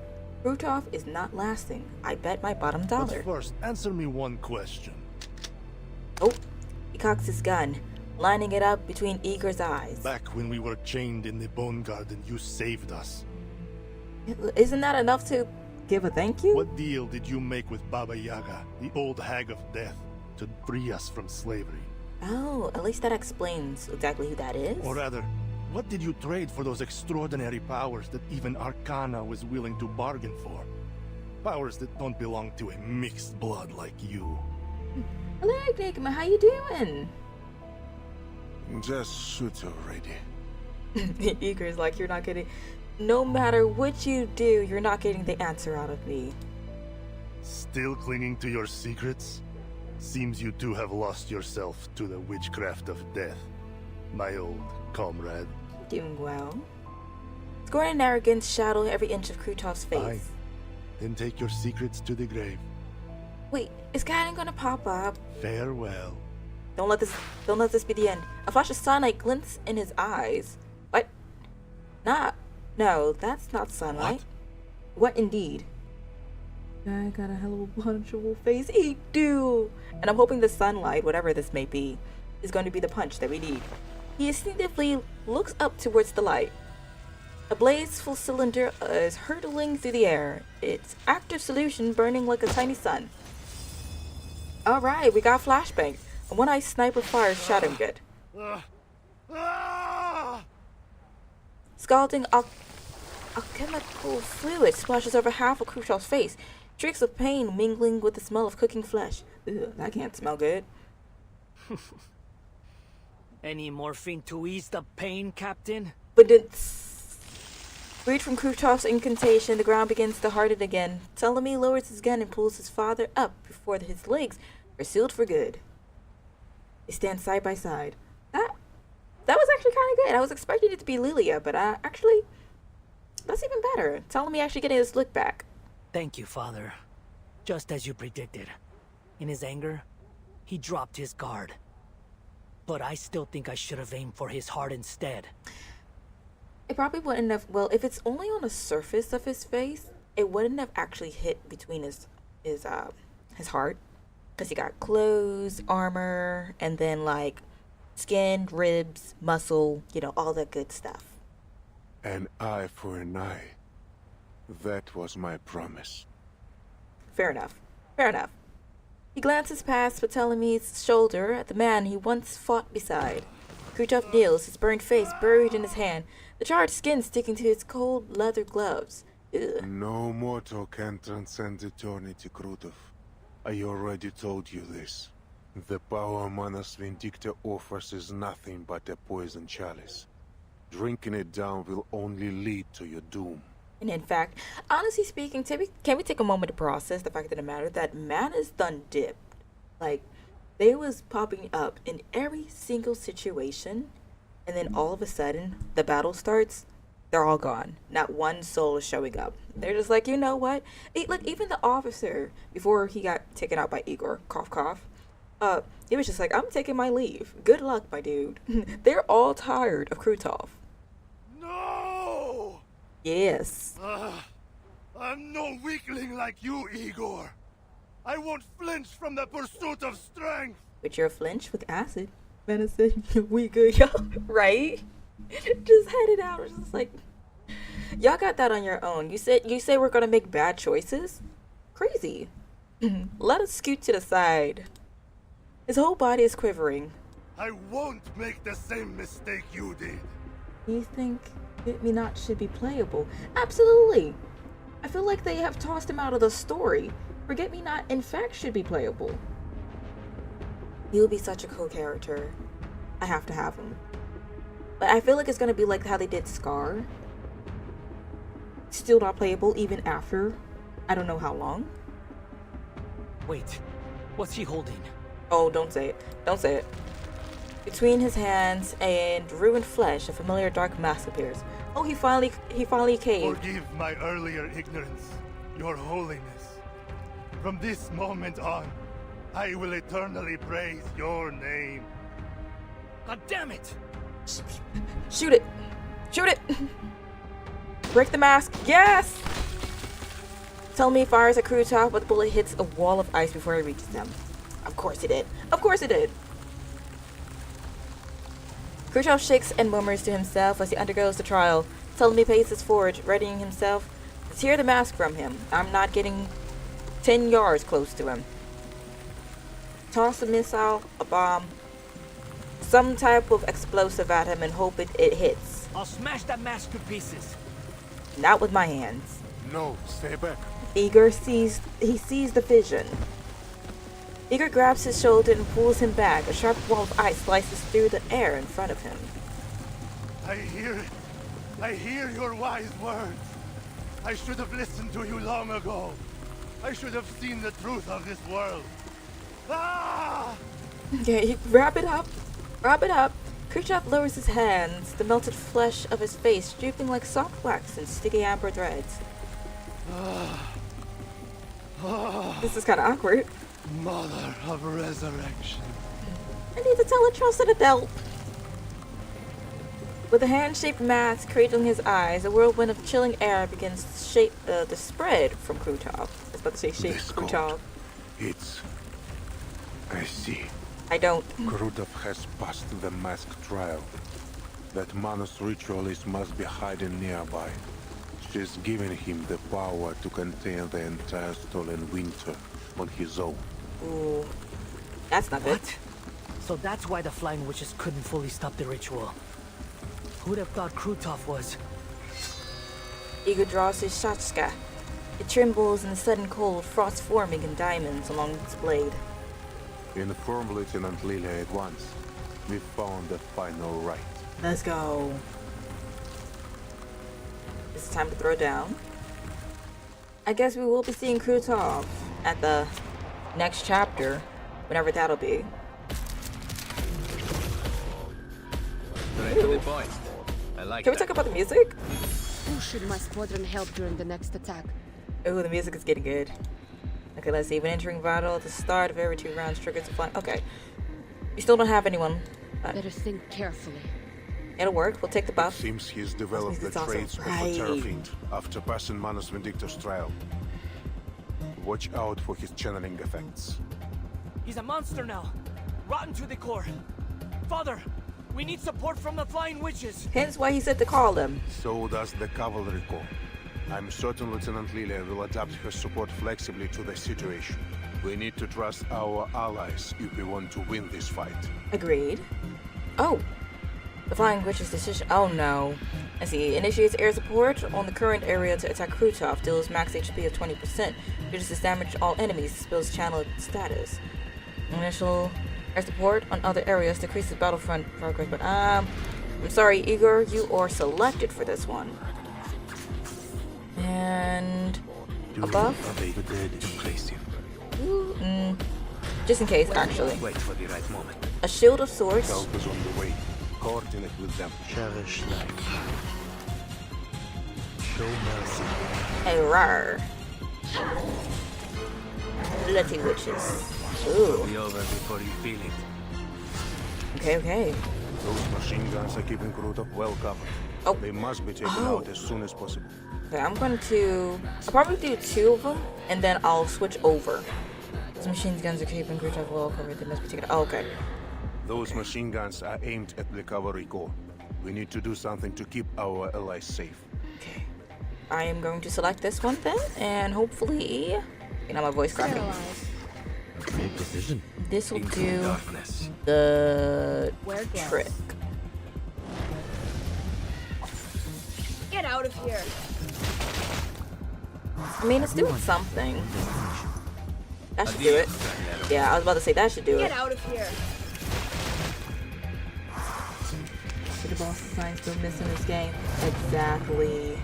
Khrushchev is not lasting. I bet my bottom dollar. But first, answer me one question. Oh, he cocks his gun, lining it up between Igor's eyes. Back when we were chained in the Bone Garden, you saved us. Isn't that enough to give a thank you? What deal did you make with Baba Yaga, the old hag of death, to free us from slavery? Oh, at least that explains exactly who that is. Or rather, what did you trade for those extraordinary powers that even Arcana was willing to bargain for? Powers that don't belong to a mixed blood like you. Hello, Enigma, how you doing? Just shoot already. Igor's like, you're not getting... No matter what you do, you're not getting the answer out of me. Still clinging to your secrets? Seems you too have lost yourself to the witchcraft of death, my old comrade. Doing well. Scorn and arrogance shadow every inch of Krutov's face. Aye. Then take your secrets to the grave. Wait, is Gaiden gonna pop up? Farewell. Don't let this be the end. A flash of sunlight glints in his eyes. What? No, that's not sunlight. What indeed? Guy got a hell of a punchable face. He do. And I'm hoping the sunlight, whatever this may be, is going to be the punch that we need. He instinctively looks up towards the light. A blazeful cylinder is hurtling through the air, its active solution burning like a tiny sun. Alright, we got flashbang. A one-eye sniper fires shattering it. Scalding alchemical fluid splashes over half of Khrushchev's face, streaks of pain mingling with the smell of cooking flesh. Ugh, that can't smell good. Any morphine to ease the pain, Captain? But it's... Freed from Khrushchev's incantation, the ground begins to harden again. Ptolemy lowers his gun and pulls his father up before his legs are sealed for good. They stand side by side. That was actually kind of good. I was expecting it to be Lilia, but actually, that's even better. Ptolemy actually getting his look back. Thank you, Father. Just as you predicted. In his anger, he dropped his guard. But I still think I should have aimed for his heart instead. It probably wouldn't have... Well, if it's only on the surface of his face, it wouldn't have actually hit between his heart. Because he got clothes, armor, and then, like, skin, ribs, muscle, you know, all that good stuff. An eye for an eye. That was my promise. Fair enough. Fair enough. He glances past Ptolemy's shoulder at the man he once fought beside. Khrushchev kneels, his burned face buried in his hand, the charred skin sticking to his cold leather gloves. Ugh. No mortal can transcend eternity, Krutov. I already told you this. The power Manus Vindicta offers is nothing but a poison chalice. Drinking it down will only lead to your doom. And in fact, honestly speaking, can we take a moment to process the fact of the matter that Manus done dipped? Like, they was popping up in every single situation, and then all of a sudden, the battle starts. They're all gone. Not one soul is showing up. They're just like, you know what? Like, even the officer, before he got taken out by Igor, cough, cough, he was just like, I'm taking my leave. Good luck, my dude. They're all tired of Krutov. No! Yes. I'm no weakling like you, Igor. I won't flinch from the pursuit of strength. But you're flinch with acid. Medicine, we good, y'all. Right? Just head it out. It's just like, y'all got that on your own. You say we're gonna make bad choices? Crazy. Let us scoot to the side. His whole body is quivering. I won't make the same mistake you did. You think Forget-Me-Not should be playable? Absolutely. I feel like they have tossed him out of the story. Forget-Me-Not, in fact, should be playable. He will be such a cool character. I have to have him. But I feel like it's gonna be like how they did Scar. Still not playable even after I don't know how long. Wait, what's he holding? Oh, don't say it. Don't say it. Between his hands and ruined flesh, a familiar dark mask appears. Oh, he finally caved. Forgive my earlier ignorance, Your Holiness. From this moment on, I will eternally praise your name. God damn it! Shoot it! Shoot it! Break the mask! Yes! Tell me he fires at Krutov, but the bullet hits a wall of ice before it reaches them. Of course it did. Of course it did! Krutov shakes and murmurs to himself as he undergoes the trial. Ptolemy paces forward, readying himself to tear the mask from him. I'm not getting 10 yards close to him. Toss a missile, a bomb, some type of explosive at him and hope it hits. I'll smash that mask to pieces. Not with my hands. No, stay back. Igor sees the vision. Igor grabs his shoulder and pulls him back. A sharp wall of ice slices through the air in front of him. I hear your wise words. I should have listened to you long ago. I should have seen the truth of this world. Ah! Okay, wrap it up. Wrap it up. Krutov lowers his hands, the melted flesh of his face drooping like soft wax and sticky amber threads. This is kind of awkward. Mother of resurrection. I need to tell a trusted adult. With a hand-shaped mask cradling his eyes, a whirlwind of chilling air begins to spread from Krutov. I was about to say shape Krutov. It's... I see. I don't. Krutov has passed the mask trial. That Manus ritualist must be hiding nearby. She's given him the power to contain the entire stolen winter on his own. Ooh, that's not good. What? So that's why the Flying Witches couldn't fully stop the ritual. Who'd have thought Krutov was? Igor draws his shotska. It trembles in the sudden cold, frost forming in diamonds along its blade. Inform Lieutenant Lilia at once. We found the final rite. Let's go. It's time to throw down. I guess we will be seeing Krutov at the next chapter, whenever that'll be. Right to the point. I like Can we talk about the music? Who should my squadron help during the next attack? Oh, the music is getting good. Okay, let's see. When entering battle, at the start of every 2 rounds triggers a flying. Okay. You still don't have anyone. Better think carefully. It'll work. We'll take the buff. Seems he's developed the traits of a Terrorfiend after passing Manus Vindictus trial. Watch out for his channeling effects. He's a monster now. Rotten to the core. Father, we need support from the Flying Witches. Hence why he said to call them. So does the Cavalry Corps. I'm certain Lieutenant Lilia will adapt her support flexibly to the situation. We need to trust our allies if we want to win this fight. Agreed. Oh. The Flying Witch's decision. Oh no. I see. Initiates air support on the current area to attack Krutov. Deals max HP of 20%. Reduces damage to all enemies. Spills channel status. Initial air support on other areas decreases battlefront progress. But I'm sorry, Igor. You are selected for this one. And a buff. Just in case, actually. Wait for the right moment. A shield of sorts. Help is on the way. Coordinate with them. Cherish life. show mercy. Hey, rar. Bloody witches. Ooh. Be over before you feel it. Okay, okay. Those machine guns are keeping Krutov well covered. Oh. They must be taken out as soon as possible. Okay, I'm going to... I'll probably do 2 of them, and then I'll switch over. Those machine guns are keeping Krutov well covered. They must be taken... Oh, okay. Those machine guns are aimed at the cavalry corps. We need to do something to keep our allies safe. Okay. I am going to select this one then, and hopefully... You know, my voice cracking. Great decision. This will do the trick. Get out of here. I mean, it's doing something. That should do it. Yeah, I was about to say that should do it. Get out of here. The boss design still missing this game. Exactly.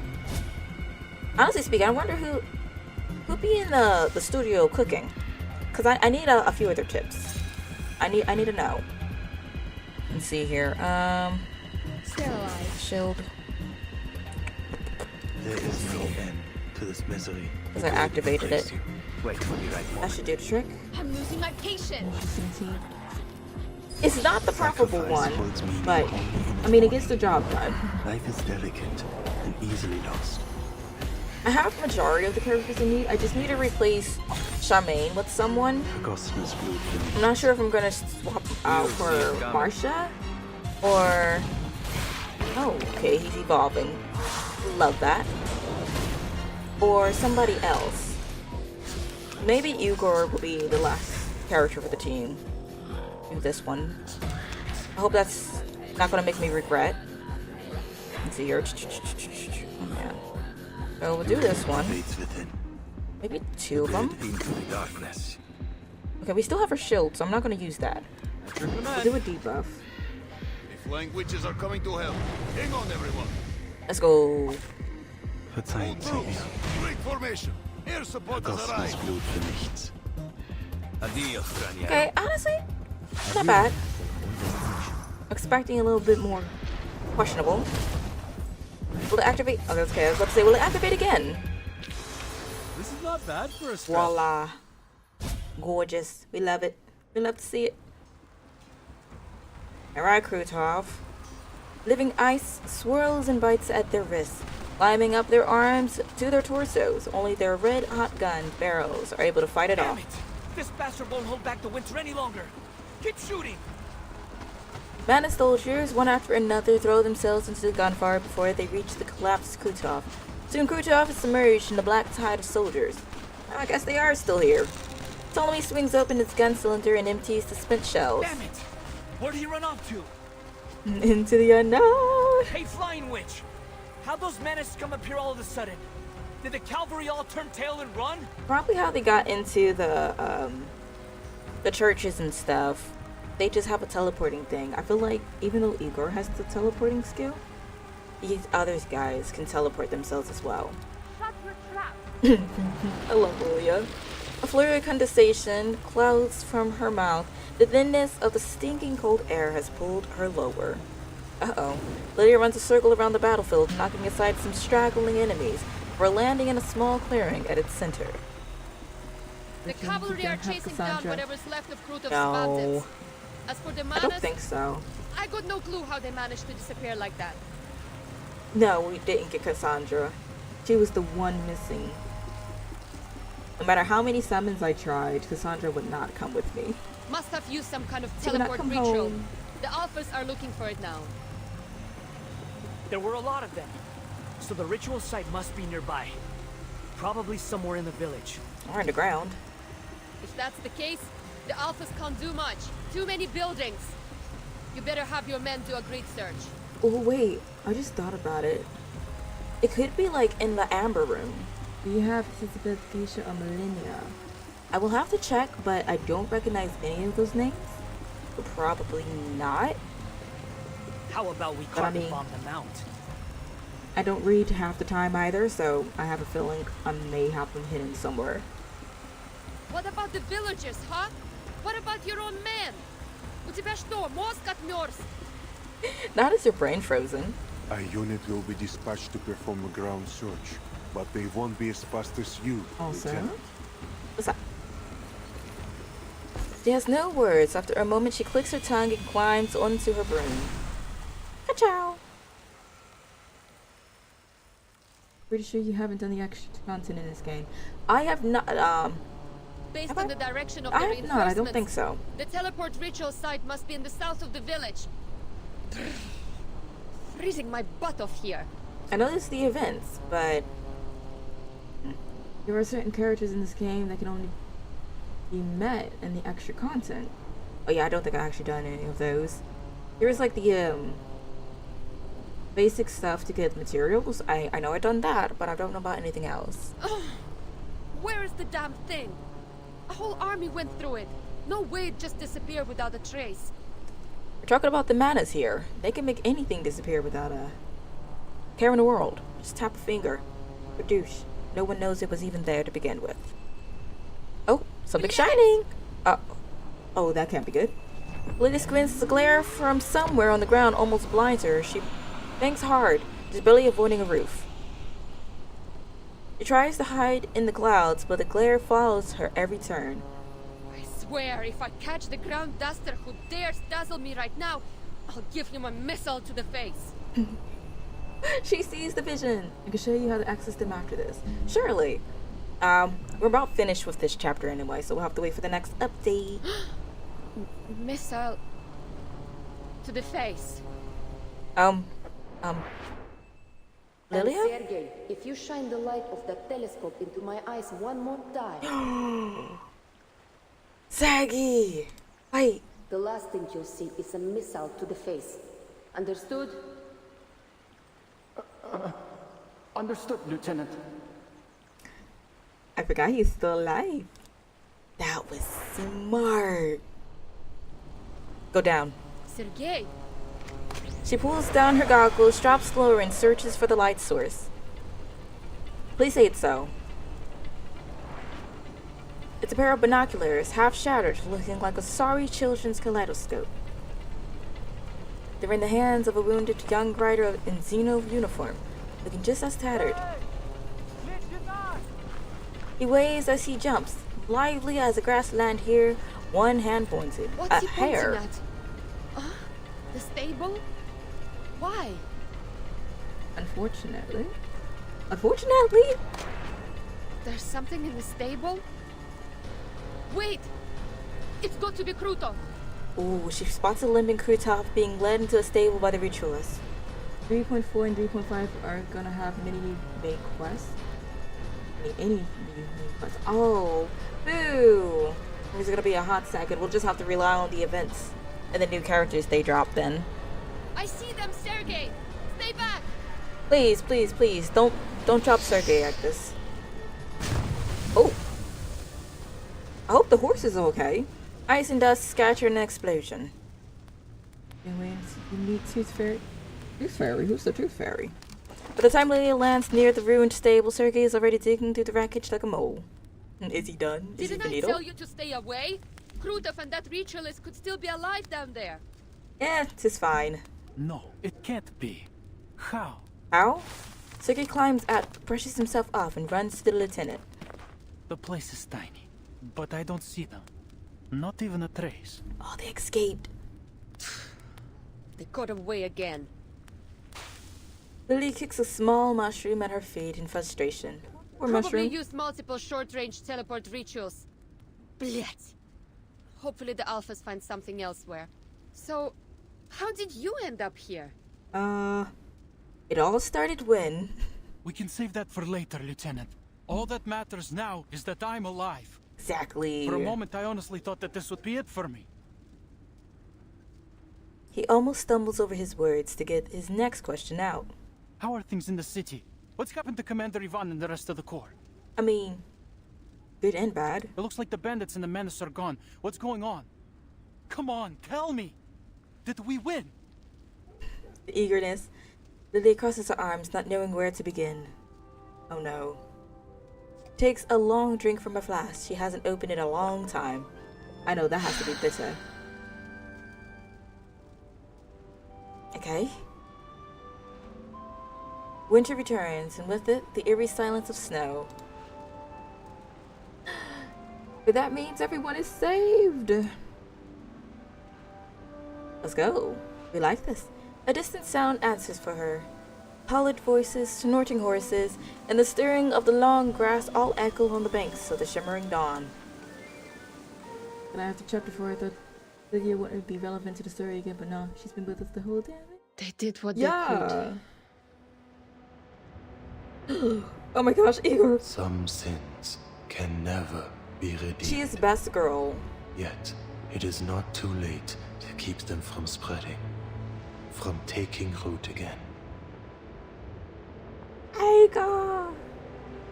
Honestly speaking, I wonder who be in the studio cooking. Cause I need a few other tips. I need to know. Let's see here. Sterilize. Shield. There is no end to this misery. Because I activated it. Wait for the right moment. That should do the trick. I'm losing my patience. It's not the preferable one, but I mean it gets the job done. Life is delicate and easily lost. I have the majority of the characters I need. I just need to replace Charmaine with someone. I'm not sure if I'm gonna swap out for Marsha or... Oh, okay, he's evolving. Love that. Or somebody else. Maybe Igor will be the last character for the team. Do this one. I hope that's not gonna make me regret. Let's see here. Oh man. So we'll do this one. Maybe 2 of them. Okay, we still have her shield, so I'm not gonna use that. We'll do a debuff. The flying witches are coming to help. Hang on, everyone. Let's go. Verzeihen Sie mir. Break formation. Air support has arrived. Blut für nichts. Adios, Okay, honestly, not bad. Expecting a little bit more questionable. Will it activate? Oh, that's okay. I was about to say, will it activate again? This is not bad for a Voila. Gorgeous. We love it. We love to see it. Alright, Krutov. Living ice swirls and bites at their wrists, climbing up their arms to their torsos. Only their red-hot gun barrels are able to fight it off. This bastard won't hold back the winter any longer. Keep shooting! Mana soldiers, one after another, throw themselves into the gunfire before they reach the collapsed Krutov. Soon Krutov is submerged in the black tide of soldiers. I guess they are still here. Ptolemy swings open its gun cylinder and empties the spent shells. Damn it! Where'd he run off to? Into the unknown. Hey, Flying Witch! How'd those menaces come up here all of a sudden? Did the cavalry all turn tail and run? Probably how they got into the churches and stuff. They just have a teleporting thing. I feel like even though Igor has the teleporting skill, these other guys can teleport themselves as well. Shut your trap. I love Lilia. A flurry of condensation clouds from her mouth. The thinness of the stinking cold air has pulled her lower. Uh-oh. Lydia runs a circle around the battlefield, knocking aside some straggling enemies, before landing in a small clearing at its center. The cavalry are chasing down whatever's left of Krutov's No. bandits. As for the I don't Manas, think so. I got no clue how they managed to disappear like that. No, we didn't get Cassandra. She was the one missing. No matter how many summons I tried, Cassandra would not come with me. Must have used some kind of She would not teleport come ritual. home. The Alphas are looking for it now. There were a lot of them, so the ritual site must be nearby. Probably somewhere in the village. Or underground. If that's the case, the Alphas can't do much. Too many buildings. You better have your men do a great search. Oh wait, I just thought about it. It could be like in the Amber Room. Do you have Geisha or Millennia? I will have to check, but I don't recognize any of those names. So probably not. How about we But I carpet mean- bomb the mount? I don't read half the time either, so I have a feeling I may have them hidden somewhere. What about the villagers, huh? What about your own men? У тебя что, мозг отмёрз? Not is your brain frozen. A unit will be dispatched to perform a ground search, but they won't be as fast as you, Also? Lieutenant. What's that? She has no words. After a moment, she clicks her tongue and climbs onto her broom. Ka-chow! Pretty sure you haven't done the extra content in this game. I have not, Based on the direction of I the have reinforcements, not, I don't think so. The teleport ritual site must be in the south of the village. Freezing my butt off here. I know this is the events, but there are certain characters in this game that can only be met in the extra content. Oh yeah, I don't think I've actually done any of those. Here's like the basic stuff to get materials. I know I've done that, but I don't know about anything else. Ugh. Where is the damn thing? A whole army went through it. No way it just disappeared without a trace. We're talking about the manas here. They can make anything disappear without a care in the world. Just tap a finger. Produce. No one knows it was even there to begin with. Oh, something shining! Oh, that can't be good. Lily squints as a glare from somewhere on the ground almost blinds her. She bangs hard, just barely avoiding a roof. She tries to hide in the clouds, but the glare follows her every turn. I swear, if I catch the ground duster who dares dazzle me right now, I'll give him a missile to the face. She sees the vision. I can show you how to access them after this. Surely. We're about finished with this chapter anyway, so we'll have to wait for the next update. Missile to the face. Lilia? And Sergei, if you shine the light of that telescope into my eyes one more time. Zaggy! Wait. The last thing you'll see is a missile to the face. Understood? Understood, Lieutenant. I forgot he's still alive. That was smart. Go down. Sergei! She pulls down her goggles, drops lower, and searches for the light source. Please say it's so. It's a pair of binoculars, half shattered, looking like a sorry children's kaleidoscope. They're in the hands of a wounded young rider in Xeno uniform, looking just as tattered. He waves as he jumps, lively as the grassland here, one hand pointed. What's he hare. pointing at? The stable? Why? Unfortunately. There's something in the stable? Wait! It's got to be Krutov! Ooh, she spots a limping Krutov being led into a stable by the ritualists. 3.4 and 3.5 are gonna have many main quests. Any main quests. Oh, boo! There's gonna be a hot second. We'll just have to rely on the events and the new characters they drop then. I see them, Sergei! Stay back! Please, please, please, don't drop Sergei like this. Oh! I hope the horse is okay. Ice and dust scatter in an explosion. You need Tooth Fairy. Tooth Fairy? Who's the Tooth Fairy? By the time Lilia lands near the ruined stable, Sergei is already digging through the wreckage like a mole. Is he done? Is Didn't he I tell you to stay away? Krutov and that ritualist could still be alive down there. Yeah, 'tis fine. No, it can't be. How? How? Sergei climbs out, brushes himself off, and runs to the lieutenant. The place is tiny, but I don't see them. Not even a trace. Oh, they escaped. They got away again. Lily kicks a small mushroom at her feet in frustration. Poor Probably mushroom. used multiple short-range teleport rituals. Blech. Hopefully the Alphas find something elsewhere. So, how did you end up here? It all started when... We can save that for later, Lieutenant. All that matters now is that I'm alive. Exactly. For a moment, I honestly thought that this would be it for me. He almost stumbles over his words to get his next question out. How are things in the city? What's happened to Commander Ivan and the rest of the Corps? I mean, good and bad. It looks like the bandits and the menace are gone. What's going on? Come on, tell me! Did we win? The eagerness. Lily crosses her arms, not knowing where to begin. Oh no. Takes a long drink from her flask. She hasn't opened it in a long time. I know that has to be bitter. Okay. Winter returns, and with it, the eerie silence of snow. But that means everyone is saved. Let's go. We like this. A distant sound answers for her. Pallid voices, snorting horses, and the stirring of the long grass all echo on the banks of the shimmering dawn. And after chapter 4, I thought Lydia wouldn't be relevant to the story again, but no, she's been with us the whole time. They did what they could. Oh my gosh, Igor. Some sins can never be redeemed. She is best girl. Yet, it is not too late to keep them from spreading, from taking root again. Igor!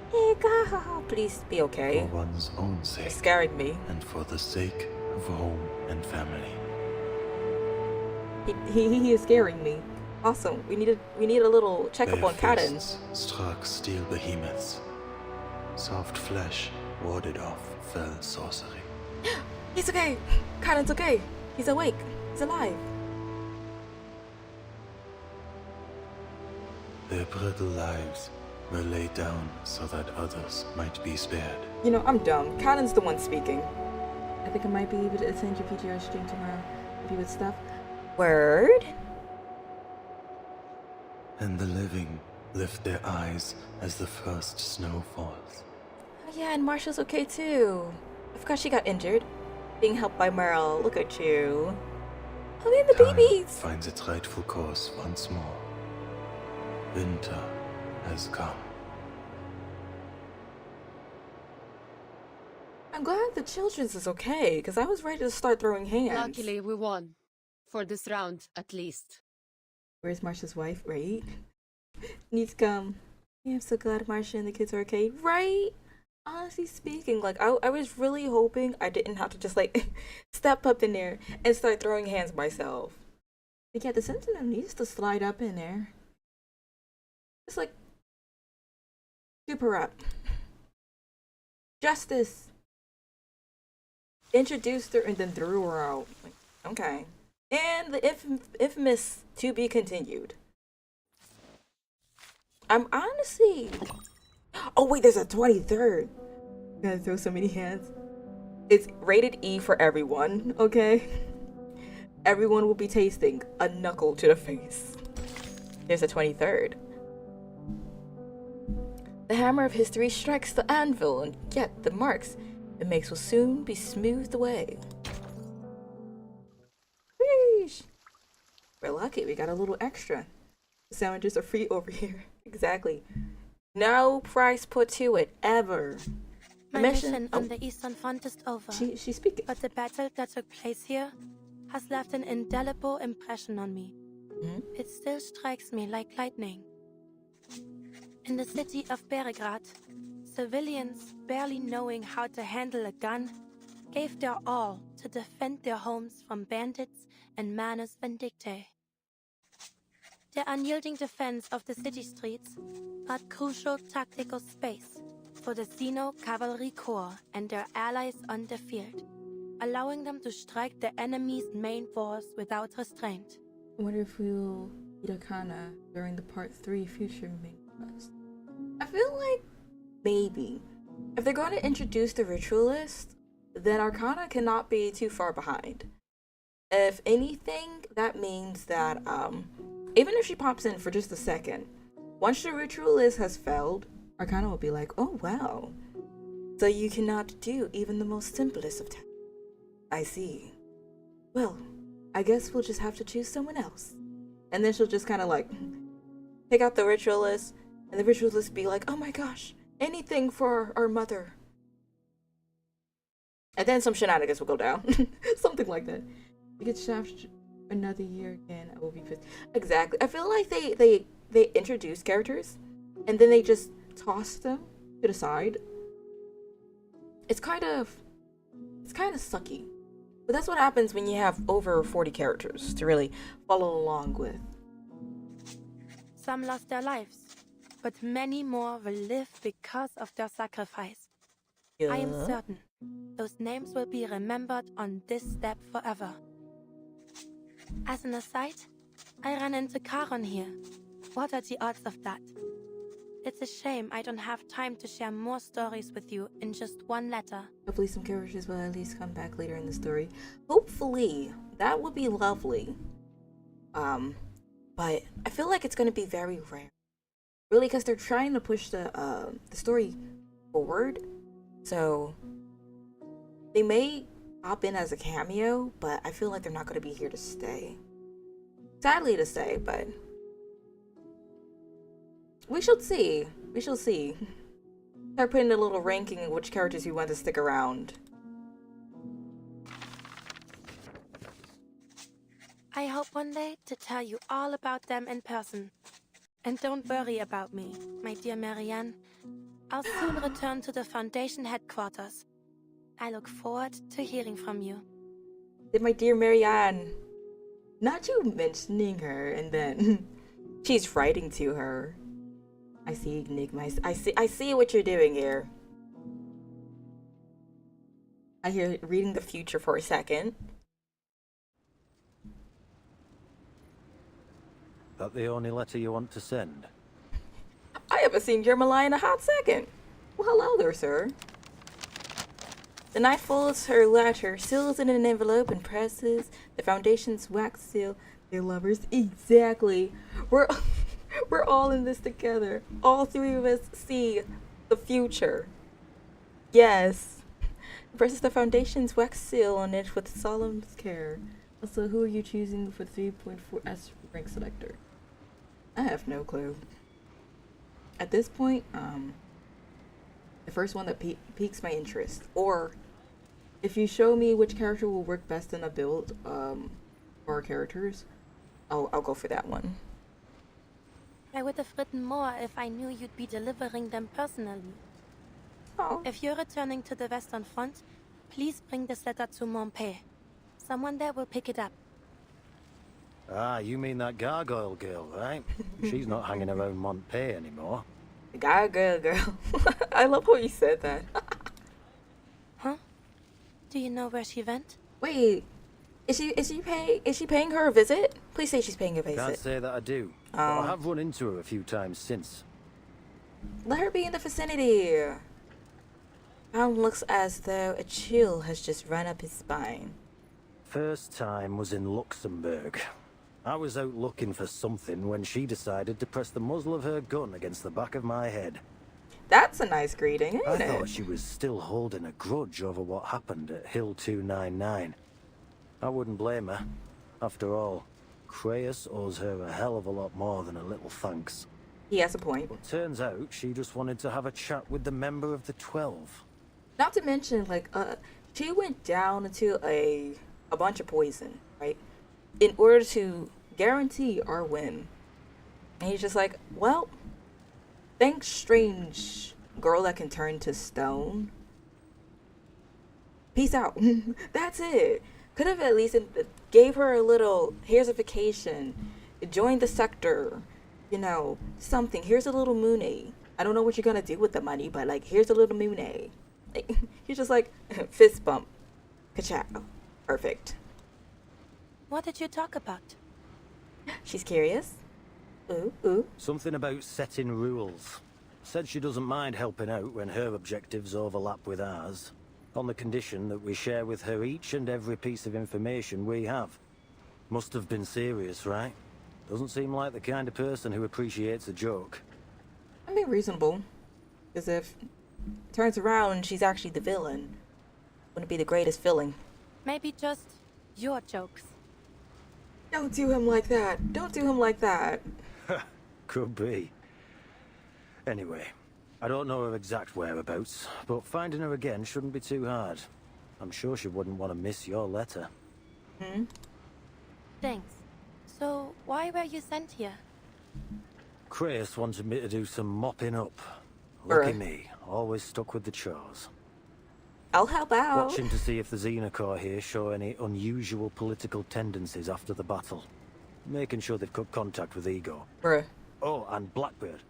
Igor! Please be okay. For one's own sake. You're scaring me. And for the sake of home and family. He is scaring me. Awesome. We need a little checkup on Kaden. Struck steel behemoths. Soft flesh warded off fell sorcery. He's okay. Kaden's okay. He's awake. He's alive. Their brittle lives were laid down so that others might be spared. You know, I'm dumb. Kaden's the one speaking. I think I might be able to attend your PTR stream tomorrow if you would stop. Word? And the living lift their eyes as the first snow falls. Oh yeah, and Marsha's okay too. I forgot she got injured. Being helped by Merle. Look at you. Oh, and the Time babies! finds its rightful course once more. Winter has come. I'm glad the children's is okay, because I was ready to start throwing hands. Luckily, we won. For this round, at least. Where's Marsha's wife, right? Needs to come. Yeah, I'm so glad Marsha and the kids are okay, right? Honestly speaking, like, I was really hoping I didn't have to just, like, step up in there and start throwing hands myself. But yeah, the Sentinel needs to slide up in there. Just, like, super up. Justice. Introduced her and then threw her out. Like, okay. And the infamous to be continued. I'm honestly... Oh wait, there's a 23rd. I'm gonna throw so many hands. It's rated E for everyone, okay? Everyone will be tasting a knuckle to the face. There's a 23rd. The hammer of history strikes the anvil, and yet the marks it makes will soon be smoothed away. Sheesh. We're lucky we got a little extra. The sandwiches are free over here. Exactly. No price put to it, ever. My mission on the Eastern Front is over. She's speaking. But the battle that took place here has left an indelible impression on me. It still strikes me like lightning. In the city of Beregrad, civilians, barely knowing how to handle a gun, gave their all to defend their homes from bandits and Manus Vindictae. The unyielding defense of the city streets brought crucial tactical space for the Xeno Cavalry Corps and their allies on the field, allowing them to strike the enemy's main force without restraint. I wonder if we'll meet Arcana during the Part 3 future main quest. I feel like maybe. If they're going to introduce the Ritualist, then Arcana cannot be too far behind. If anything, that means that even if she pops in for just a second, once the Ritualist has failed, Arcana will be like, oh wow, so you cannot do even the most simplest of tasks. I see. Well, I guess we'll just have to choose someone else. And then she'll just kind of like pick out the Ritualist, and the Ritualist be like, oh my gosh, anything for our mother. And then some shenanigans will go down. Something like that. We get shafted another year again, I will be pissed. Exactly. I feel like they introduce characters and then they just toss them to the side. It's kind of sucky. But that's what happens when you have over 40 characters to really follow along with. Some lost their lives, but many more will live because of their sacrifice. Yeah. I am certain those names will be remembered on this step forever. As an aside, I ran into Charon here. What are the odds of that? It's a shame I don't have time to share more stories with you in just one letter. Hopefully some characters will at least come back later in the story. Hopefully. That would be lovely. But I feel like it's going to be very rare. Really, because they're trying to push the story forward. So they may pop in as a cameo, but I feel like they're not going to be here to stay. Sadly to say, but we shall see. We shall see. Start putting a little ranking of which characters you want to stick around. I hope one day to tell you all about them in person. And don't worry about me, my dear Marianne. I'll soon return to the Foundation headquarters. I look forward to hearing from you. My dear Marianne. Not you mentioning her and then she's writing to her. I see, Enigma. I see what you're doing here. I hear reading the future for a second. That the only letter you want to send? I haven't seen Jeremiah in a hot second. Well, hello there, sir. The knight folds her letter, seals it in an envelope, and presses the Foundation's wax seal. Their lovers, exactly. We're all in this together. All three of us see the future. Yes. Presses the Foundation's wax seal on it with solemn care. Also, who are you choosing for 3.4S rank selector? I have no clue. At this point, the first one that piques my interest, or if you show me which character will work best in a build for our characters, I'll go for that one. I would have written more if I knew you'd be delivering them personally. Oh. If you're returning to the Western Front, please bring this letter to Montpellier. Someone there will pick it up. Ah, you mean that gargoyle girl, right? She's not hanging around Montpellier anymore. The gargoyle girl. I love how you said that. Huh? Do you know where she went? Wait, is she paying her a visit? Please say she's paying a visit. Can't say that I do. But I have run into her a few times since. Let her be in the vicinity. Pound looks as though a chill has just run up his spine. First time was in Luxembourg. I was out looking for something when she decided to press the muzzle of her gun against the back of my head. That's a nice greeting, isn't it? I thought she was still holding a grudge over what happened at Hill 299. I wouldn't blame her. After all, Creius owes her a hell of a lot more than a little thanks. He has a point. But turns out she just wanted to have a chat with the member of the 12. Not to mention, like, she went down into a bunch of poison, right? In order to guarantee our win. And he's just like, well, thanks, strange girl that can turn to stone. Peace out. That's it. Could have at least gave her a little, here's a vacation, join the sector, you know, something. Here's a little Mooney. I don't know what you're gonna do with the money, but like, here's a little Mooney. Like, he's just like, fist bump. Ka-chow. Perfect. What did you talk about? She's curious. Ooh. Something about setting rules. Said she doesn't mind helping out when her objectives overlap with ours, on the condition that we share with her each and every piece of information we have. Must have been serious, right? Doesn't seem like the kind of person who appreciates a joke. I mean, reasonable. Because if it turns around and she's actually the villain, wouldn't it be the greatest feeling? Maybe just your jokes. Don't do him like that. Don't do him like that. Could be. Anyway, I don't know her exact whereabouts, but finding her again shouldn't be too hard. I'm sure she wouldn't want to miss your letter. Thanks. So, why were you sent here? Creius wanted me to do some mopping up. Lucky me, always stuck with the chores. I'll help out. Watching to see if the Xenocore here show any unusual political tendencies after the battle. Making sure they've cut contact with Igor. Oh, and Blackbird.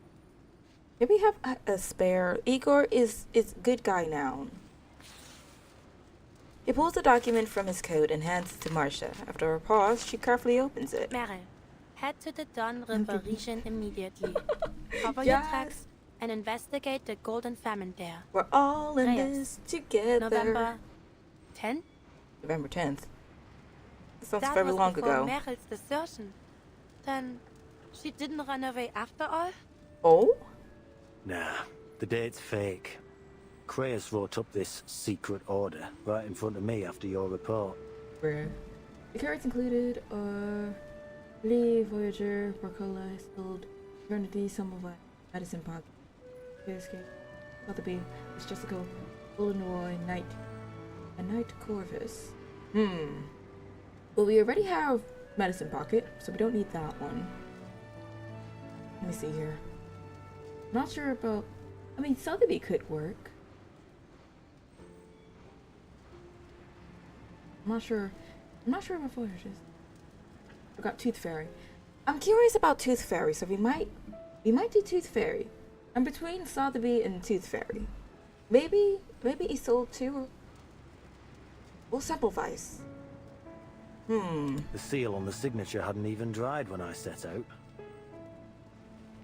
Maybe we have a spare. Igor is good guy now. He pulls the document from his coat and hands it to Marcia. After a pause, she carefully opens it. Meryl, Head to the Don River region immediately. Cover your tracks and investigate the Golden Famine there. We're all in Reyes. this together. November 10th? November 10th. That sounds That very was long before ago. Meryl's desertion. Then she didn't run away after all? Oh? Nah, the date's fake. Creus wrote up this secret order right in front of me after your report. Bruh. The characters included are Lee, Voyager, Barcola, Sold, Eternity, Summervine, Madison Pocket, Escape, Sotheby, Miss Jessica, Golden Roy, Knight, and Knight Corvus. Well, we already have Madison Pocket, so we don't need that one. Let me see here. I'm not sure about... I mean, Sotheby could work. I'm not sure about Voyagers. I got Tooth Fairy. I'm curious about Tooth Fairy, so we might do Tooth Fairy. I'm between Sotheby and Tooth Fairy. Maybe Isolde too. We'll sacrifice. The seal on the signature hadn't even dried when I set out.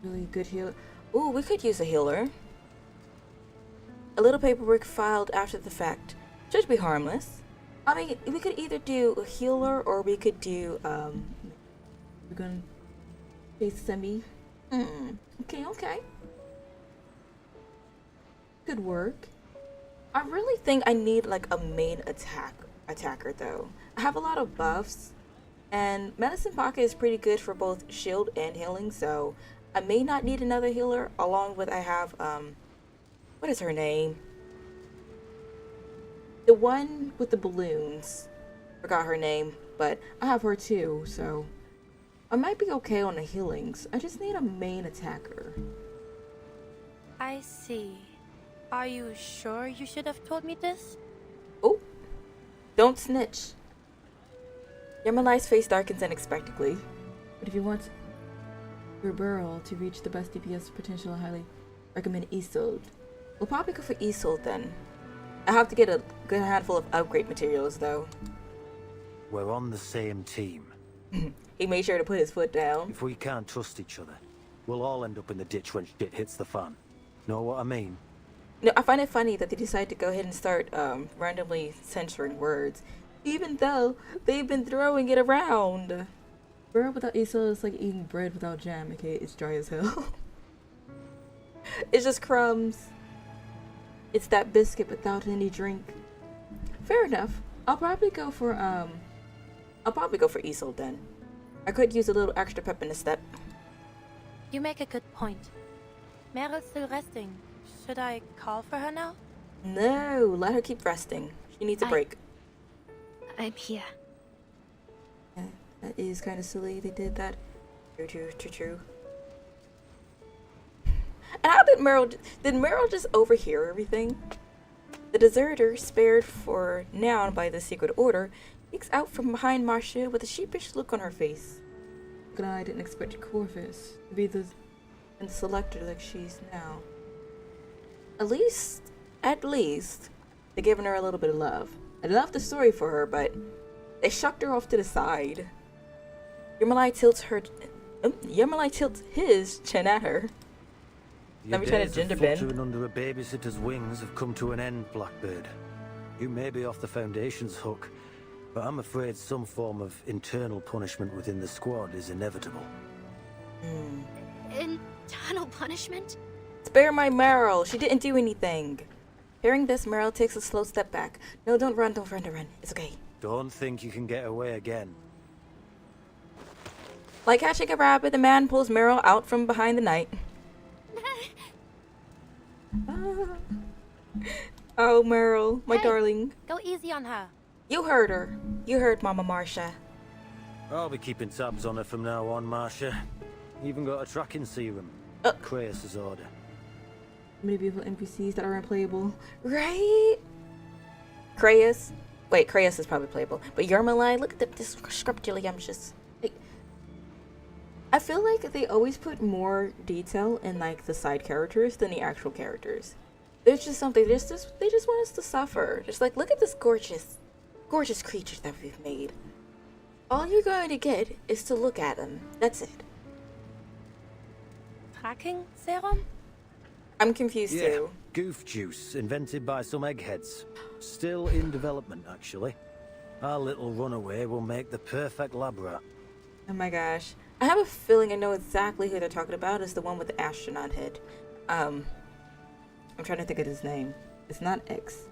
Really good healer. Ooh, we could use a healer. A little paperwork filed after the fact. Should be harmless. I mean, we could either do a healer or we could do, we're gonna face Semi. Okay. Could work. I really think I need like a main attacker though. I have a lot of buffs, and Medicine Pocket is pretty good for both shield and healing, so I may not need another healer. Along with I have, what is her name? The one with the balloons. Forgot her name, but I have her too, so I might be okay on the healings. I just need a main attacker. I see. Are you sure you should have told me this? Oh, don't snitch. Yamali's face darkens unexpectedly. But if you want your burrow to reach the best DPS potential, I highly recommend Isolde. We'll probably go for Isolde then. I have to get a good handful of upgrade materials though. We're on the same team. He made sure to put his foot down. If we can't trust each other, we'll all end up in the ditch when shit hits the fan. Know what I mean? No, I find it funny that they decided to go ahead and start randomly censoring words, even though they've been throwing it around. Bread without Isolde is like eating bread without jam, okay? It's dry as hell. It's just crumbs. It's that biscuit without any drink. Fair enough. I'll probably go for Isolde then. I could use a little extra pep in the step. You make a good point. Meryl's still resting. Should I call for her now? No, let her keep resting. She needs a break. I'm here. Yeah, that is kind of silly they did that. True. And how did Meryl just overhear everything? The deserter, spared for now by the secret order, peeks out from behind Marcia with a sheepish look on her face. But I didn't expect Corvus to be the selector like she's now. At least, they're giving her a little bit of love. I love the story for her, but they shucked her off to the side. Yermalai tilts his chin at her. Your Let me try to days gender of bend. fluttering under a babysitter's wings have come to an end, Blackbird. You may be off the Foundation's hook, but I'm afraid some form of internal punishment within the squad is inevitable. Internal punishment? Spare my Meryl. She didn't do anything. Hearing this, Meryl takes a slow step back. No, don't run. It's okay. Don't think you can get away again. Like catching a rabbit, the man pulls Meryl out from behind the knight. Oh, Meryl, my darling. Go easy on her. You heard her. You heard Mama Marcia. I'll be keeping tabs on her from now on, Marcia. Even got a tracking serum. Creus's order. Many beautiful NPCs that are unplayable. Right? Creus? Wait, Creus is probably playable. But Yermalai, look at the scrupuliousness. I feel like they always put more detail in like the side characters than the actual characters. There's just something, they just want us to suffer. Just like, look at this gorgeous creature that we've made. All you're going to get is to look at him. That's it. Tracking serum? I'm confused Yeah, too. goof juice, invented by some eggheads. Still in development, actually. Our little runaway will make the perfect lab rat. Oh my gosh. I have a feeling I know exactly who they're talking about. It's the one with the astronaut head. I'm trying to think of his name. It's not X.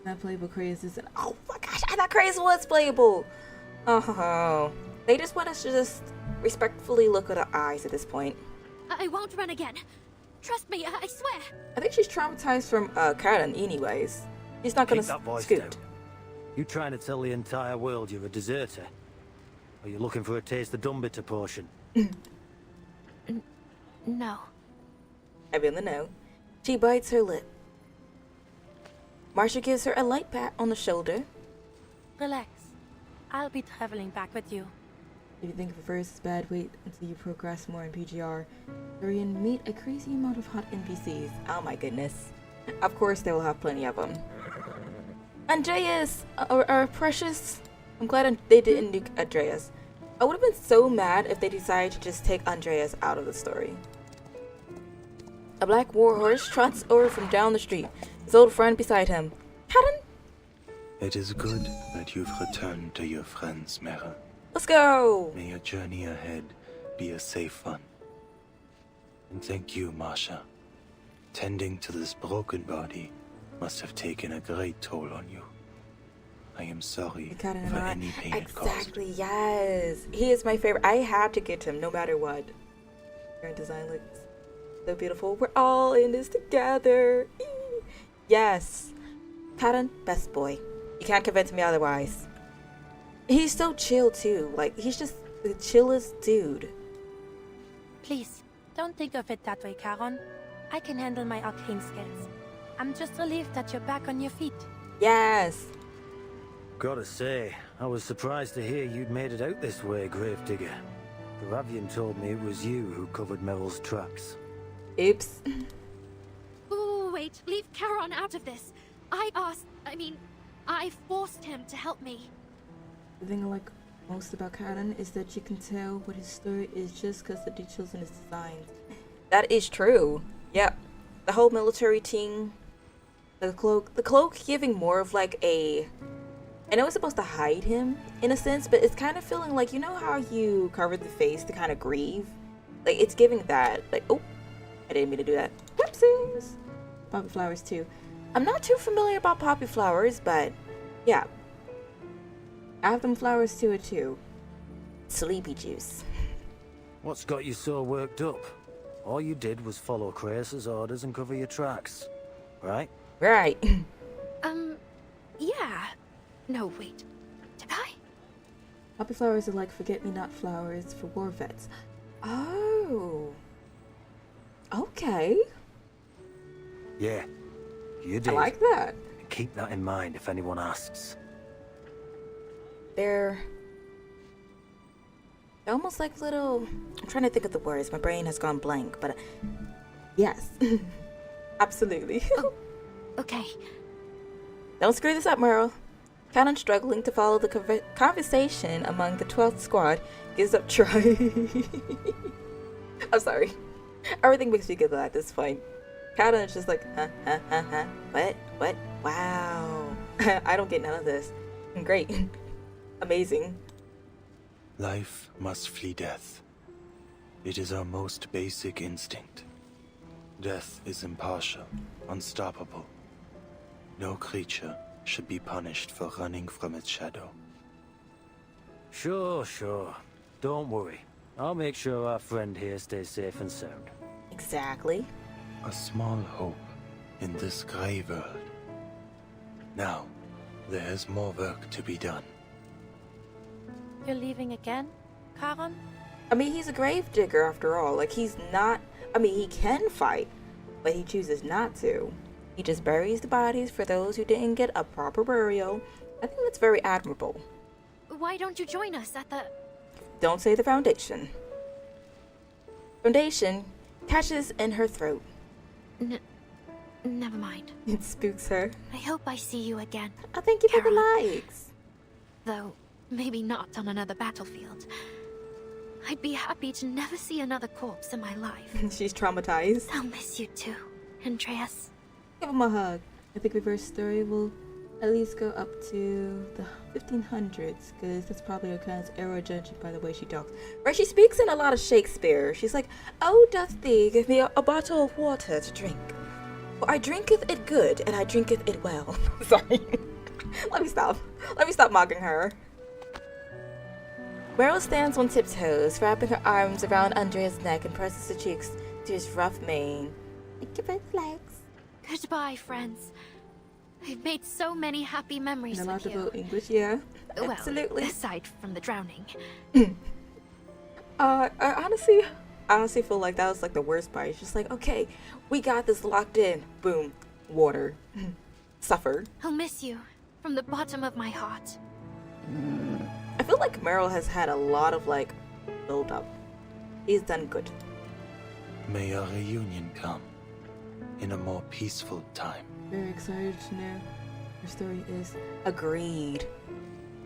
Not playable crazy. Oh my gosh, I thought Crazy was playable. Oh, they just want us to just respectfully look at our eyes at this point. I won't run again. Trust me, I swear. I think she's traumatized from Karen anyways. She's not gonna Keep that voice scoot. down. You trying to tell the entire world you're a deserter? Or you looking for a taste of Dumbitter portion? No. I've been the no. She bites her lip. Marsha gives her a light pat on the shoulder. Relax. I'll be traveling back with you. If you think of it first as bad, wait until you progress more in PGR. Dorian, meet a crazy amount of hot NPCs. Oh my goodness. Of course they will have plenty of them. Andreas! Our precious. I'm glad they didn't nuke Andreas. I would have been so mad if they decided to just take Andreas out of the story. A black warhorse trots over from down the street. His old friend beside him. Karen? It is good that you've returned to your friends, Mera. Let's go! May your journey ahead be a safe one. And thank you, Marsha. Tending to this broken body must have taken a great toll on you. I am sorry for any pain it caused. Exactly, yes. He is my favorite. I had to get him no matter what. Current design looks so beautiful. We're all in this together. Yes. Karen, best boy. You can't convince me otherwise. He's so chill too. Like, he's just the chillest dude. Please, don't think of it that way, Karen. I can handle my arcane skills. I'm just relieved that you're back on your feet. Yes. Gotta say, I was surprised to hear you'd made it out this way, Gravedigger. Ravian told me it was you who covered Meryl's tracks. Oops. Oh, wait, leave Charon out of this. I forced him to help me. The thing I like most about Karen is that you can tell what his story is just because the details in his designs. That is true. Yep. The whole military team. The cloak giving more of like a... I know it's supposed to hide him in a sense, but it's kind of feeling like, you know how you cover the face to kind of grieve? Like, it's giving that. Like, oh, I didn't mean to do that. Whoopsies. Poppy flowers too. I'm not too familiar about poppy flowers, but yeah. I have them flowers to it too. Sleepy juice. What's got you so worked up? All you did was follow Kratos' orders and cover your tracks, right? Right. Yeah. No, wait. Did I? Poppy flowers are like forget-me-not flowers for war vets. Oh. Okay. Yeah, you did. I like that. Keep that in mind if anyone asks. They're almost like little... I'm trying to think of the words. My brain has gone blank, but... yes. Absolutely. Okay. Don't screw this up, Merle. Karen, struggling to follow the conversation among the 12th squad, gives up trying. I'm sorry. Everything makes me giggle at this point. Karen is just like, huh. What? Wow. I don't get none of this. Great. Amazing. Life must flee death. It is our most basic instinct. Death is impartial, unstoppable. No creature should be punished for running from its shadow. Sure. Don't worry. I'll make sure our friend here stays safe and sound. Exactly. A small hope in this grey world. Now, there is more work to be done. You're leaving again, Karen? I mean, he's a gravedigger after all. Like, he's not... I mean, he can fight, but he chooses not to. He just buries the bodies for those who didn't get a proper burial. I think that's very admirable. Why don't you join us at the... Don't say the Foundation. Foundation catches in her throat. Never mind. It spooks her. I hope I see you again. I thank you for the likes. Though, maybe not on another battlefield. I'd be happy to never see another corpse in my life. She's traumatized. I'll miss you too, Andreas. Give him a hug. I think reverse story will at least go up to the 1500s, because that's probably her cousin's era, judging by the way she talks. Right, she speaks in a lot of Shakespeare. She's like, "Oh, doth thee give me a bottle of water to drink? For I drinketh it good, and I drinketh it well." Sorry. Let me stop. Let me stop mocking her. Meryl stands on tiptoes, wrapping her arms around Andrea's neck and presses her cheeks to his rough mane. Like your both legs. Goodbye, friends. I've made so many happy memories And with a lot you. about English, yeah. Absolutely. Well, aside from the drowning. I honestly feel like that was like the worst part. It's just like, okay, we got this locked in. Boom. Water. Suffered. I'll miss you from the bottom of my heart. I feel like Meryl has had a lot of like build up. He's done good. May our reunion come in a more peaceful time. Very excited to know her story is. Agreed.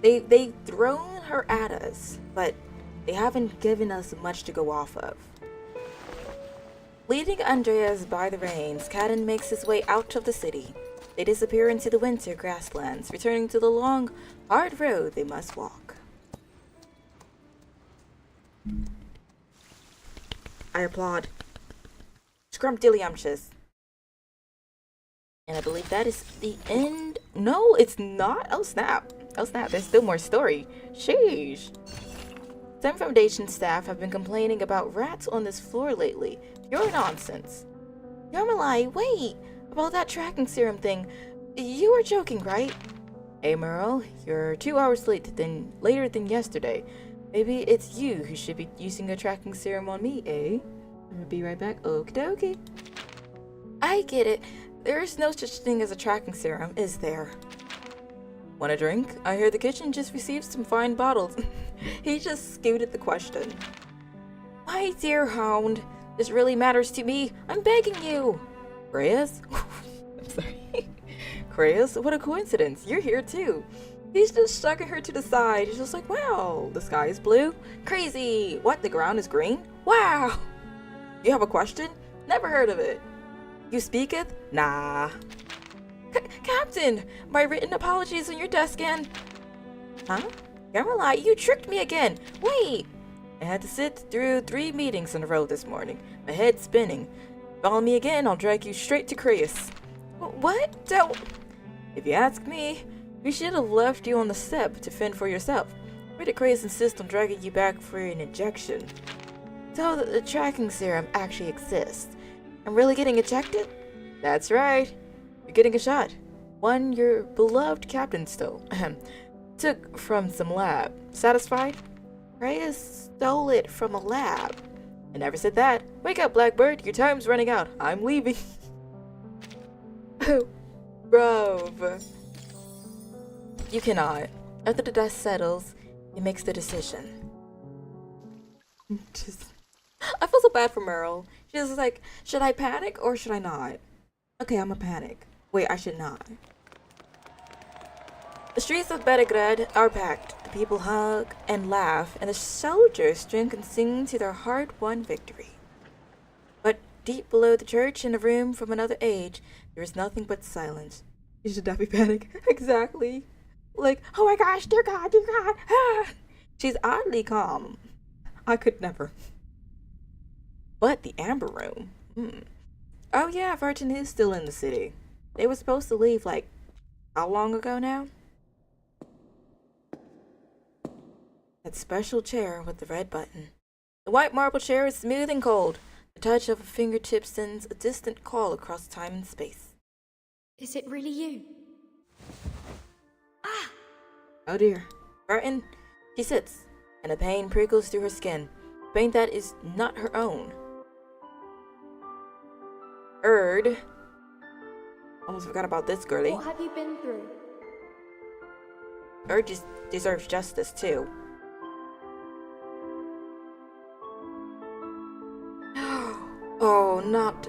They've thrown her at us, but they haven't given us much to go off of. Leading Andreas by the reins, Cadden makes his way out of the city. They disappear into the winter grasslands, returning to the long, hard road they must walk. I applaud. Scrumptious. And I believe that is the end. No, it's not. Oh snap. Oh snap, there's still more story. Sheesh. Some Foundation staff have been complaining about rats on this floor lately. Pure nonsense. Yarmalai, wait! About that tracking serum thing. You were joking, right? Hey Meryl, you're 2 hours later than yesterday. Maybe it's you who should be using a tracking serum on me, eh? I'm gonna be right back. Okie dokie. I get it. There is no such thing as a tracking serum, is there? Want a drink? I hear the kitchen just received some fine bottles. He just scooted the question. My dear hound, this really matters to me. I'm begging you. Reyes? I'm sorry. Reyes, what a coincidence. You're here too. He's just shucking her to the side. He's just like, wow, the sky is blue. Crazy. What, the ground is green? Wow. You have a question? Never heard of it. You speaketh? Nah. Captain, my written apologies on your desk and... Huh? Yarmalai, you tricked me again. Wait. I had to sit through 3 meetings in a row this morning. My head's spinning. Follow me again, I'll drag you straight to Creius. What? Don't... If you ask me, we should have left you on the step to fend for yourself. Why did Creius insist on dragging you back for an injection? So that the tracking serum actually exists. I'm really getting ejected? That's right. You're getting a shot. One your beloved captain took from some lab. Satisfied? Creius stole it from a lab. I never said that. Wake up, Blackbird. Your time's running out. I'm leaving. Oh, bruv. You cannot. After the dust settles, he makes the decision. I feel so bad for Meryl. She's like, should I panic or should I not? Okay, I'm a panic. Wait, I should not. The streets of Beregrad are packed. The people hug and laugh, and the soldiers drink and sing to their hard-won victory. But deep below the church, in a room from another age, there is nothing but silence. You should not be panic. Exactly. Like, oh my gosh, dear God, dear God. Ah! She's oddly calm. I could never. But the Amber Room. Oh yeah, Virgin is still in the city. They were supposed to leave like, how long ago now? That special chair with the red button. The white marble chair is smooth and cold. The touch of a fingertip sends a distant call across time and space. Is it really you? Oh dear. Frightened, she sits, and a pain prickles through her skin. Pain that is not her own. Erd. Almost forgot about this girlie. What have you been through? Erd deserves justice too. Oh, not...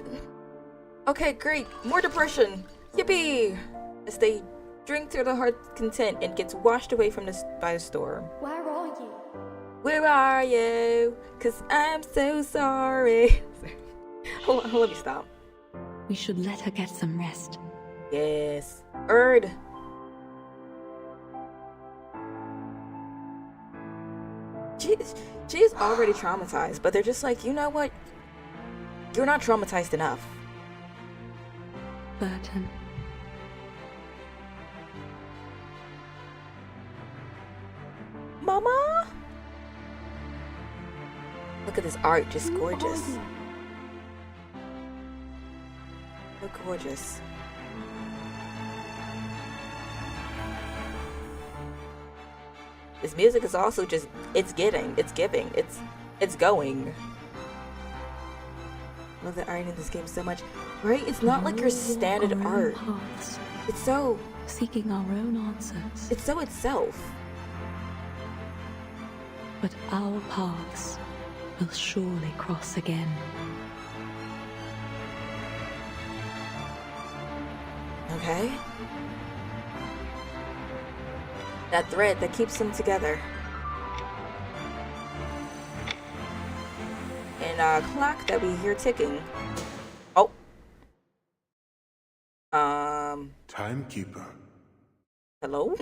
Okay, great. More depression. Yippee! As they drink to the heart's content and gets washed away from by the storm. Where are you? Where are you? 'Cause I'm so sorry. hold on, let me stop. We should let her get some rest. Yes. Erd. She's already traumatized, but they're just like, you know what? You're not traumatized enough. Burton. Mama? Look at this art, just gorgeous. So gorgeous. This music is also just, it's giving, it's going. Love the art in this game so much. Right? It's not like your standard art. It's so... seeking our own answers. It's so itself. But our paths will surely cross again. Okay. That thread that keeps them together. And a clock that we hear ticking. Oh. Timekeeper. Hello?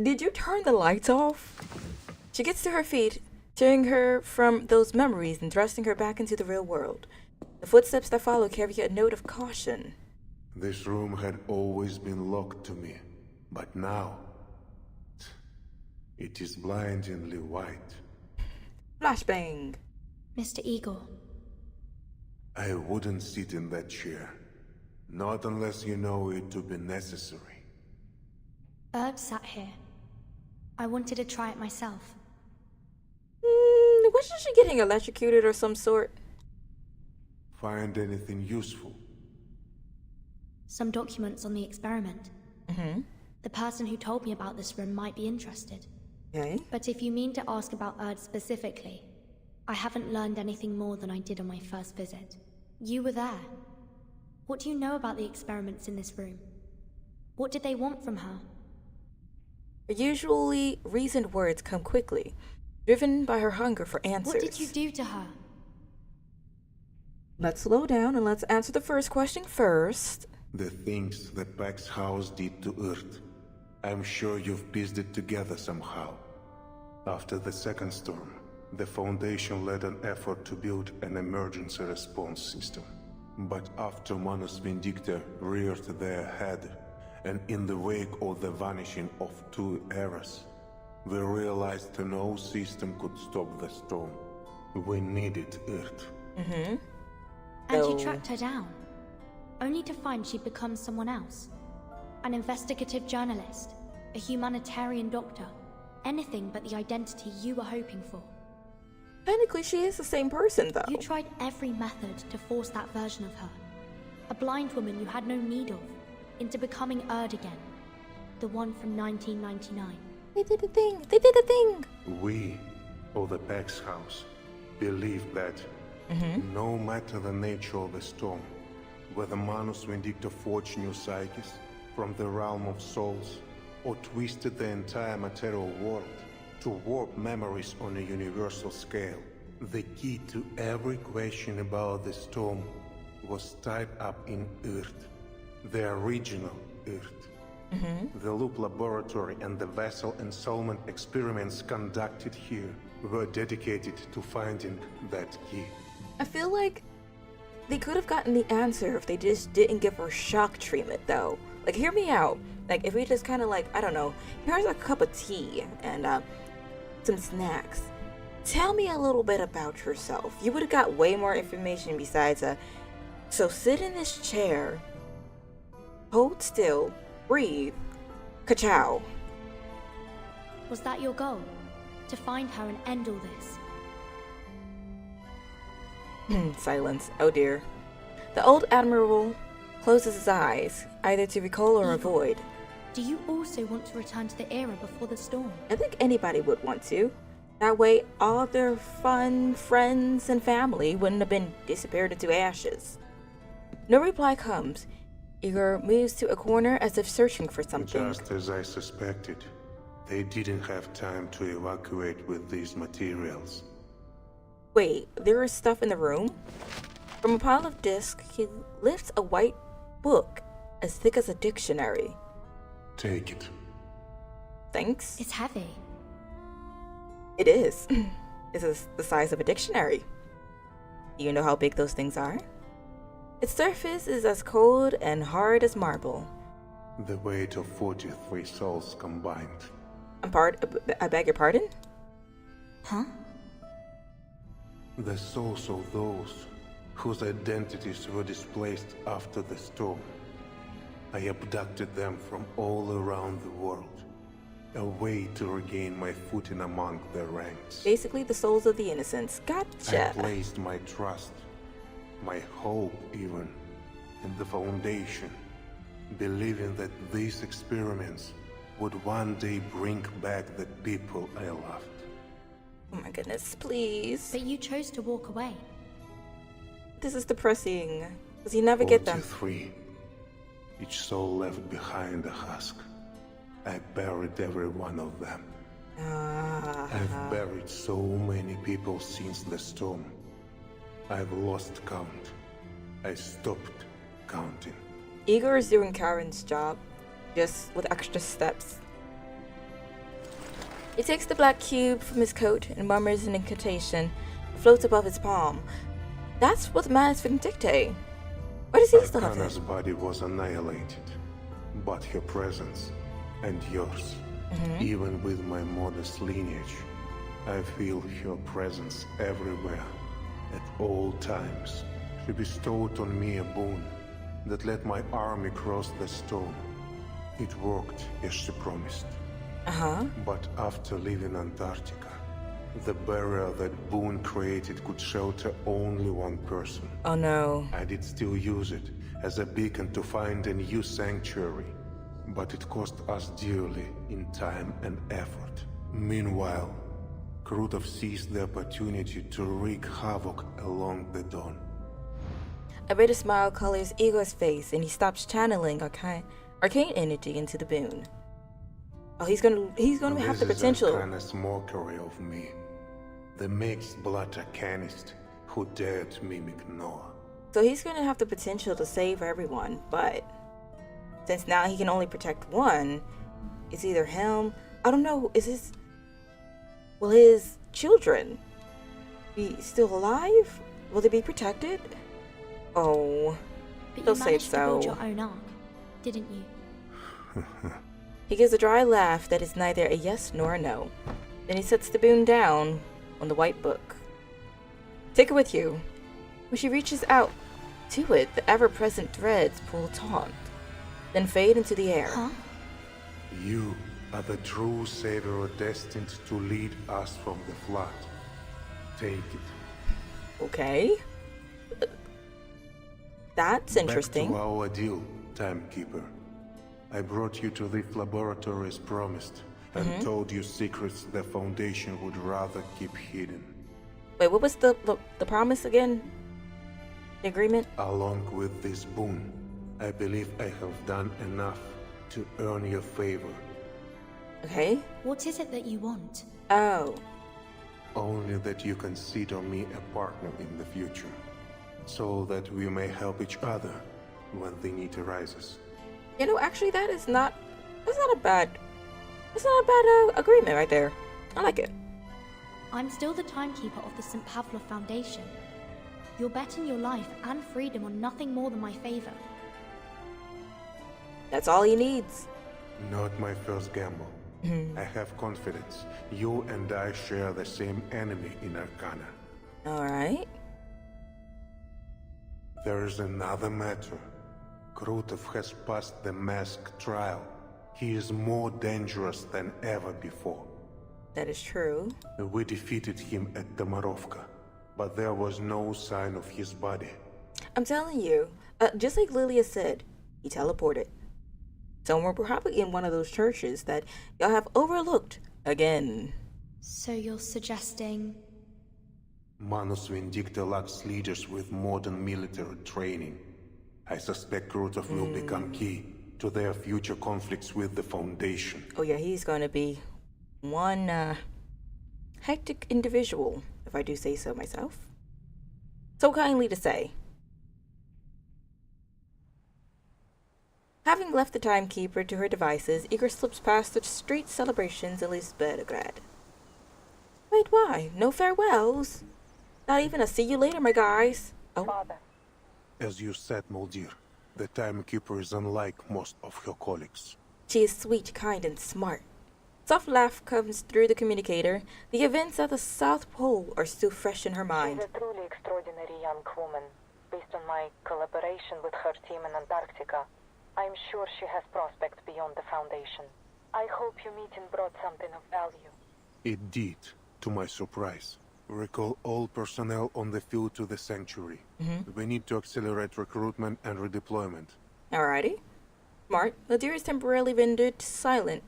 Did you turn the lights off? She gets to her feet, tearing her from those memories and thrusting her back into the real world. The footsteps that follow carry a note of caution. This room had always been locked to me, but now it is blindingly white. Flashbang. Mr. Eagle. I wouldn't sit in that chair. Not unless you know it to be necessary. Erd sat here. I wanted to try it myself. Wasn't she getting electrocuted or some sort? Find anything useful? Some documents on the experiment. Mm-hmm. The person who told me about this room might be interested. Okay. But if you mean to ask about Erd specifically, I haven't learned anything more than I did on my first visit. You were there. What do you know about the experiments in this room? What did they want from her? Usually, reasoned words come quickly, driven by her hunger for answers. What did you do to her? Let's slow down and let's answer the first question first. The things that Pax House did to Earth. I'm sure you've pieced it together somehow. After the second storm, the Foundation led an effort to build an emergency response system. But after Manus Vindicta reared their head, and in the wake of the vanishing of 2 eras, we realized no system could stop the storm. We needed Earth. Mm-hmm. And you tracked her down, only to find she'd become someone else. An investigative journalist, a humanitarian doctor, anything but the identity you were hoping for. Technically, she is the same person, though. You tried every method to force that version of her, a blind woman you had no need of, into becoming Erd again, the one from 1999. They did the thing! They did the thing! We, or the Pax House, believe that no matter the nature of the storm, whether Manus Vindicta forged new psyches from the realm of souls, or twisted the entire material world to warp memories on a universal scale, the key to every question about the storm was tied up in Earth, the original Earth. The Loop Laboratory and the Vessel Ensoulment experiments conducted here were dedicated to finding that key. I feel like they could have gotten the answer if they just didn't give her shock treatment, though. Like, hear me out. Like, if we just kind of like, I don't know, here's a cup of tea and some snacks. Tell me a little bit about yourself. You would have got way more information besides so sit in this chair, hold still, breathe, ka-chow. Was that your goal? To find her and end all this? Silence. Oh dear. The old admiral closes his eyes, either to recall or avoid. Do you also want to return to the era before the storm? I think anybody would want to. That way, all of their fun friends and family wouldn't have been disappeared into ashes. No reply comes, Igor moves to a corner as if searching for something. Just as I suspected, they didn't have time to evacuate with these materials. Wait, there is stuff in the room? From a pile of discs, he lifts a white book as thick as a dictionary. Take it. Thanks. It's heavy. It is. It's the size of a dictionary. Do you know how big those things are? Its surface is as cold and hard as marble. The weight of 43 souls combined. I beg your pardon? Huh? The souls of those whose identities were displaced after the storm. I abducted them from all around the world, a way to regain my footing among their ranks. Basically, the souls of the innocents. Gotcha. I placed my trust, my hope even, in the Foundation, believing that these experiments would one day bring back the people I loved. Oh my goodness, please. But you chose to walk away. This is depressing, because you never get them. 43. Each soul left behind a husk. I buried every one of them. I've buried so many people since the storm. I've lost count. I stopped counting. Igor is doing Karen's job, just with extra steps. He takes the black cube from his coat and murmurs an incantation. It floats above his palm. That's what the Manus Vindictae. Why does he still have Arcana's it? body was annihilated, but her presence and yours, even with my modest lineage, I feel her presence everywhere, at all times. She bestowed on me a boon that let my army cross the storm. It worked as she promised. But after leaving Antarctica, the barrier that Boone created could shelter only one person. Oh no. I did still use it as a beacon to find a new sanctuary, but it cost us dearly in time and effort. Meanwhile, Krutov seized the opportunity to wreak havoc along the dawn. A bitter smile colors Igor's face, and he stops channeling arcane energy into the boon. Oh, he's gonna have the potential. This is Arcana's mockery of me, the mixed-blood arcanist who dared mimic Noah. So he's gonna have the potential to save everyone, but since now he can only protect one, it's either him. I don't know. Will his children be still alive? Will they be protected? Oh, But he'll you say managed to build so. your own ark, didn't you? He gives a dry laugh that is neither a yes nor a no. Then he sets the boon down on the white book. Take it with you. When she reaches out to it, the ever-present threads pull taut, then fade into the air. You are the true savior destined to lead us from the flood. Take it. Okay. That's interesting. Back to our deal, Timekeeper. I brought you to the laboratory as promised, and told you secrets the Foundation would rather keep hidden. Wait, what was the promise again? The agreement? Along with this boon, I believe I have done enough to earn your favor. Okay. What is it that you want? Oh. Only that you consider me a partner in the future, so that we may help each other when the need arises. You know, actually, that's not a bad agreement right there. I like it. I'm still the timekeeper of the St. Pavlov Foundation. You're betting your life and freedom on nothing more than my favor. That's all he needs. Not my first gamble. I have confidence. You and I share the same enemy in Arcana. Alright. There is another matter. Krutov has passed the mask trial. He is more dangerous than ever before. That is true. We defeated him at Tomarovka, but there was no sign of his body. I'm telling you, just like Lilia said, he teleported. Somewhere probably in one of those churches that y'all have overlooked again. So you're suggesting... Manus Vindicta lacks leaders with modern military training. I suspect Krutov will become key to their future conflicts with the Foundation. Oh yeah, he's going to be one hectic individual, if I do say so myself. So kindly to say. Having left the timekeeper to her devices, Igor slips past the street celebrations in Lisbergrad. Wait, why? No farewells? Not even a see you later, my guys. Oh. Father. As you said, Moldir, the timekeeper is unlike most of her colleagues. She is sweet, kind, and smart. Soft laugh comes through the communicator. The events at the South Pole are still fresh in her mind. She's a truly extraordinary young woman. Based on my collaboration with her team in Antarctica, I'm sure she has prospects beyond the Foundation. I hope your meeting brought something of value. It did, to my surprise. Recall all personnel on the field to the Sanctuary. We need to accelerate recruitment and redeployment. Alrighty. Smart. Ladir is temporarily rendered silent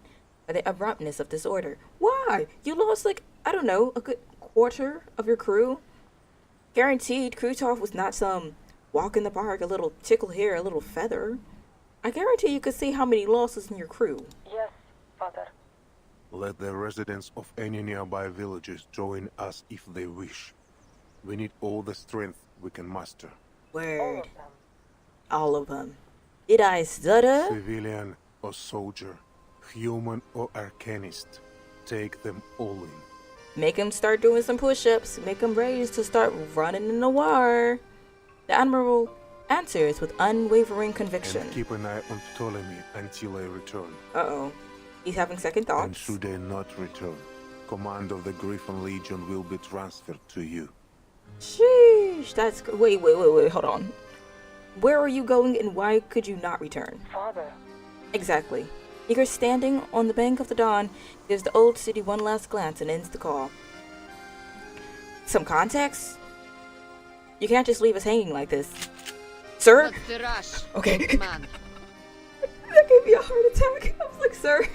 by the abruptness of this order. Why? You lost, like, I don't know, a good quarter of your crew? Guaranteed, Krutov was not some walk in the park, a little tickle here, a little feather. I guarantee you could see how many losses in your crew. Yes, Father. Let the residents of any nearby villages join us if they wish. We need all the strength we can muster. Word. All of them. Did I stutter? Civilian or soldier, human or arcanist, take them all in. Make them start doing some push-ups. Make them ready to start running in the war. The Admiral answers with unwavering conviction. And keep an eye on Ptolemy until I return. Uh-oh. He's having second thoughts. And should I not return, command of the Griffin Legion will be transferred to you. Sheesh, that's... Wait, hold on. Where are you going and why could you not return? Father. Exactly. Igor, standing on the bank of the Don, gives the old city one last glance and ends the call. Some context? You can't just leave us hanging like this. Sir? What's the rush? Okay. Man. That gave me a heart attack. I was like, sir.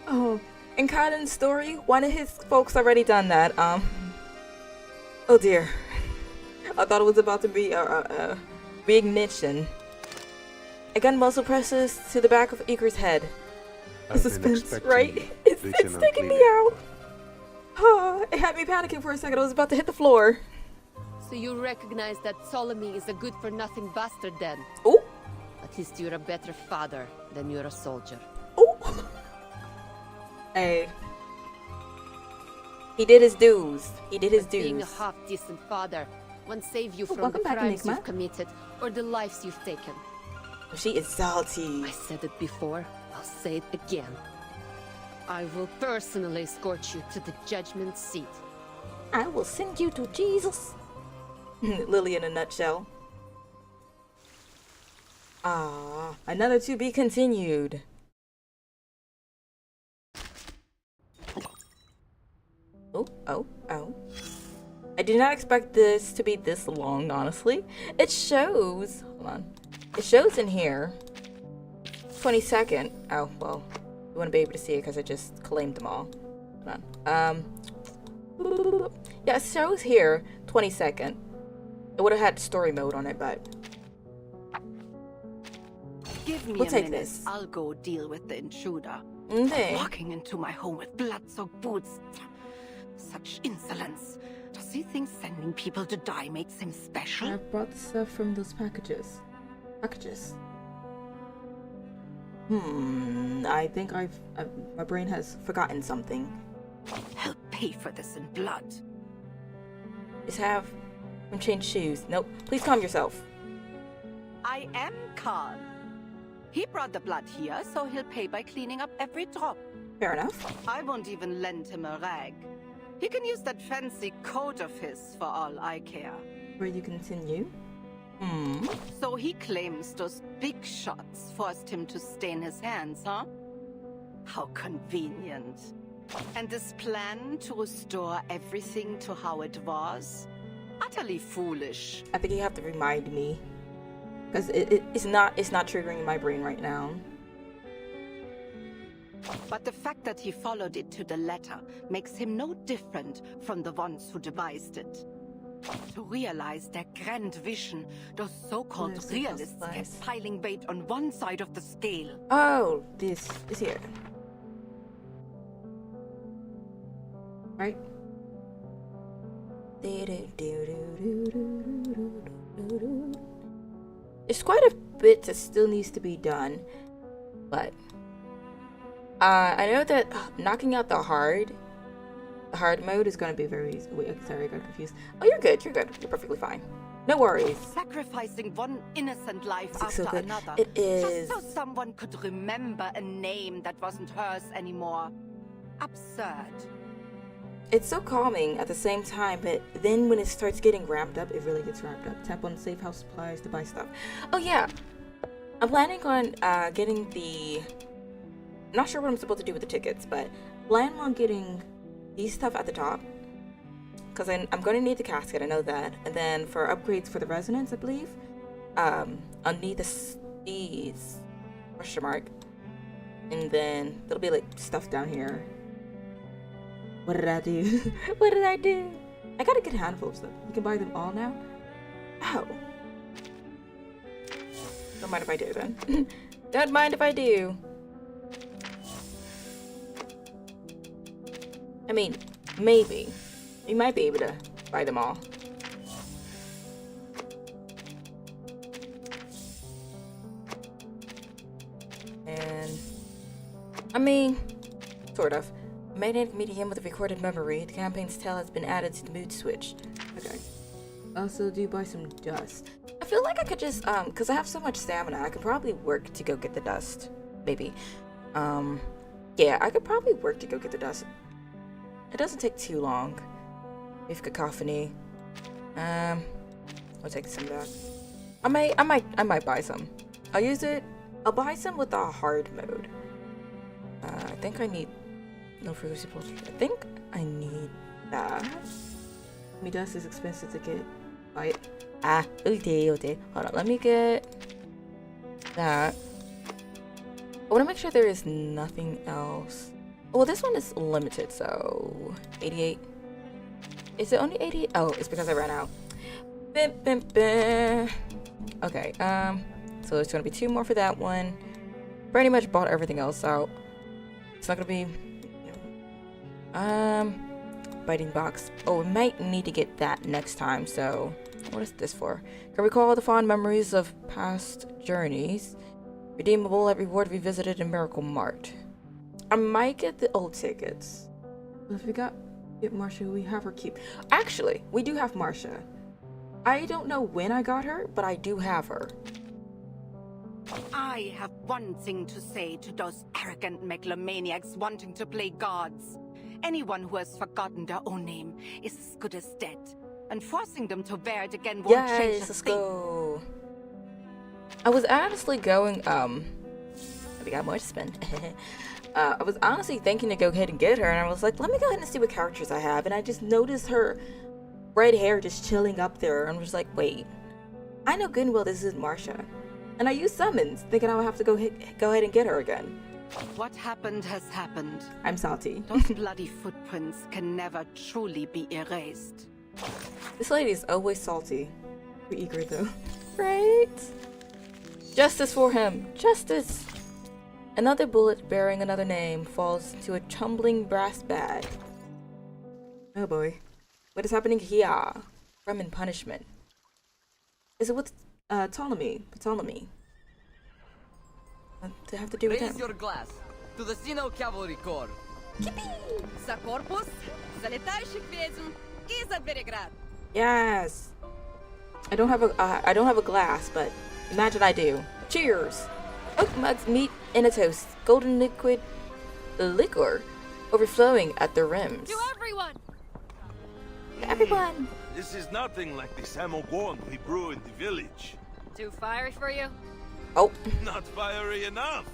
Oh, in Kaden's story, one of his folks already done that. Oh dear. I thought it was about to be a reignition. A gun muzzle presses to the back of Igor's head. The suspense, right? It's taking me out. Oh, it had me panicking for a second. I was about to hit the floor. So you recognize that Ptolemy is a good-for-nothing bastard then? Oh! At least you're a better father than you're a soldier. Oh! Hey. He did his dues. Being a half-decent father won't save you from the crimes you've committed or the lives you've taken. She is salty. I said it before. I'll say it again. I will personally escort you to the judgment seat. I will send you to Jesus. Lily in a nutshell. Ah, another to be continued. Oh. I did not expect this to be this long, honestly. It shows, hold on. It shows in here, 22nd. Oh, well, you wouldn't be able to see it because I just claimed them all. Hold on. Yeah, it shows here, 22nd. It would have had story mode on it, but give me we'll a take minute. this. I'll go deal with the intruder. Okay. Walking into my home with blood-soaked boots. Such insolence. Does he think sending people to die makes him special? I brought the stuff from those packages. I think my brain has forgotten something. He'll pay for this in blood. Just have him change shoes. Nope. Please calm yourself. I am calm. He brought the blood here, so he'll pay by cleaning up every drop. Fair enough. I won't even lend him a rag. He can use that fancy coat of his for all I care. Will you continue? So he claims those big shots forced him to stain his hands, huh? How convenient. And this plan to restore everything to how it was? Utterly foolish. I think you have to remind me. Because it's not triggering my brain right now. But the fact that he followed it to the letter makes him no different from the ones who devised it. To realize their grand vision, those so-called realists kept piling weight on one side of the scale. Oh, this is here. Right? There's quite a bit that still needs to be done, but I know that knocking out the hard mode is going to be very easy. Wait, sorry, I got confused. Oh, you're good. You're perfectly fine. No worries. Sacrificing one innocent life after so another. It is. Just so someone could remember a name that wasn't hers anymore. Absurd. It's so calming at the same time, but then when it starts getting ramped up, it really gets ramped up. Tap on Safe House Supplies to buy stuff. Oh yeah, I'm planning on getting the... Not sure what I'm supposed to do with the tickets, but plan on getting these stuff at the top. Because I'm going to need the casket, I know that. And then for upgrades for the resonance, I believe, I'll need these, question mark. And then there'll be like stuff down here. What did I do? What did I do? I got a good handful of stuff. You can buy them all now? Oh. Don't mind if I do then. Don't mind if I do. I mean, maybe. You might be able to buy them all. And... I mean, sort of. Magnetic medium with a recorded memory. The campaign's tale has been added to the mood switch. Okay. Also, do buy some dust. I feel like I could just, because I have so much stamina, I could probably work to go get the dust. Maybe. Yeah, I could probably work to go get the dust. It doesn't take too long. We have cacophony. I'll take some of that. I might buy some. I'll use it. I'll buy some with the hard mode. I think I need no frequency pulse. I think I need that. Me dust is expensive to get. Buy it. Okay. Hold on, let me get that. I want to make sure there is nothing else. Well, this one is limited, so 88. Is it only 88? Oh, it's because I ran out. Bim, bim, bim. Okay, so there's gonna be 2 more for that one. Pretty much bought everything else out. It's not gonna be, biting box. Oh, we might need to get that next time, so what is this for? Can recall the fond memories of past journeys. Redeemable at reward revisited in Miracle Mart. I might get the old tickets. If we get Marcia, we have her keep. Actually, we do have Marcia. I don't know when I got her, but I do have her. I have one thing to say to those arrogant megalomaniacs wanting to play gods. Anyone who has forgotten their own name is as good as dead, and forcing them to wear it again won't change a thing. Let's go. I was honestly going, we got more to spend. I was honestly thinking to go ahead and get her, and I was like, let me go ahead and see what characters I have, and I just noticed her red hair just chilling up there, and I was like, wait, I know good and well this isn't Marcia. And I used summons, thinking I would have to go ahead and get her again. What happened has happened. I'm salty. Those bloody footprints can never truly be erased. This lady is always salty. Pretty eager though. Right? Justice for him. Justice! Another bullet bearing another name falls into a tumbling brass bag. Oh boy. What is happening here? Crime and punishment. Is it with Ptolemy? What do I have to do with him? Raise your glass to the Sino Cavalry Corps. За корпус, за летающих ведьм и за Береград. Yes. I don't have a glass, but imagine I do. Cheers. Oak mugs meet in a toast. Golden liquor overflowing at the rims. To everyone. To everyone. This is nothing like the samogon we brew in the village. Too fiery for you? Oh. Not fiery enough.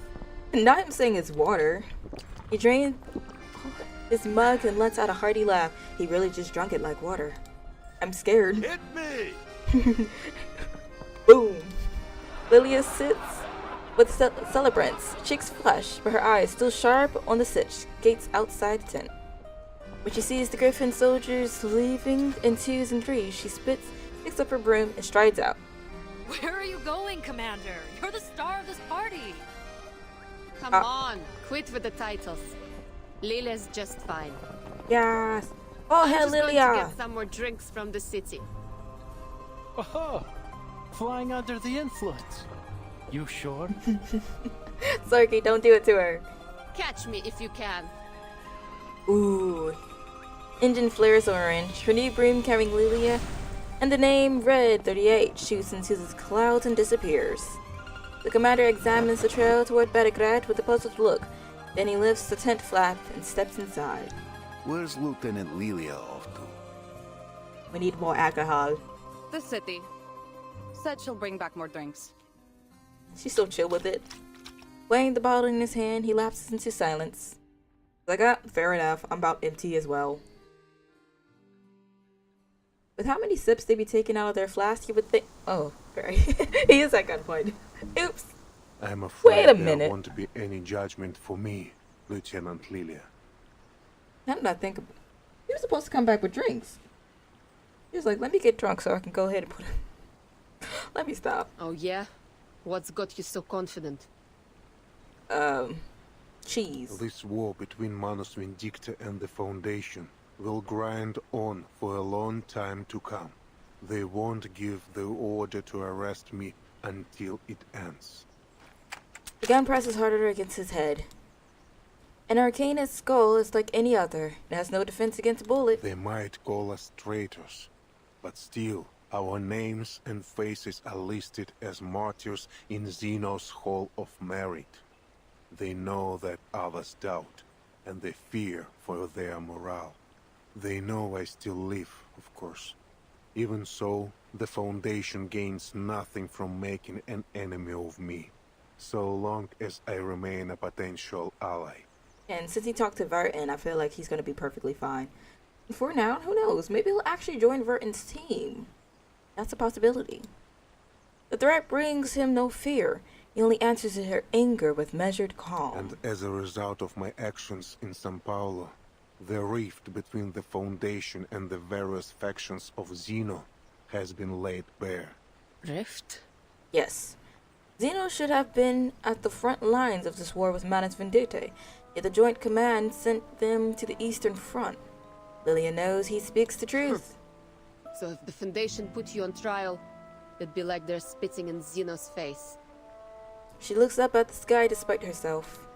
Not him saying it's water. He drained his mug and lets out a hearty laugh. He really just drunk it like water. I'm scared. Hit me! Boom. Lilia sits with celebrants, cheeks flush, but her eyes still sharp on the sitch gates outside the tent. When she sees the Griffin soldiers leaving in twos and threes, she spits, picks up her broom, and strides out. Where are you going, Commander? You're the star of this party. Come on, quit with the titles. Lilia's just fine. Yes. Oh, I'm hell, just going to Lilia. get some more drinks from the city. Oh, flying under the influence. You sure? Sorky, don't do it to her. Catch me if you can. Ooh. Engine flares orange, her new broom carrying Lilia, and the name Red 38 shoots into the clouds and disappears. The commander examines the trail toward Belgrade with a puzzled look. Then he lifts the tent flap and steps inside. Where's Lieutenant Lilia off to? We need more alcohol. The city. Said she'll bring back more drinks. She's so chill with it. Weighing the bottle in his hand, he lapses into silence. Like, fair enough, I'm about empty as well. With how many sips they be taking out of their flask, you would think... Oh, sorry. He is at gunpoint. Oops. I'm afraid Wait a there minute. won't be any judgment for me, Lieutenant Lilia. I'm not thinking... He was supposed to come back with drinks. He was like, let me get drunk so I can go ahead and put it... Let me stop. Oh yeah? What's got you so confident? Cheese. This war between Manus Vindicta and the Foundation will grind on for a long time to come. They won't give the order to arrest me until it ends. The gun presses harder against his head. An Arcanist skull is like any other. It has no defense against a bullet. They might call us traitors, but still, our names and faces are listed as martyrs in Zeno's Hall of Merit. They know that others doubt, and they fear for their morale. They know I still live, of course. Even so, the Foundation gains nothing from making an enemy of me, so long as I remain a potential ally. And since he talked to Vertin, I feel like he's going to be perfectly fine. For now, who knows? Maybe he'll actually join Vertin's team. That's a possibility. The threat brings him no fear. He only answers to her anger with measured calm. And as a result of my actions in São Paulo, the rift between the Foundation and the various factions of Zeno has been laid bare. Rift? Yes. Zeno should have been at the front lines of this war with Manus Vindicta, yet the Joint Command sent them to the Eastern Front. Lilia knows he speaks the truth. So if the Foundation put you on trial, it'd be like they're spitting in Zeno's face. She looks up at the sky despite herself.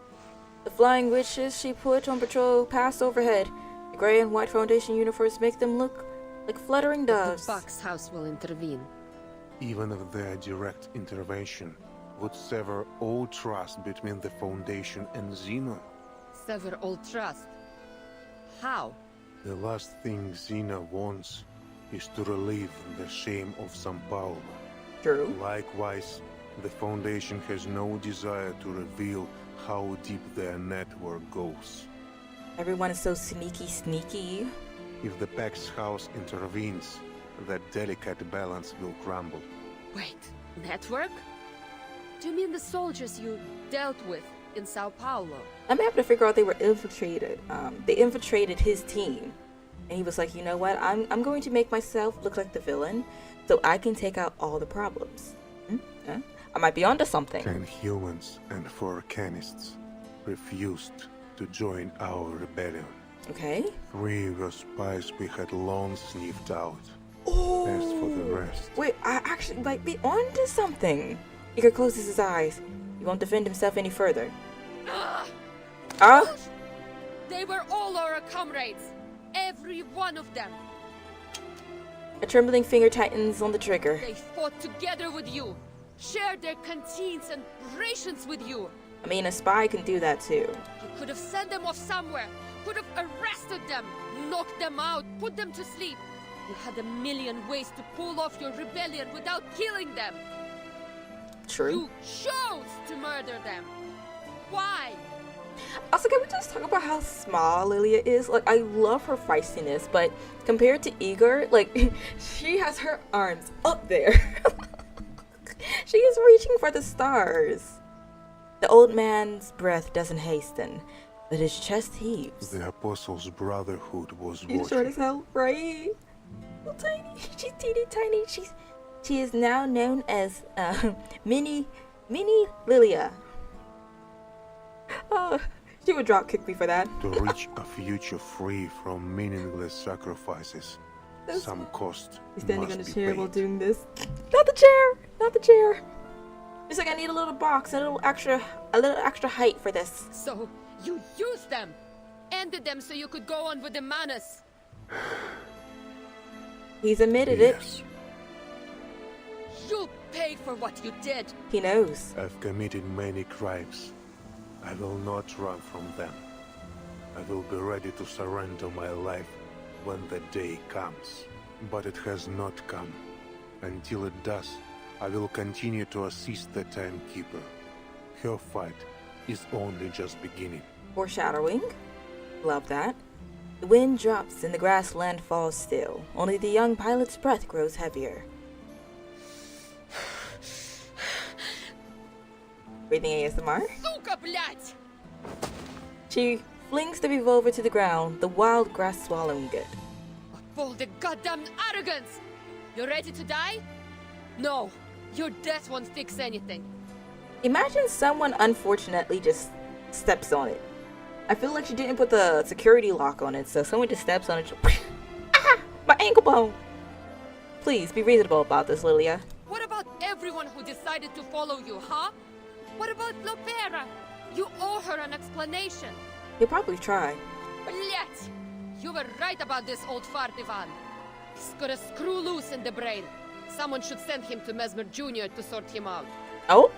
The flying witches she put on patrol pass overhead. The gray and white Foundation uniforms make them look like fluttering doves. The Box House will intervene. Even if their direct intervention would sever all trust between the Foundation and Zeno. Sever all trust? How? The last thing Zeno wants is to relieve the shame of São Paulo. True. Likewise, the Foundation has no desire to reveal how deep their network goes. Everyone is so sneaky. If the Pax House intervenes, that delicate balance will crumble. Wait, network? Do you mean the soldiers you dealt with in Sao Paulo? I'm happy to figure out they were infiltrated. They infiltrated his team. And he was like, you know what? I'm going to make myself look like the villain so I can take out all the problems. I might be onto something. 10 humans and 4 Arcanists refused to join our rebellion. Okay. 3 were spies we had long sniffed out. Oh. As for the rest... Wait, I actually might be onto something. Igor closes his eyes. He won't defend himself any further. They were all our comrades. Every one of them. A trembling finger tightens on the trigger. They fought together with you. Shared their canteens and rations with you. I mean, a spy can do that too. You could have sent them off somewhere. Could have arrested them. Knocked them out. Put them to sleep. You had a million ways to pull off your rebellion without killing them. True. You chose to murder them. Why? Also, can we just talk about how small Lilia is? Like, I love her feistiness, but compared to Igor, like, she has her arms up there. She is reaching for the stars. The old man's breath doesn't hasten. but his chest heaves. The Apostles' Brotherhood was She's watching. short as hell, right? So tiny. She's teeny tiny. She is now known as Mini Lilia. Oh, she would drop kick me for that. To reach a future free from meaningless sacrifices, some cost He's standing on must the be chair paid. while doing this. Not the chair! Not the chair! It's like I need a little box, a little extra height for this. So, you used them! Ended them so you could go on with the Manus! He's admitted it. You'll pay for what you did! He knows. I've committed many crimes. I will not run from them. I will be ready to surrender my life when the day comes. But it has not come. Until it does, I will continue to assist the Timekeeper. Her fight is only just beginning. Foreshadowing. Love that. The wind drops and the grassland falls still. Only the young pilot's breath grows heavier. Breathing ASMR. Сука, блядь! She flings the revolver to the ground, the wild grass swallowing it. All the goddamn arrogance! You ready to die? No, your death won't fix anything. Imagine someone unfortunately just steps on it. I feel like she didn't put the security lock on it, so someone just steps on it. Ah! My ankle bone! Please, be reasonable about this, Lilia. What about everyone who decided to follow you, huh? What about Lopera? You owe her an explanation. He'll probably try. Блять! You were right about this old fart, Ivan. He's got a screw loose in the brain. Someone should send him to Mesmer Jr. to sort him out. Oh?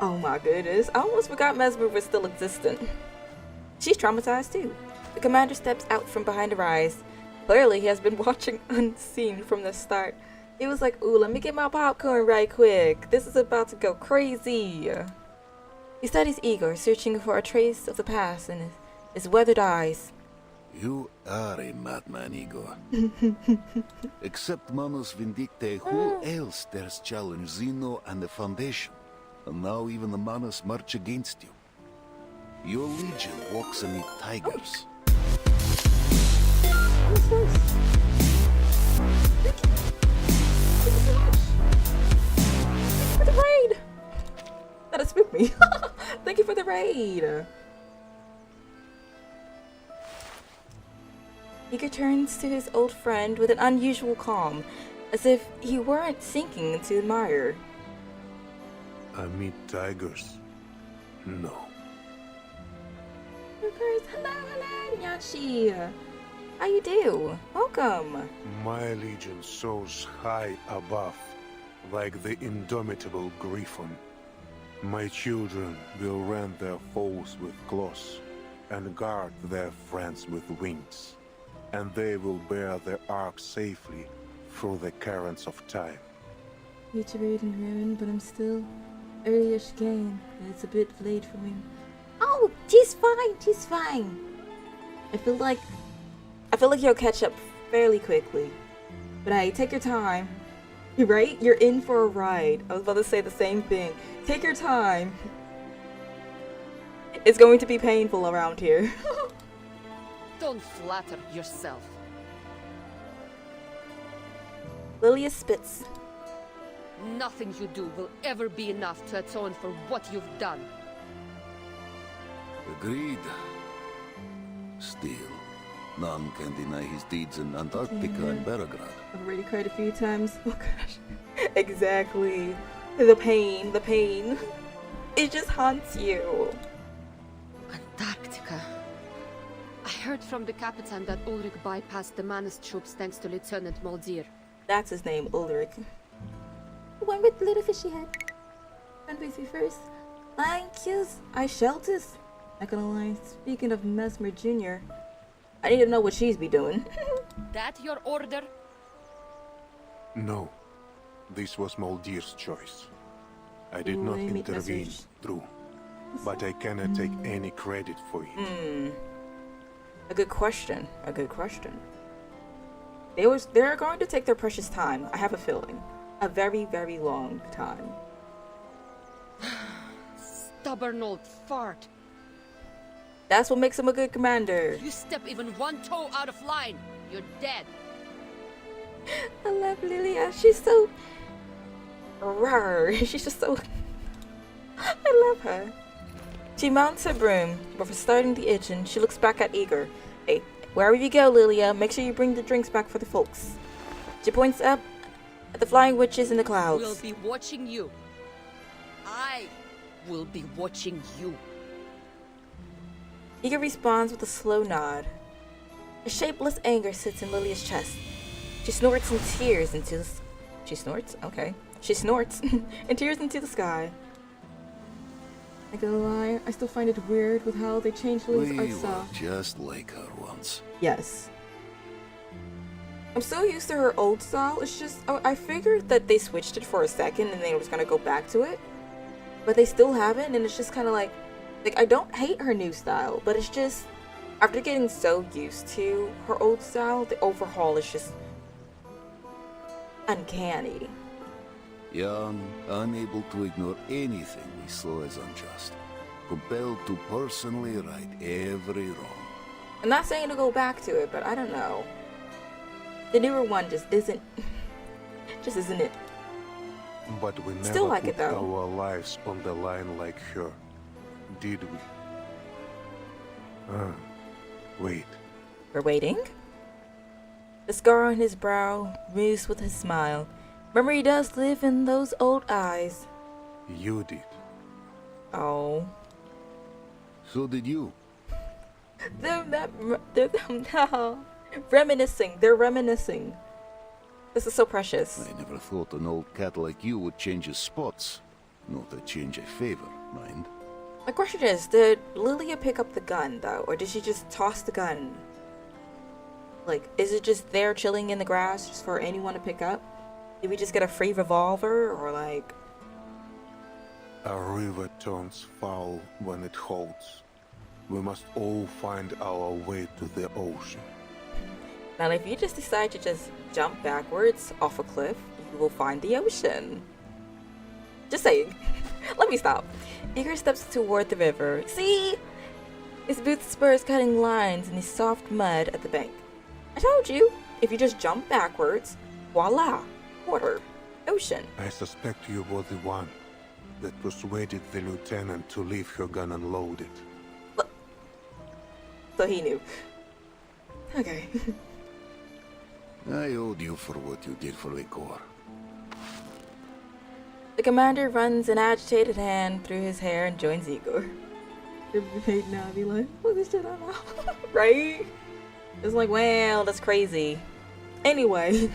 Oh my goodness. I almost forgot Mesmer was still existent. She's traumatized too. The commander steps out from behind her eyes. Clearly, he has been watching unseen from the start. He was like, ooh, let me get my popcorn right quick. This is about to go crazy. He studies Igor, searching for a trace of the past in his weathered eyes. You are a madman, Igor. Except Manus Vindicte, who else dares challenge Zeno and the Foundation? And now even the Manus march against you. Your legion walks amid tigers. For the raid! That spooked me. Thank you for the raid. Igor turns to his old friend with an unusual calm, as if he weren't sinking into the mire. Amid tigers? No. Hello, Nyashi. How you do? Welcome. My legion soars high above, like the indomitable griffin. My children will rend their foes with claws, and guard their friends with wings. And they will bear their ark safely through the currents of time. Need to raid and ruin, but I'm still early-ish game. It's a bit late for me. Oh, she's fine. I feel like you'll catch up fairly quickly. But hey, take your time. You're right? You're in for a ride. I was about to say the same thing. Take your time. It's going to be painful around here. Don't flatter yourself. Lilia spits. Nothing you do will ever be enough to atone for what you've done. Agreed. Still, none can deny his deeds in Antarctica and Belgrade. I've already cried a few times. Oh gosh. Exactly. The pain. It just haunts you. Antarctica. I heard from the Capitan that Ulrich bypassed the Manus troops thanks to Lieutenant Moldir. That's his name, Ulrich. The one with the little fishy head. Run with me first. Thank yous. I shelters. Not gonna lie, speaking of Mesmer Jr., I need to know what she's be doing. That your order? No. This was Moldir's choice. I did not intervene, true. But I cannot take any credit for it. A good question. They're going to take their precious time, I have a feeling. A very, very long time. Stubborn old fart. That's what makes him a good commander. You step even one toe out of line, you're dead. I love Lilia. She's so rawr. She's just so. I love her. She mounts her broom, but for starting the engine, she looks back at Igor. Hey, wherever you go, Lilia, make sure you bring the drinks back for the folks. She points up at the flying witches in the clouds. We'll be watching you. I will be watching you. Igor responds with a slow nod. A shapeless anger sits in Lilia's chest. She snorts and tears into the... She snorts? Okay. She snorts and tears into the sky. I gonna lie, I still find it weird with how they changed Lilia's art We were style. just like her once. Yes. I'm so used to her old style, it's just... I figured that they switched it for a second and they were just gonna go back to it. But they still haven't, and it's just kind of like... I don't hate her new style, but it's just... After getting so used to her old style, the overhaul is just... uncanny. Young, unable to ignore anything we saw as unjust. Compelled to personally right every wrong. I'm not saying to go back to it, but I don't know. The newer one just isn't... just isn't it. But we never Still like put it, though. our lives on the line like her, did we? Wait. We're waiting? The scar on his brow moves with his smile. Memory does live in those old eyes. You did. Oh. So did you. They're no. Reminiscing. They're reminiscing. This is so precious. I never thought an old cat like you would change his spots. Not a change I favor, mind. My question is, did Lilia pick up the gun, though? Or did she just toss the gun? Like, is it just there chilling in the grass just for anyone to pick up? Did we just get a free revolver, or like... A river turns foul when it holds. We must all find our way to the ocean. Now, if you just decide to just jump backwards off a cliff, you will find the ocean. Just saying. Let me stop. Igor steps toward the river. See? His boot spurs cutting lines in the soft mud at the bank. I told you, if you just jump backwards, voila, water, ocean. I suspect you were the one that persuaded the lieutenant to leave her gun unloaded. So he knew. Okay. I owed you for what you did for Ligor. The commander runs an agitated hand through his hair and joins Igor. Right now, be like, look this shit out now. Right? It's like, well, that's crazy. Anyway.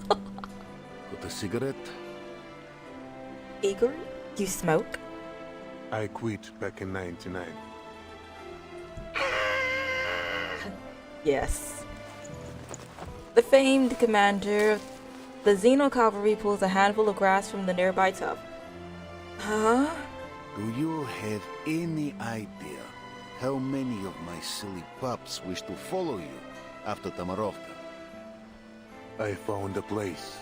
Got a cigarette? Igor, you smoke? I quit back in '99. Yes. The famed commander of the Xeno cavalry pulls a handful of grass from the nearby tub. Huh? Do you have any idea how many of my silly pups wish to follow you after Tamarovka? I found a place.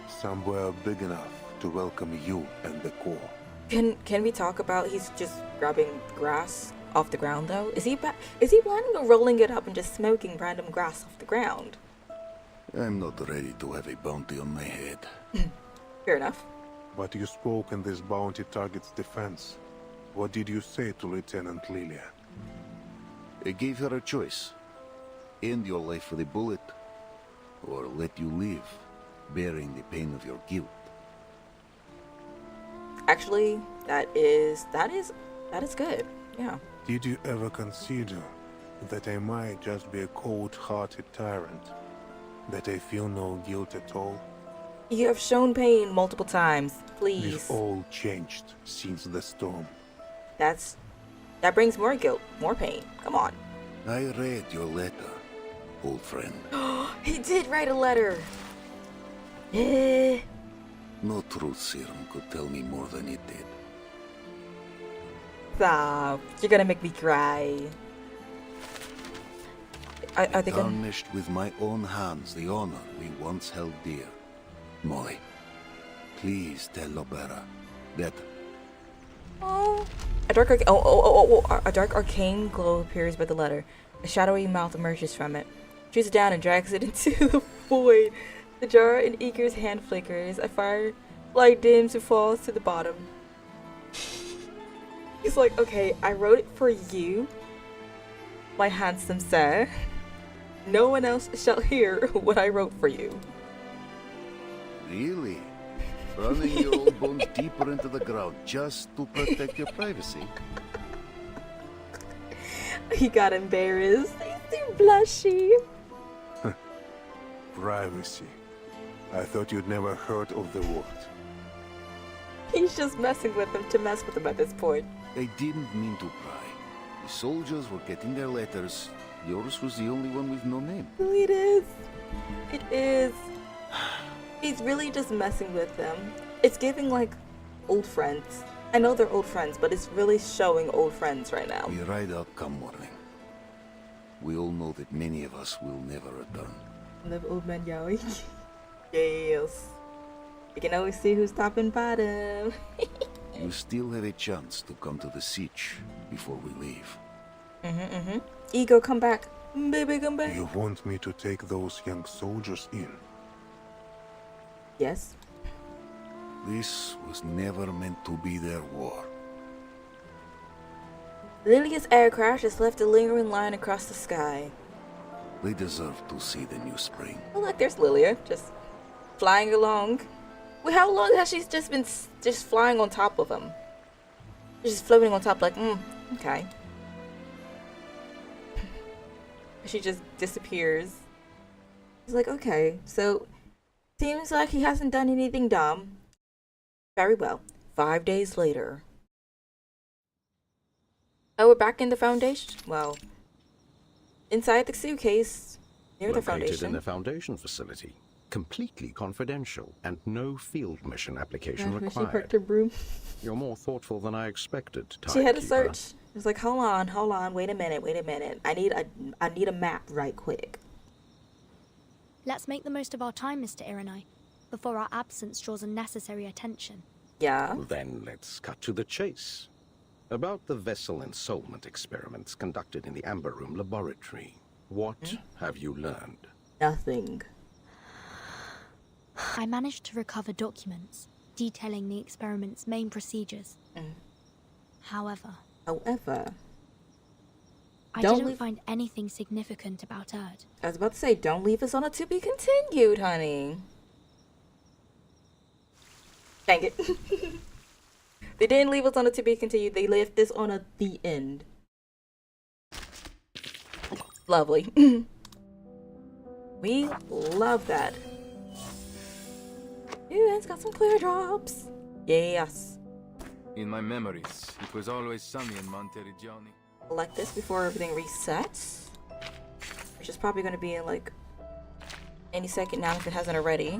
Somewhere big enough to welcome you and the Corps. Can we talk about he's just grabbing grass off the ground though? Is he planning on rolling it up and just smoking random grass off the ground? I'm not ready to have a bounty on my head. Fair enough. But you spoke in this bounty target's defense. What did you say to Lieutenant Lilia? I gave her a choice. End your life with a bullet, or let you live, bearing the pain of your guilt. Actually, that is good. Yeah. Did you ever consider that I might just be a cold-hearted tyrant? That I feel no guilt at all? You have shown pain multiple times. Please. We've all changed since the storm. That brings more guilt, more pain. Come on. I read your letter, old friend. He did write a letter. No truth serum could tell me more than it did. Stop. You're gonna make me cry. Are they gonna... Tarnished with my own hands the honor we once held dear. Molly, please tell Lobera that Oh. A dark arcane glow appears by the letter. A shadowy mouth emerges from it. She shoots down and drags it into the void. The jar in Eager's hand flickers. A firelight dims and falls to the bottom. He's like, okay, I wrote it for you, my handsome sir. No one else shall hear what I wrote for you. Really? Running your old bones deeper into the ground just to protect your privacy? He got embarrassed. He's too blushy. Privacy. I thought you'd never heard of the word. He's just messing with him to mess with him at this point. I didn't mean to pry. The soldiers were getting their letters. Yours was the only one with no name. It is. It is. He's really just messing with them. It's giving like old friends. I know they're old friends, but it's really showing old friends right now. We ride out come morning. We all know that many of us will never return. Live old man yelling. Yes. You can always see who's top and bottom. You still have a chance to come to the siege before we leave. Ego, come back. Baby, come back. You want me to take those young soldiers in? Yes. This was never meant to be their war. Lilia's air crash has left a lingering line across the sky. They deserve to see the new spring. Oh look, there's Lilia, just flying along. Wait, how long has she just been just flying on top of him? Just floating on top like, okay. She just disappears. It's like, okay, so seems like he hasn't done anything dumb. Very well. 5 days later. Oh, we're back in the Foundation? Well, inside the suitcase, near the Foundation. Located in the Foundation facility. Completely confidential and no field mission application required. You're more thoughtful than I expected. She had to search. It was like, hold on, wait a minute. I need a map right quick. Let's make the most of our time, Mr. Irenai, before our absence draws unnecessary attention. Yeah. Then let's cut to the chase. About the vessel ensoulment experiments conducted in the Amber Room laboratory. What have you learned? Nothing. I managed to recover documents detailing the experiment's main procedures. However, I didn't find anything significant about Erd. I was about to say, don't leave us on a to be continued, honey. Dang it. They didn't leave us on a to be continued. They left this on a the end. Lovely. We love that. Ooh, it's got some clear drops. Yes. In my memories, it was always sunny in Monteriggioni. Select this before everything resets. Which is probably going to be in like any second now if it hasn't already.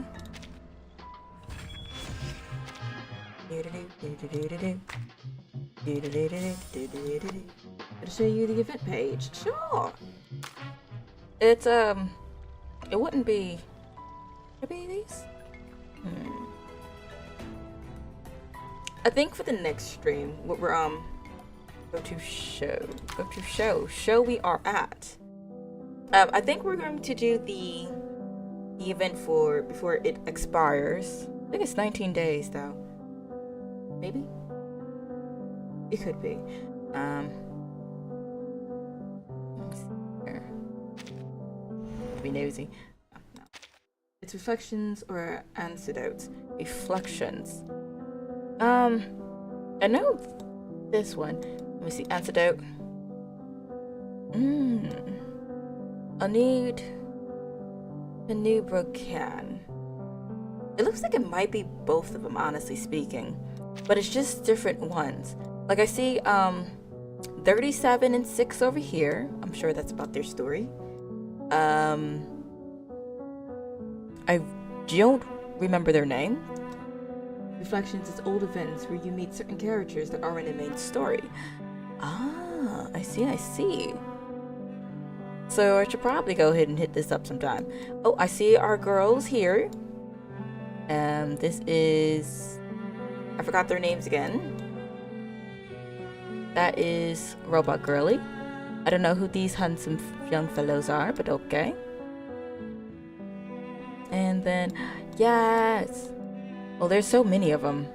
I'll show you the event page. Sure. It's it wouldn't be. Would it be these? I think for the next stream, what we're go to show we are at. I think we're going to do the event for before it expires. I think it's 19 days though. Maybe? It could be. Let me see here. Be nosy. No. It's reflections or antidotes. Reflections. I know this one. Let me see. Antidote. I need a new Brocan. It looks like it might be both of them, honestly speaking. But it's just different ones. Like I see 37 and 6 over here. I'm sure that's about their story. I don't remember their name. Reflections is old events where you meet certain characters that are in the main story. Ah, I see. So I should probably go ahead and hit this up sometime. Oh, I see our girls here. This is... I forgot their names again. That is Robot Girly. I don't know who these handsome young fellows are, but okay. And then, yes. Oh, there's so many of them.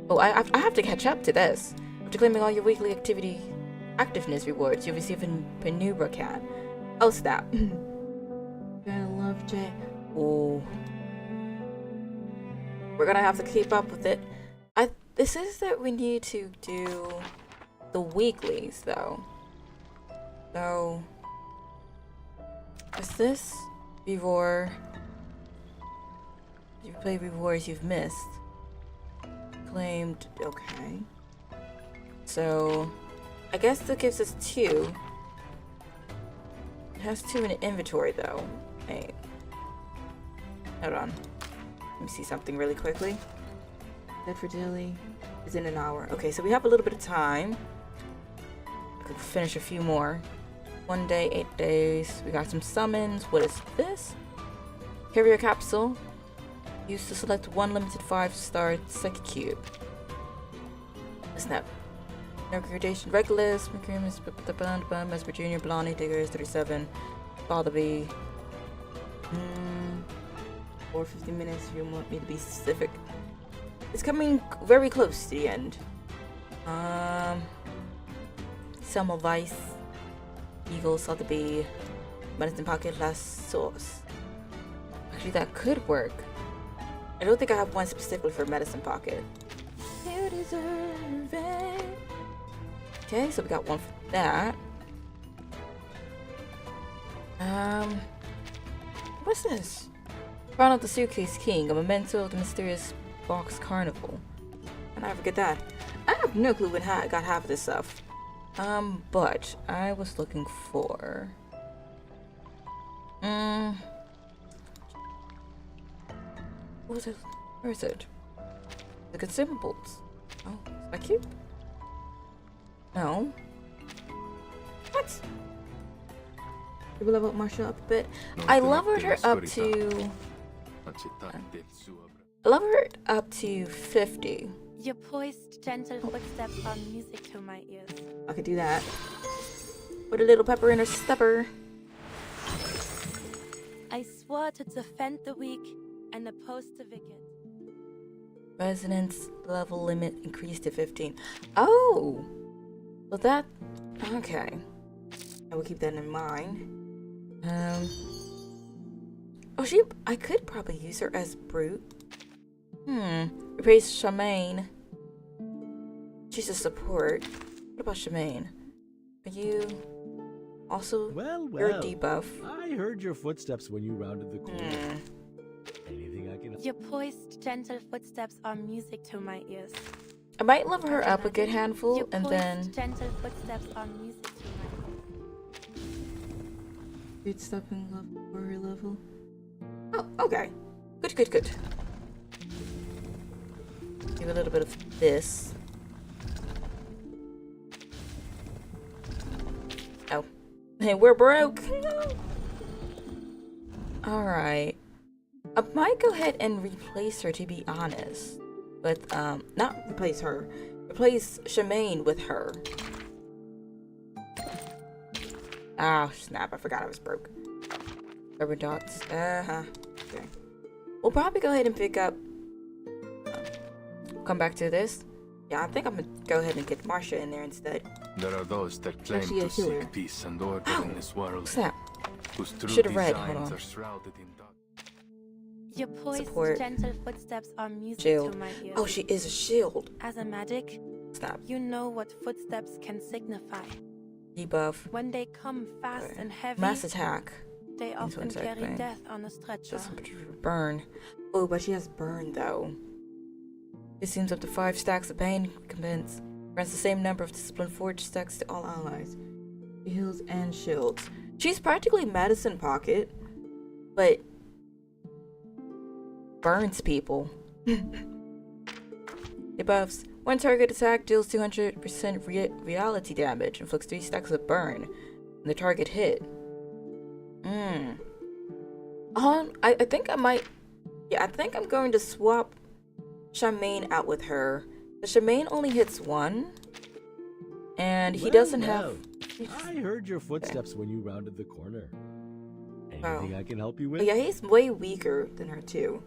Oh, I have to catch up to this. After claiming all your weekly activeness rewards, you'll receive a Penumbra cat. Oh, snap. I love Jay. Oh. We're gonna have to keep up with it. This is that we need to do the weeklies, though. So, is this before you play rewards you've missed? Claimed, okay. So, I guess that gives us 2. It has 2 in the inventory, though. Hey. Hold on. Let me see something really quickly. Dead for Dilly is in an hour. Okay, so we have a little bit of time. I could finish a few more. 1 day, 8 days. We got some summons. What is this? Carrier capsule. Used to select 1 limited 5-star second cube. Snap. No gradation. Regulus, McCreamus, Mesper Jr., Blondie, Diggers, 37. Fatherby. 450 minutes if you want me to be specific. It's coming very close to the end. Semmelweis, Eagle, Sotheby, Medicine Pocket, Last Source. Actually, that could work. I don't think I have one specifically for Medicine Pocket. You deserve it. Okay, so we got one for that. What's this? Crown of the Suitcase King, a memento of the mysterious box carnival. And I forget that. I have no clue when I got half of this stuff. But I was looking for. What was it? Where is it? The consumables. Oh, is that cute? No. What? Did we level up Marsha up a bit? I leveled her up to. I leveled her up to 50. Your poised, gentle footsteps are music to my ears. I could do that. Put a little pepper in her stepper. I swore to defend the weak and oppose the wicked. Resonance level limit increased to 15. Oh! Well, that. Okay. I will keep that in mind. Oh, I could probably use her as Brute. Replace Charmaine. She's a support. What about Charmaine? Are you also you're a debuff? I heard your footsteps when you rounded the corner. Anything I can. Your poised, gentle footsteps are music to my ears. I might level her up a good handful Your and poised, then. gentle footsteps are music to my ears. Good stepping level for her level. Oh, okay. Good. Give a little bit of this. Oh. Hey, we're broke. Alright. I might go ahead and replace her, to be honest. With, not replace her. Replace Charmaine with her. Ah, snap. I forgot I was broke. Rubber dots. Okay. We'll probably go ahead and pick up. Come back to this. Yeah, I think I'm gonna go ahead and get Marsha in there instead. There are those that claim Actually, to seek peace and order in this world. Snap. Whose true Should've read. Hold designs on. are shrouded in dark. Your poised, Support. gentle footsteps are music Shield. to my ears. Oh, she is a shield. As a magic, Snap. you know what footsteps can signify. Debuff. When they come fast and heavy, Mass attack. they often Influence carry Bane. death on a stretcher. Burn. Oh, but she has burn though. It seems up to 5 stacks of pain convince. Grants the same number of discipline forge stacks to all allies. Heals and shields. She's practically Medicine Pocket, but burns people. Debuffs. One target attack deals 200% reality damage, inflicts 3 stacks of burn when the target hit. I think I might. Yeah, I think I'm going to swap Charmaine out with her. The Charmaine only hits 1. And he doesn't Well, have... I heard your footsteps when you rounded the corner. Anything I can help you with? Yeah, he's way weaker than her too.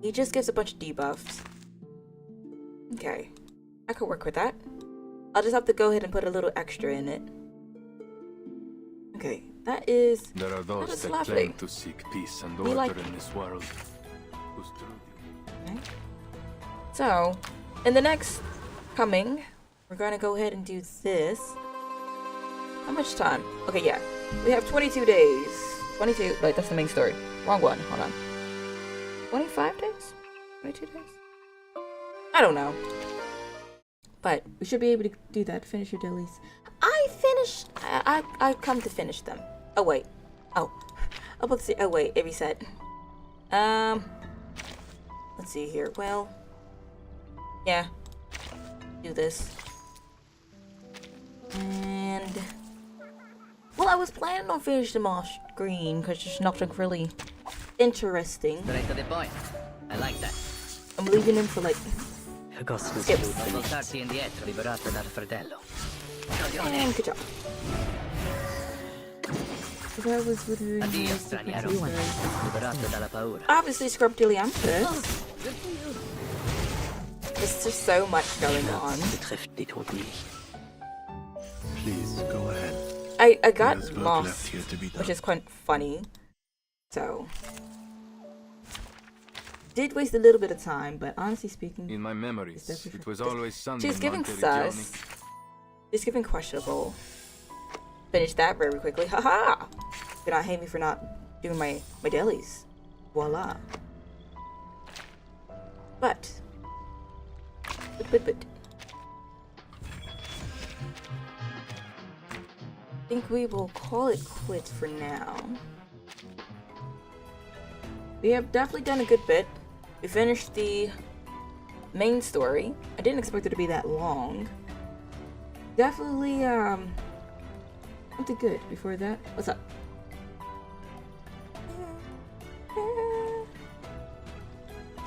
He just gives a bunch of debuffs. Okay. I could work with that. I'll just have to go ahead and put a little extra in it. Okay, that is... There are those is that lovely. claim to seek peace and We order like- in this world. Whose Okay. So, in the next coming, we're gonna go ahead and do this. How much time? Okay, yeah. We have 22 days. 22, wait, that's the main story. Wrong one, hold on. 25 days? 22 days? I don't know. But we should be able to do that. Finish your dailies. I come to finish them. Oh, wait. Oh. I'm about to say, oh, wait, it reset. Let's see here. Well, yeah. Do this. And... well, I was planning on finishing them off screen because there's nothing really interesting. Straight to the point. I like that. I'm leaving them for like... skips. Voltarsi indietro, liberato dal fratello. And good job. If I was with her... Addio, straniero. Liberato dalla paura. Obviously, Scrubdilia-Ampus. There's just so much going on. Please, go ahead. I got There's work lost, left here to be done. which is quite funny. So... did waste a little bit of time, but honestly speaking... In my memories, it was always sunny she's in giving Monteriggioni. sus. She's giving questionable. Finish that very quickly. Haha! Do not hate me for not doing my dailies. Voila. But. I think we will call it quits for now. We have definitely done a good bit. We finished the main story. I didn't expect it to be that long. Definitely, something good before that. What's up?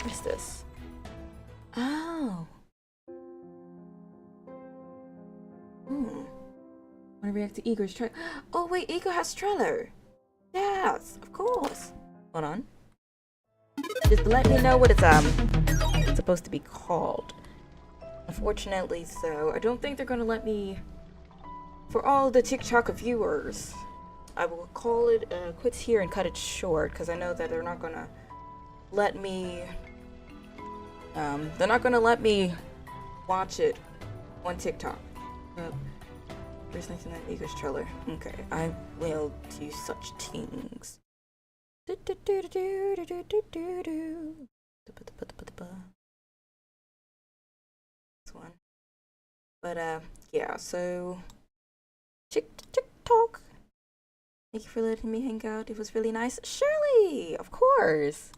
What's this? Oh. Want to react to Igor's trailer? Oh wait, Igor has trailer. Yes, of course. Hold on. Just let me know what it's supposed to be called. Unfortunately, so I don't think they're gonna let me. For all the TikTok viewers, I will call it quits here and cut it short because I know that they're not gonna let me. They're not gonna let me watch it on TikTok. There's nothing that Igor's trailer. Okay, I will do such things. This one. But yeah, so TikTok. Thank you for letting me hang out. It was really nice. Shirley, of course.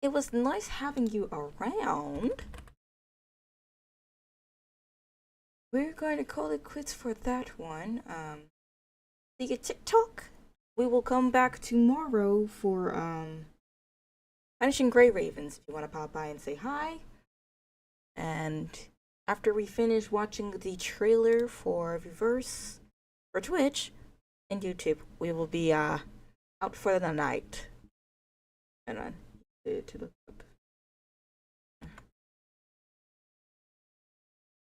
It was nice having you around. We're going to call it quits for that one. See you TikTok. We will come back tomorrow for Punishing Grey Ravens if you want to pop by and say hi. And after we finish watching the trailer for Reverse for Twitch and YouTube, we will be out for the night. Hold on. To look up.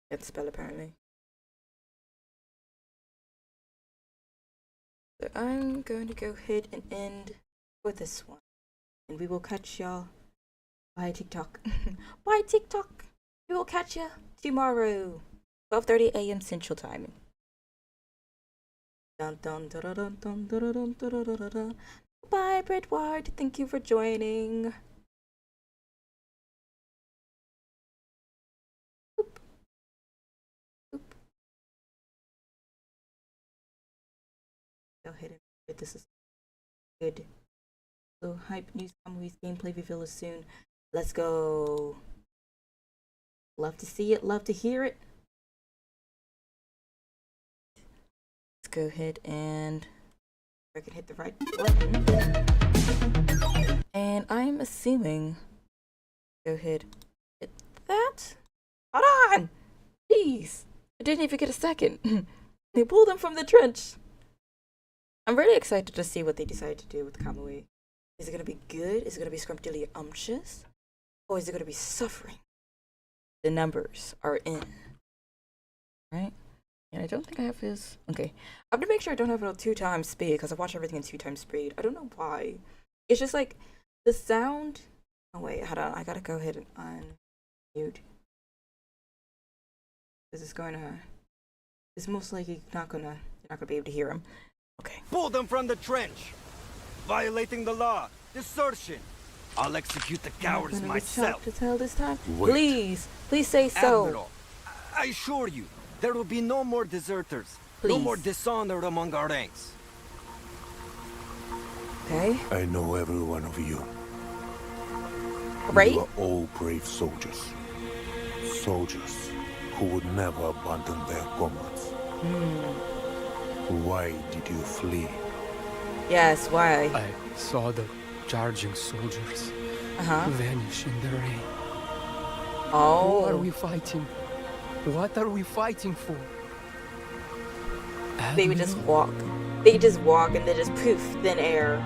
It's spell apparently. So I'm going to go ahead and end with this one. And we will catch y'all. Bye TikTok. Bye TikTok. We will catch ya tomorrow. 12:30 a.m. Central Time. Dun dun dun dun dun dun dun dun dun dun. Bye Bredward. Thank you for joining. Go ahead and get this is good. So hype news, movies, gameplay reveal is soon. Let's go. Love to see it, love to hear it. Let's go ahead and I can hit the right button. And I'm assuming go ahead hit that. Hold on! Jeez. I didn't even get a second. They pulled him from the trench. I'm really excited to see what they decide to do with Kamui. Is it gonna be good? Is it gonna be scrumptious? Or is it gonna be suffering? The numbers are in. Right? And I don't think I have his... Okay. I have to make sure I don't have it on 2x speed, because I watch everything in 2x speed. I don't know why. It's just like, the sound... Oh wait, hold on. I gotta go ahead and unmute. This is going to... It's most likely you're not gonna be able to hear him. Okay. Pull them from the trench! Violating the law! Desertion! I'll execute the cowards myself! To tell this time? Please say so. Admiral, I assure you, there will be no more deserters. Please. No more dishonor among our ranks. Okay. I know every one of you. Right? You are all brave soldiers. Soldiers who would never abandon their comrades. Why did you flee? Yes, why? I saw the charging soldiers vanish in the rain. Oh. Who are we fighting? What are we fighting for? They would just walk. They just walk and they just poof, thin air.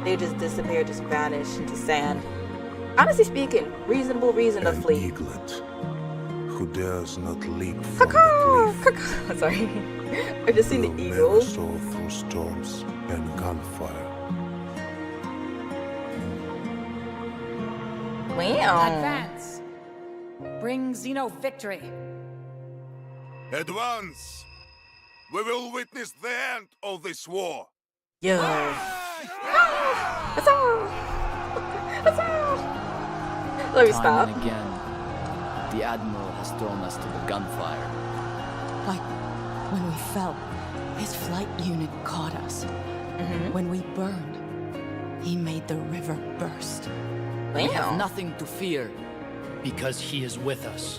They just disappear, just vanish into sand. Honestly speaking, reasonable reason to flee. Eaglet who dares not leap from the cliff. Sorry. I just seen the eagle. Never soar through storms and gunfire. Wow. Advance. Bring Xeno victory. Advance! We will witness the end of this war. Yeah. Let me stop. Time and again, the Admiral has thrown us to the gunfire. Like when we fell, his flight unit caught us. When we burned, he made the river burst. We have nothing to fear, because he is with us,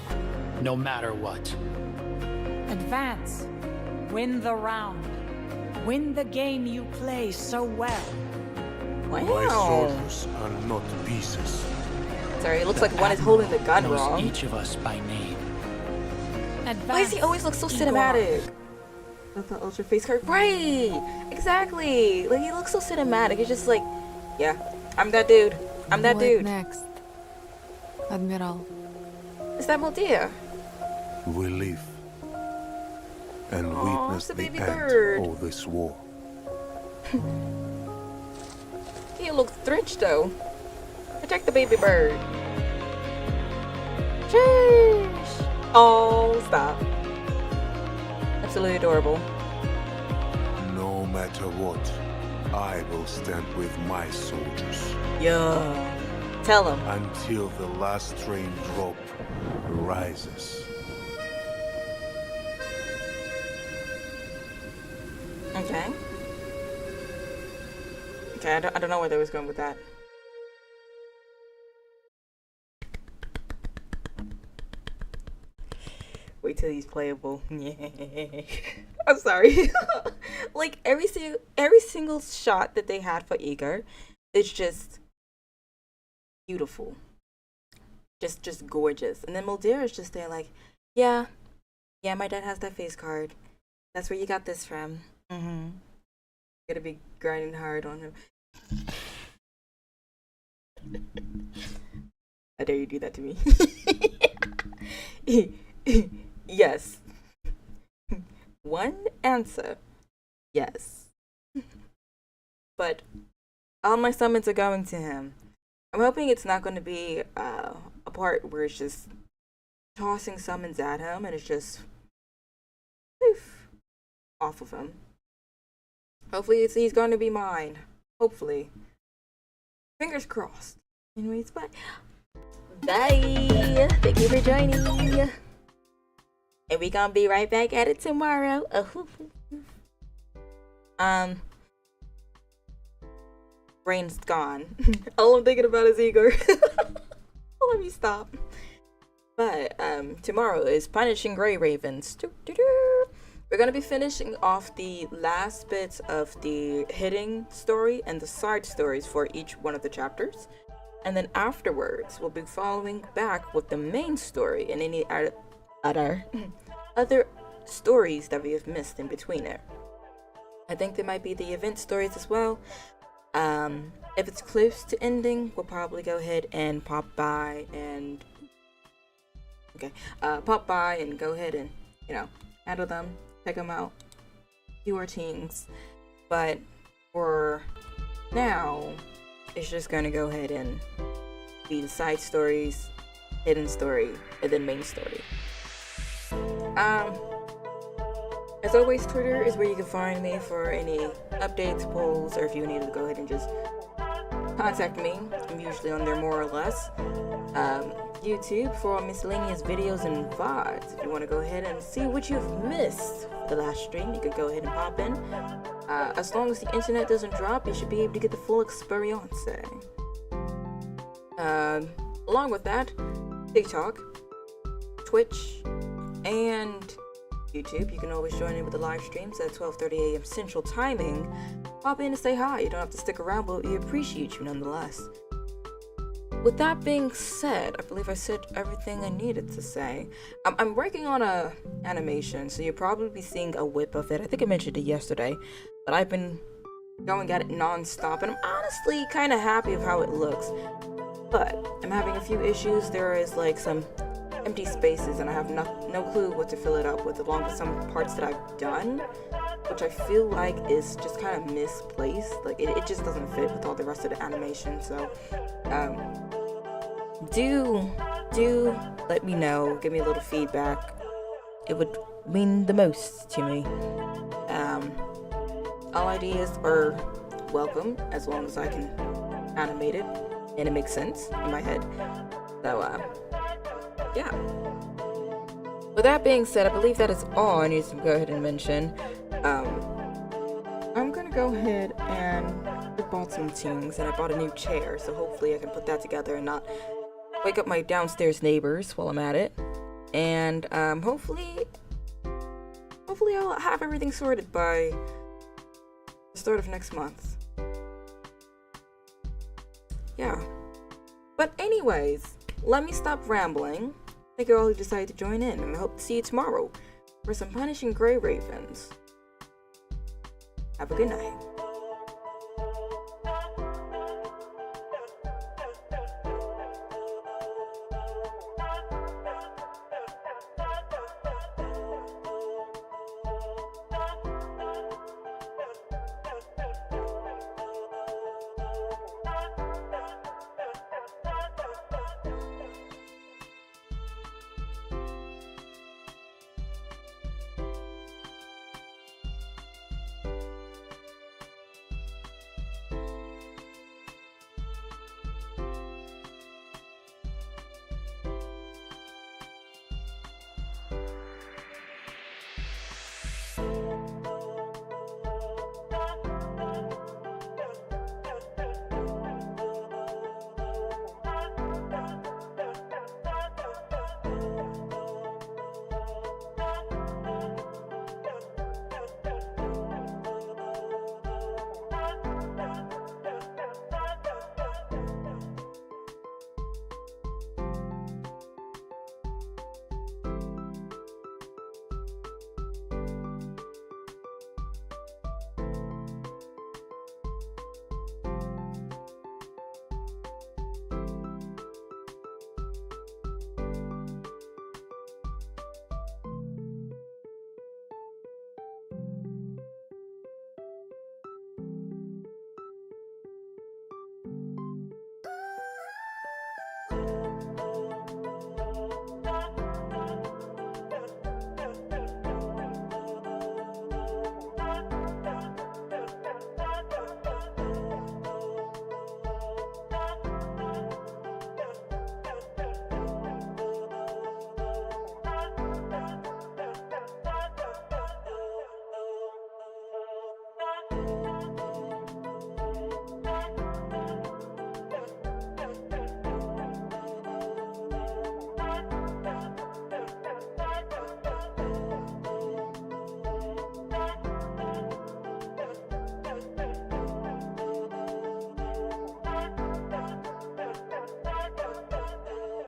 no matter what. Advance. Win the round. Win the game you play so well. My soldiers are not pieces. Sorry, it looks like one is holding the gun knows wrong. each of us by name. Why does he always look so cinematic? With the ultra face card. Right! Exactly! Like, he looks so cinematic. He's just like, yeah, I'm that dude. I'm that dude. Next, Admiral. Is that Moldia? We live and witness the baby end bird. of this war. He looks drenched though. Protect the baby bird. Sheesh. Oh, stop. Absolutely adorable. No matter what, I will stand with my soldiers. Yeah. Tell him. Until the last train drop rises. Okay. Okay, I don't know where they was going with that. Wait till he's playable. I'm sorry. Like every single shot that they had for Igor is just beautiful. Just gorgeous. And then Moldia is just there like, yeah, my dad has that face card. That's where you got this from. Gotta be grinding hard on him. How dare you do that to me? Yes. One answer. Yes. But all my summons are going to him. I'm hoping it's not going to be a part where it's just tossing summons at him and it's just poof, off of him. Hopefully he's going to be mine. Hopefully. Fingers crossed. Anyways, bye. Bye. Thank you for joining. And we gonna be right back at it tomorrow. Brain's gone. All I'm thinking about is Igor. Let me stop. But tomorrow is Punishing Grey Ravens. We're gonna be finishing off the last bits of the hidden story and the side stories for each one of the chapters. And then afterwards, we'll be following back with the main story and any other stories that we have missed in between it. I think there might be the event stories as well. If it's close to ending, we'll probably go ahead and pop by and go ahead and, you know, handle them, check them out, do our things. But for now, it's just gonna go ahead and be the side stories, hidden story, and then main story. As always, Twitter is where you can find me for any updates, polls, or if you need to go ahead and just contact me. I'm usually on there more or less. YouTube for all miscellaneous videos and VODs. If you want to go ahead and see what you've missed the last stream, you can go ahead and pop in. As long as the internet doesn't drop, you should be able to get the full experience. Along with that, TikTok, Twitch, and YouTube. You can always join in with the live streams at 12:30 a.m. Central Timing. Pop in and say hi. You don't have to stick around, but we appreciate you nonetheless. With that being said, I believe I said everything I needed to say. I'm working on a animation, so you'll probably be seeing a whip of it. I think I mentioned it yesterday, but I've been going at it non-stop, and I'm honestly kind of happy with how it looks. But I'm having a few issues. There is like some empty spaces, and I have no clue what to fill it up with, along with some parts that I've done, which I feel like is just kind of misplaced. Like it just doesn't fit with all the rest of the animation. So do let me know, give me a little feedback. It would mean the most to me. All ideas are welcome as long as I can animate it and it makes sense in my head. So yeah. With that being said, I believe that is all I need to go ahead and mention. I'm gonna go ahead and I bought some things, and I bought a new chair, so hopefully I can put that together and not wake up my downstairs neighbors while I'm at it. And hopefully I'll have everything sorted by the start of next month. Yeah. But anyways, let me stop rambling. Thank you all who decided to join in, and I hope to see you tomorrow for some Punishing Grey Ravens. Have a good night.